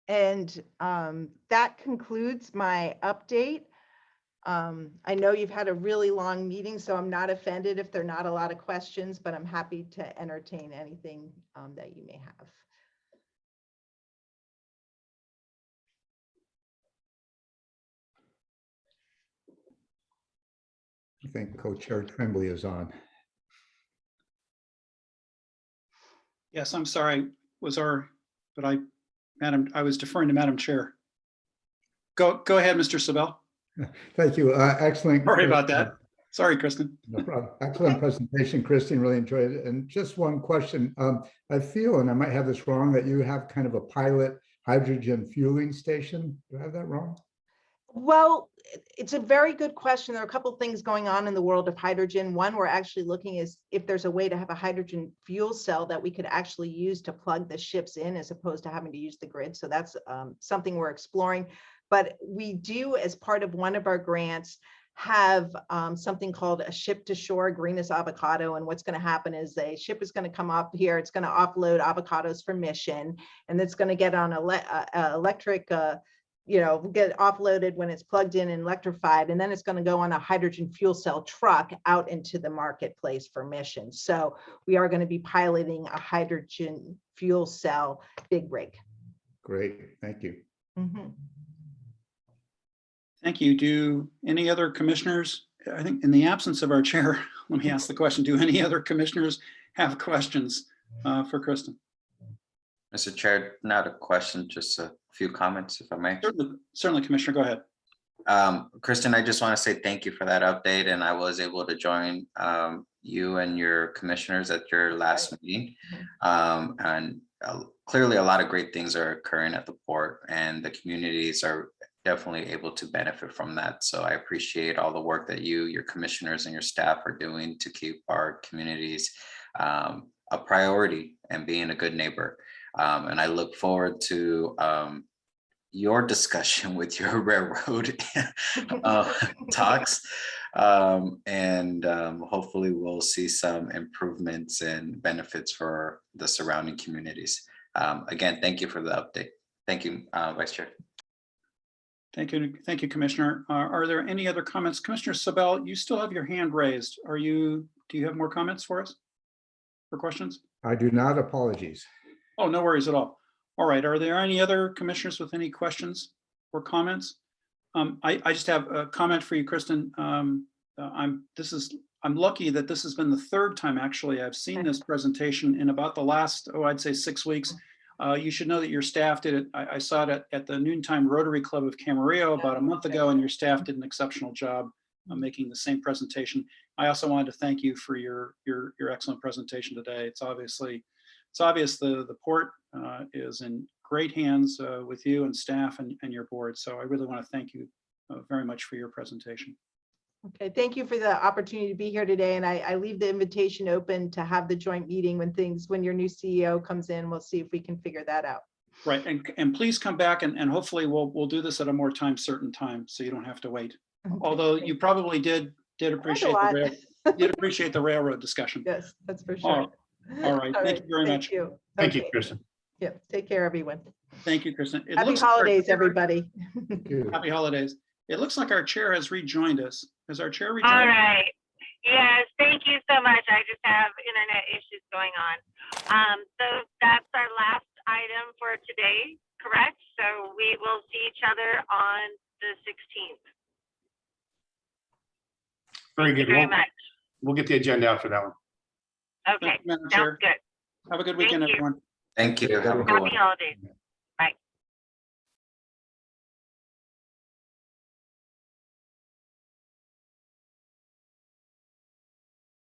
And that concludes my update. I know you've had a really long meeting, so I'm not offended if there are not a lot of questions, but I'm happy to entertain anything that you may have. I think Co-Chair Tremblay is on. Yes, I'm sorry. I was deferring to Madam Chair. Go ahead, Mr. Sabel. Thank you. Excellent. Sorry about that. Sorry, Kristen. No problem. Excellent presentation, Kristen. Really enjoyed it. And just one question. I feel, and I might have this wrong, that you have kind of a pilot hydrogen fueling station. Do I have that wrong? Well, it's a very good question. There are a couple of things going on in the world of hydrogen. One, we're actually looking is if there's a way to have a hydrogen fuel cell that we could actually use to plug the ships in as opposed to having to use the grid. So that's something we're exploring. But we do, as part of one of our grants, have something called a ship to shore greenest avocado. And what's going to happen is a ship is going to come up here. It's going to offload avocados for Mission, and it's going to get on electric get offloaded when it's plugged in and electrified, and then it's going to go on a hydrogen fuel cell truck out into the marketplace for Mission. So we are going to be piloting a hydrogen fuel cell big rig. Great, thank you. Mm-hmm. Thank you. Do any other commissioners, I think in the absence of our chair, let me ask the question, do any other commissioners have questions for Kristen? Mr. Chair, not a question, just a few comments, if I may. Certainly, Commissioner, go ahead. Kristen, I just want to say thank you for that update, and I was able to join you and your commissioners at your last meeting. And clearly a lot of great things are occurring at the port, and the communities are definitely able to benefit from that. So I appreciate all the work that you, your commissioners, and your staff are doing to keep our communities a priority and being a good neighbor. And I look forward to your discussion with your railroad talks. And hopefully we'll see some improvements and benefits for the surrounding communities. Again, thank you for the update. Thank you, Vice Chair. Thank you, Commissioner. Are there any other comments? Commissioner Sabel, you still have your hand raised. Do you have more comments for us or questions? I do not. Apologies. Oh, no worries at all. All right. Are there any other commissioners with any questions or comments? I just have a comment for you, Kristen. I'm lucky that this has been the third time actually I've seen this presentation in about the last, I'd say 6 weeks. You should know that your staff did it. I saw it at the Noontime Rotary Club of Camarillo about a month ago, and your staff did an exceptional job making the same presentation. I also wanted to thank you for your excellent presentation today. It's obvious the port is in great hands with you and staff and your board. So I really want to thank you very much for your presentation. Okay, thank you for the opportunity to be here today. And I leave the invitation open to have the joint meeting when your new CEO comes in. We'll see if we can figure that out. Right, and please come back and hopefully we'll do this at a more certain time so you don't have to wait. Okay. Although you probably did Did appreciate lot. did appreciate the railroad discussion. Yes, that's for All sure. all right. Thank you very Thank much. you. Thank you, Okay. Kristen. Yeah, take care, everyone. Thank you, Kristen. It Happy looks like our holidays, chair- everybody. Happy holidays. It looks like our chair has rejoined us. Has our chair All rejoined? right. Yes, thank you so much. I just have internet issues going on. So that's our last item for today, correct? So we will see each other on the 16th. Very good. Very We'll- much. We'll get the agenda out for that one. Okay, Madam sounds Chair. good. Have a good weekend, Thank you. everyone. Thank you. Have a good Happy one. holidays.